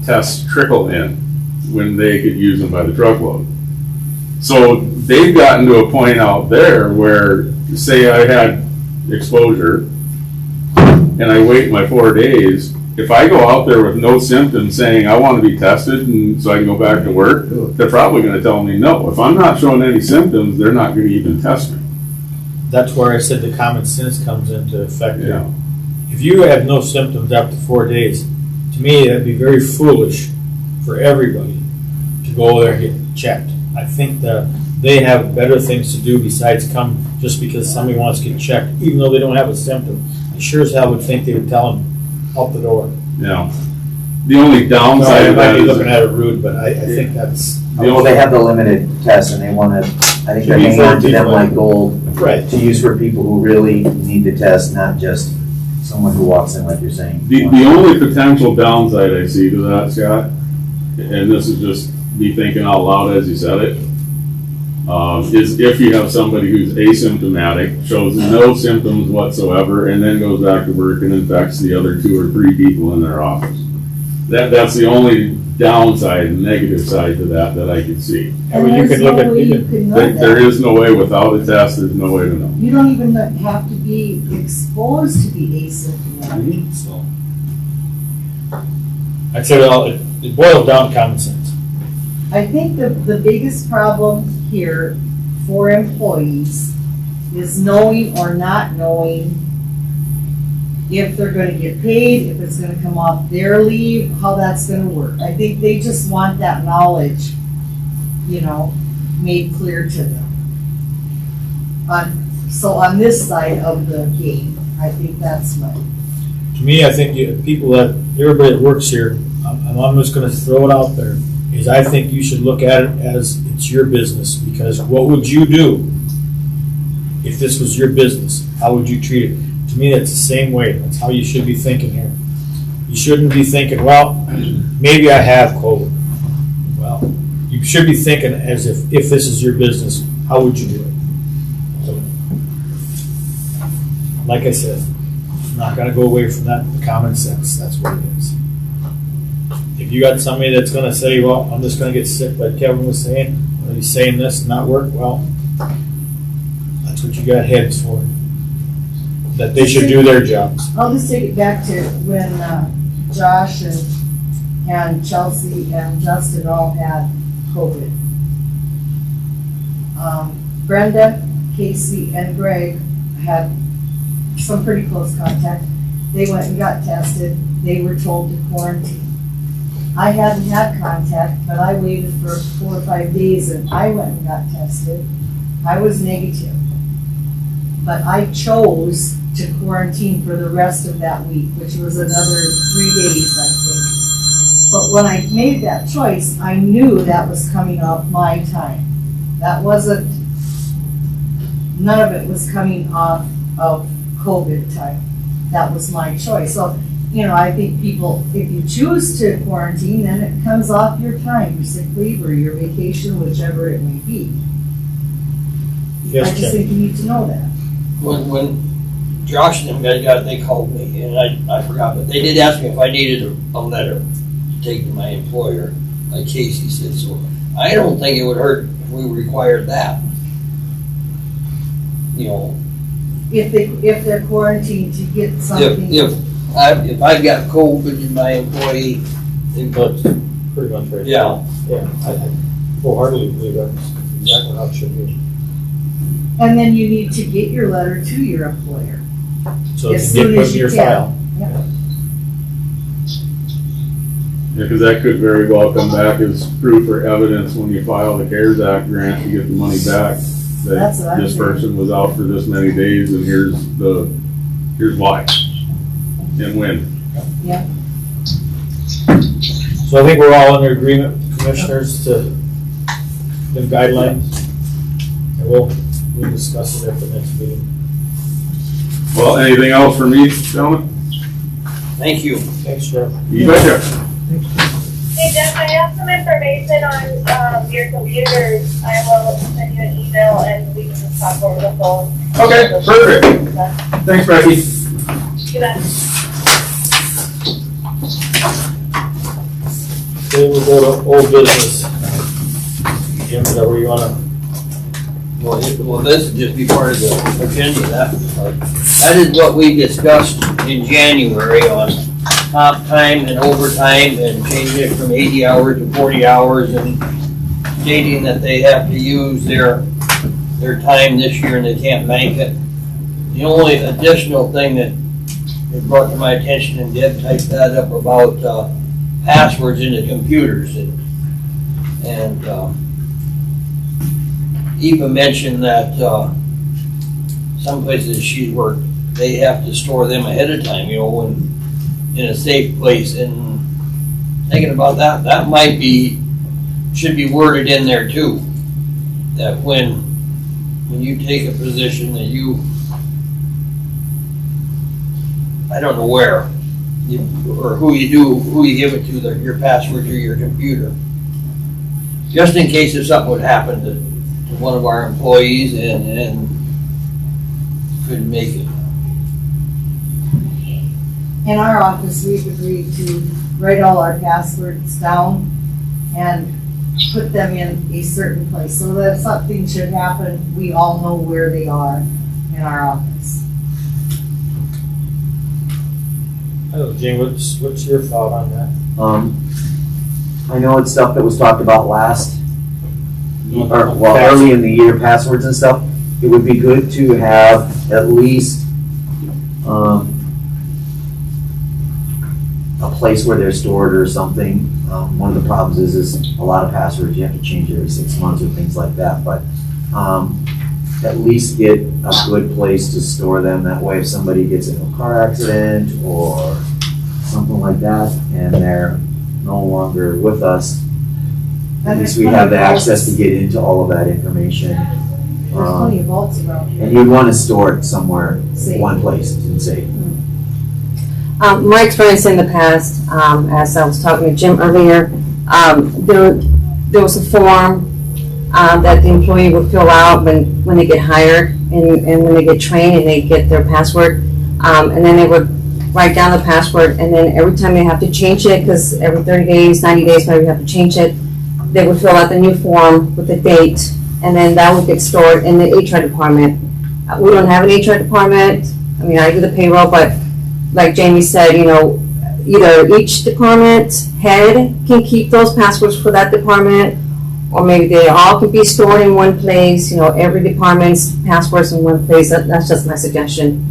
S16: tests trickle in when they could use them by the truckload. So they've gotten to a point out there where, say I had exposure and I wait my 4 days, if I go out there with no symptoms saying I want to be tested and so I can go back to work, they're probably going to tell me no. If I'm not showing any symptoms, they're not going to even test me.
S5: That's where I said the common sense comes into effect.
S16: Yeah.
S5: If you have no symptoms after 4 days, to me, that'd be very foolish for everybody to go there and get checked. I think that they have better things to do besides come just because somebody wants to get checked, even though they don't have a symptom. I sure as hell would think they would tell them out the door.
S16: Yeah. The only downside
S5: I
S16: of
S5: might
S16: that
S5: be
S16: is
S5: looking at it rude, but I think that's.
S10: Well, they have the limited test and they want to, I think they're hanging on to them like gold.
S5: Right.
S10: To use for people who really need the test, not just someone who walks in like you're saying.
S16: The only potential downside I see to that, Scott, and this is just me thinking out loud as you said it, is if you have somebody who's asymptomatic, shows no symptoms whatsoever, and then goes back to work and infects the other 2 or 3 people in their office. That's the only downside, negative side to that I can see.
S5: I mean, you can look at,
S16: There is no way without a test, there's no way to know.
S17: You don't even have to be exposed to be asymptomatic.
S5: So, I'd say it boils down to common sense.
S17: I think the biggest problem here for employees is knowing or not knowing if they're gonna get paid, if it's gonna come off their leave, how that's gonna work. I think they just want that knowledge, made clear to them. So on this side of the game, I think that's my.
S5: To me, I think everybody that works here, I'm just gonna throw it out there, is I think you should look at it as it's your business, because what would you do if this was your business? How would you treat it? To me, that's the same way. That's how you should be thinking here. You shouldn't be thinking, well, maybe I have COVID. Well, you should be thinking as if this is your business, how would you do it? So, like I said, I'm not gonna go away from that common sense. That's what it is. If you got somebody that's gonna say, well, I'm just gonna get sick, like Kevin was saying, or he's saying this and not work, well, that's what you got heads for. That they should do their jobs.
S17: I'll just take it back to when Josh and Chelsea and Justin all had COVID. Brenda, Casey, and Greg had some pretty close contact. They went and got tested. They were told to quarantine. I hadn't had contact, but I waited for 4 or 5 days and I went and got tested. I was negative. But I chose to quarantine for the rest of that week, which was another 3 days, I think. But when I made that choice, I knew that was coming off my time. That wasn't, none of it was coming off of COVID time. That was my choice. So, I think people, if you choose to quarantine, then it comes off your time, your sick leave or your vacation, whichever it may be.
S5: Yes,
S17: I just think you need to know that.
S12: When Josh and them guys got it, they called me, and I forgot, but they did ask me if I needed a letter to take to my employer, like Casey said, so I don't think it would hurt if we required that.
S17: If they're quarantined to get something.
S12: If I've got COVID in my employee,
S5: That's pretty much right.
S12: Yeah.
S5: Yeah, I wholeheartedly believe that's exactly how it should be.
S17: And then you need to get your letter to your employer.
S5: So it
S17: as
S5: can
S17: soon
S5: get put
S17: as
S5: in
S17: you
S5: your
S17: can.
S5: file.
S16: Yeah, because that could very well come back as proof or evidence when you file the CARES Act grant to get the money back.
S17: That's what
S16: That
S17: I'm
S16: this
S17: saying.
S16: person was out for this many days and here's why. And when.
S5: So I think we're all under agreement, commissioners, to the guidelines. And we'll discuss it at the next meeting.
S16: Well, anything else for me, gentlemen?
S12: Thank you.
S5: Thanks, Sheriff.
S16: You betcha.
S2: Hey Jeff, I have some information on your computers. I will send you an email and we can just talk over the phone.
S16: Okay, perfect. Thanks, Becky.
S2: You bet.
S5: Okay, we'll go to old business. Jim, is that where you wanna?
S12: Well, this would just be part of the agenda, that is what we discussed in January on comp time and overtime and changing it from 80 hours to 40 hours and stating that they have to use their time this year and they can't bank it. The only additional thing that was brought to my attention, and Deb typed that up, about passwords in the computers, and Eva mentioned that some places she's worked, they have to store them ahead of time, when in a safe place. And thinking about that, that might be, should be worded in there too. That when you take a position that you, I don't know where, or who you give it to, your password to your computer. Just in case if something would happen to one of our employees and couldn't make it.
S17: In our office, we've agreed to write all our passwords down and put them in a certain place, so that if something should happen, we all know where they are in our office.
S5: I don't know, Jane, what's your thought on that?
S10: I know it's stuff that was talked about early in the year, passwords and stuff. It would be good to have at least, a place where they're stored or something. One of the problems is a lot of passwords you have to change every 6 months or things like that, but at least get a good place to store them. That way if somebody gets in a car accident or something like that and they're no longer with us, at least we have the access to get into all of that information.
S17: There's plenty of vaults around here.
S10: And you'd want to store it somewhere, one place, and safe.
S15: My experience in the past, as I was talking to Jim earlier, there was a form that the employee would fill out when they get hired and when they get trained and they get their password. And then they would write down the password, and then every time they have to change it, because every 30 days, 90 days, maybe you have to change it, they would fill out the new form with the date, and then that would get stored in the HR department. We don't have an HR department. I mean, I do the payroll, but like Jamie said, either each department head can keep those passwords for that department, or maybe they all could be stored in one place, every department's passwords in one place. That's just my suggestion.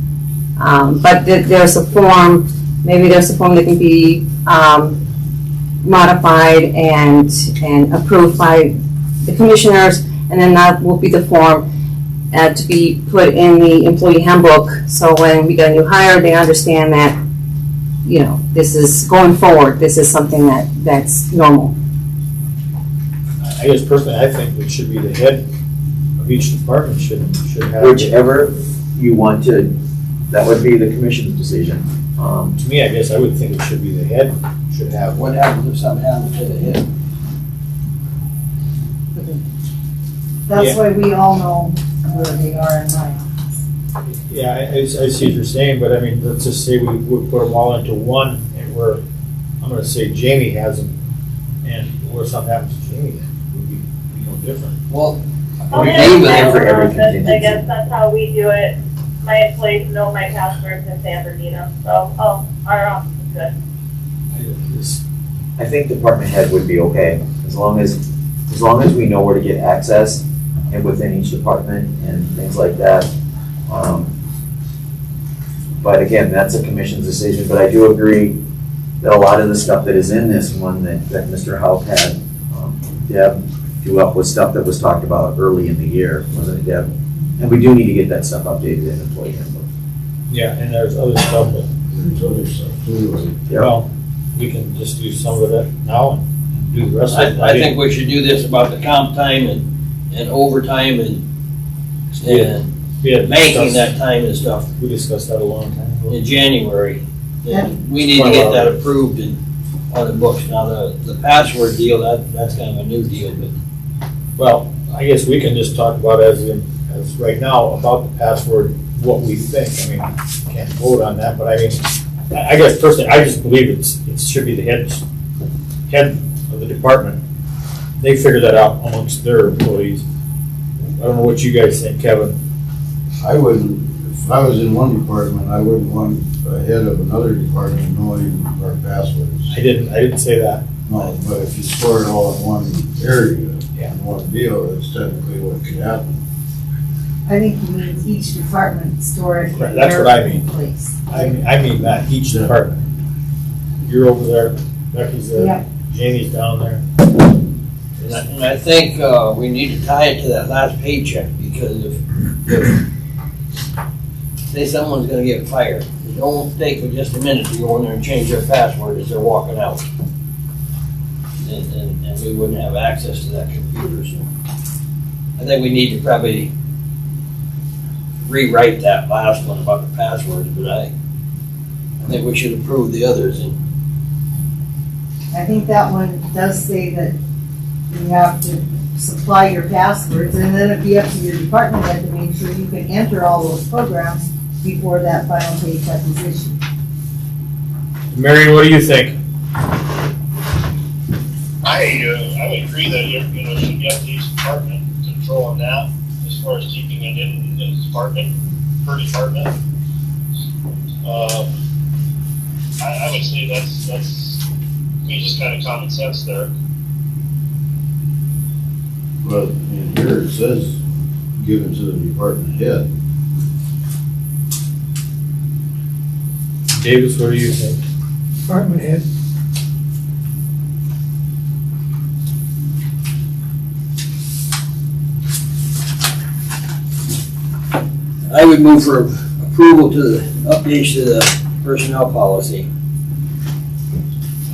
S15: But there's a form, maybe there's a form that can be modified and approved by the commissioners, and then that will be the form to be put in the employee handbook. So when we get a new hire, they understand that, this is going forward, this is something that's normal.
S5: I guess personally, I think it should be the head of each department should have.
S10: Whichever you want to, that would be the commission's decision.
S5: To me, I guess I would think it should be the head should have.
S12: What happens if something happens to the head?
S17: That's why we all know where they are in my office.
S5: Yeah, I see what you're saying, but I mean, let's just say we would put them all into one, and I'm gonna say Jamie has them, and where something happens to Jamie, then it would be no different.
S12: Well,
S2: I guess that's how we do it. My employees know my passwords in San Bernardino, so, our office is good.
S10: I think department head would be okay, as long as we know where to get access and within each department and things like that. But again, that's a commission's decision, but I do agree that a lot of the stuff that is in this one that Mr. Houck had, Deb do up with stuff that was talked about early in the year, wasn't it, Deb? And we do need to get that stuff updated in employee handbook.
S5: Yeah, and there's other stuff, but,
S14: There's other stuff too.
S5: well, we can just do some of it now and do the rest of it.
S12: I think we should do this about the comp time and overtime and
S5: Yeah,
S12: banking that time and stuff
S5: we discussed that a long time ago.
S12: in January.
S17: Yeah.
S12: And we need to get that approved on the books. Now, the password deal, that's kind of a new deal, but
S5: Well, I guess we can just talk about as right now about the password, what we think. I mean, can't vote on that, but I mean, I guess personally, I just believe it should be the head of the department. They figure that out amongst their employees. I don't know what you guys think, Kevin.
S14: I wouldn't, if I was in one department, I wouldn't want a head of another department knowing our passwords.
S5: I didn't say that.
S14: No, but if you store it all in one area,
S5: Yeah.
S14: in one deal, that's technically what could happen.
S17: I think he means each department store it in
S5: Right, that's what I mean.
S17: their place.
S5: I mean that, each department. You're over there, Becky's there,
S17: Yeah.
S5: Jamie's down there.
S12: and I think we need to tie it to that last paycheck, because if say someone's gonna get fired, it won't take for just a minute to go in there and change their password as they're walking out. And we wouldn't have access to that computer, so I think we need to probably rewrite that last one about the passwords, but I think we should approve the others. And
S17: I think that one does say that you have to supply your passwords, and then it'd be up to your department head to make sure you can enter all those programs before that final paycheck is issued.
S5: Marion, what do you think?
S4: I would agree that should be up to each department controlling that as far as keeping it in the department, per department. I would say that's just kind of common sense there.
S14: But in here it says given to the department head.
S5: Davis, what do you think?
S13: Department head.
S12: I would move for approval to the updates to the personnel policy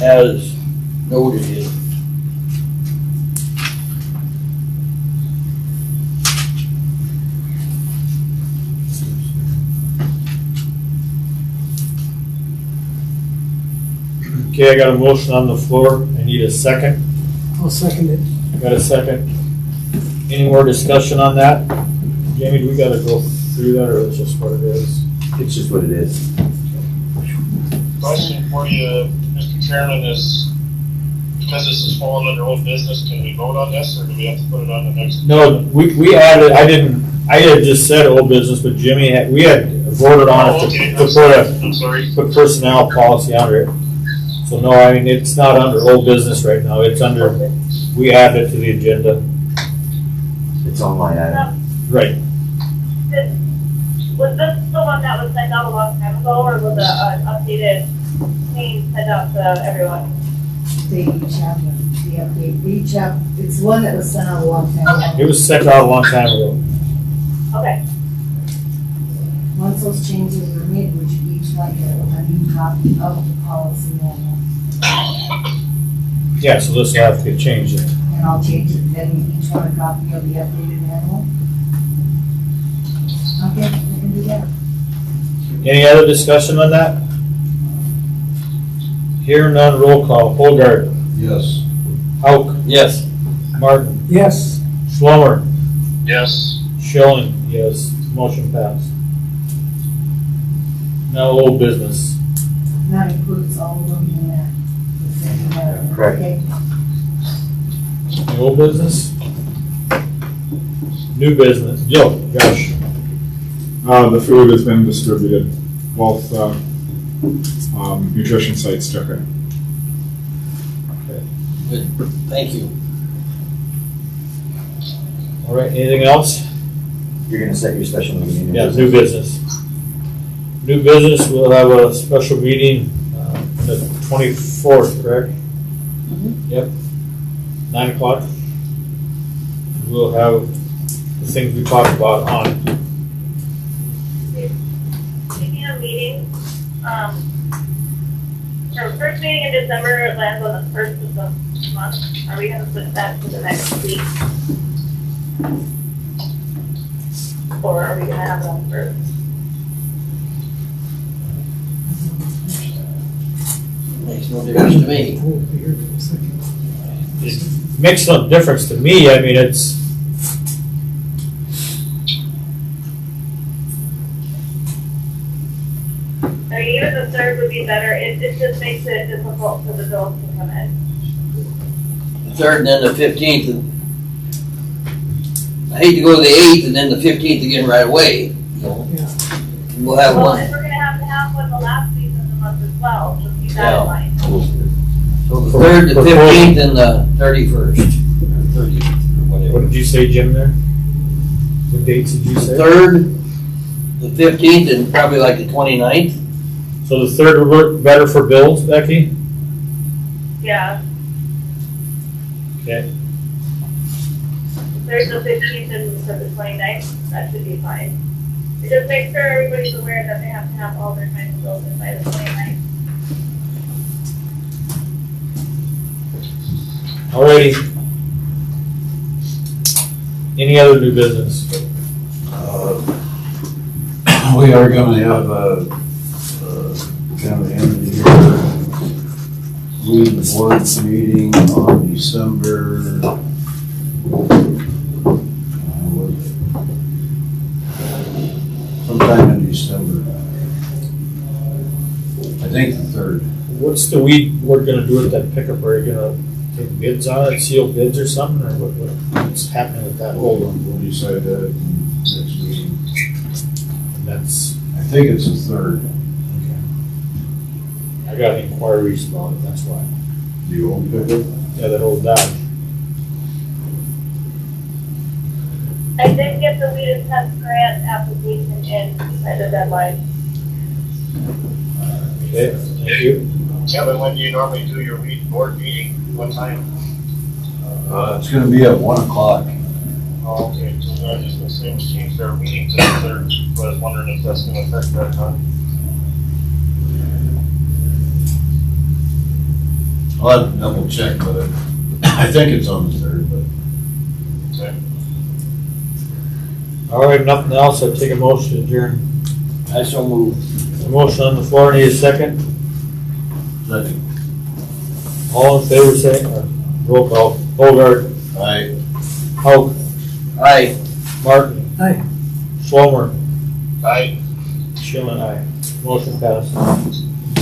S12: as noted here.
S5: Okay, I got a motion on the floor. I need a second.
S13: I'll second it.
S5: Got a second. Any more discussion on that? Jamie, do we gotta go through that, or it's just what it is?
S10: It's just what it is.
S4: Question for you, Mr. Chairman, is because this is falling under old business, can we vote on this, or do we have to put it on the next?
S5: No, we added, I had just said old business, but we had voted on it
S4: Okay, I'm sorry.
S5: put personnel policy under it. So no, I mean, it's not under old business right now, it's under, we added it to the agenda.
S10: It's on my item.
S5: Right.
S2: Was this the one that was sent out a long time ago, or was it an updated thing sent out to everyone?
S17: They each have the update, they each have, it's one that was sent out a long time ago.
S5: It was sent out a long time ago.
S2: Okay.
S17: Once those changes were made, would you each like a new copy of the policy manual?
S5: Yeah, so this will have to get changed.
S17: And I'll change it, then each want a copy of the updated manual? Okay, we can do that.
S5: Any other discussion on that? Hear none, roll call. Holgard.
S14: Yes.
S5: Hauk.
S12: Yes.
S5: Martin.
S13: Yes.
S5: Schlomer.
S4: Yes.
S5: Schilling. Yes. Motion passed. Now old business.
S17: And that includes all of them in there.
S10: Correct.
S17: Okay.
S5: Any old business? New business. Josh.
S7: The food has been distributed. Both nutrition sites took it.
S12: Good, thank you.
S5: All right, anything else?
S10: You're gonna set your special meeting.
S5: Yeah, new business. New business, we'll have a special meeting, the 24th, correct? Yep, 9 o'clock. We'll have the things we talked about on.
S2: Speaking of meetings, our first meeting in December lands on the 1st of the month. Are we gonna put that to the next week? Or are we gonna have it on first?
S12: Makes no difference to me.
S13: I won't be here for a second.
S5: It makes no difference to me, I mean, it's,
S2: I mean, even the 3rd would be better. It just makes it difficult for the bills to come in.
S12: The 3rd and then the 15th. I hate to go to the 8th and then the 15th again right away. You know?
S13: Yeah.
S12: We'll have
S2: Well,
S12: one.
S2: and we're gonna have to have one the last week of the month as well, so keep that in mind.
S12: So the 3rd, the 15th, and the 31st. Or 30th, or
S5: what
S12: whatever.
S5: did you say, Jim, there? What dates did you say?
S12: 3rd, the 15th, and probably like the 29th.
S5: So the 3rd would work better for bills, Becky?
S2: Yeah,
S5: Okay.
S2: there's the 15th and for the 29th, that should be fine. It just makes sure everybody's aware that they have to have all their time bills in by the 29th.
S5: Alrighty. Any other new business?
S14: We are gonna have a kind of end of the year weed board meeting on December. Sometime in December. I think the 3rd.
S5: What's the weed we're gonna do with that pickup? Are you gonna take bids on it, seal bids or something, or what's happening with that?
S14: Hold on, we'll decide that in next meeting.
S5: That's,
S14: I think it's the 3rd.
S5: I got inquiries about it, that's why.
S14: The old pickup?
S5: Yeah, that old Dodge.
S2: I did get the weed and pest grant application in by the deadline.
S5: Okay, thank you.
S4: Kevin, when do you normally do your board meeting? What time?
S14: It's gonna be at 1 o'clock.
S4: Oh, okay, so I just assumed change their meeting to the 3rd, but I was wondering if that's gonna affect that time.
S14: I'll have to double check, but I think it's on the 3rd, but.
S4: Okay.
S5: All right, nothing else, I'll take a motion to adjourn.
S12: I so move.
S5: A motion on the floor, need a second?
S14: Second.
S5: All in favor, say, roll call. Bogart.
S14: Aye.
S5: Hauk.
S12: Aye.
S5: Martin.
S13: Aye.
S5: Schwalmer.
S4: Aye.
S5: Schillen, aye. Motion passed.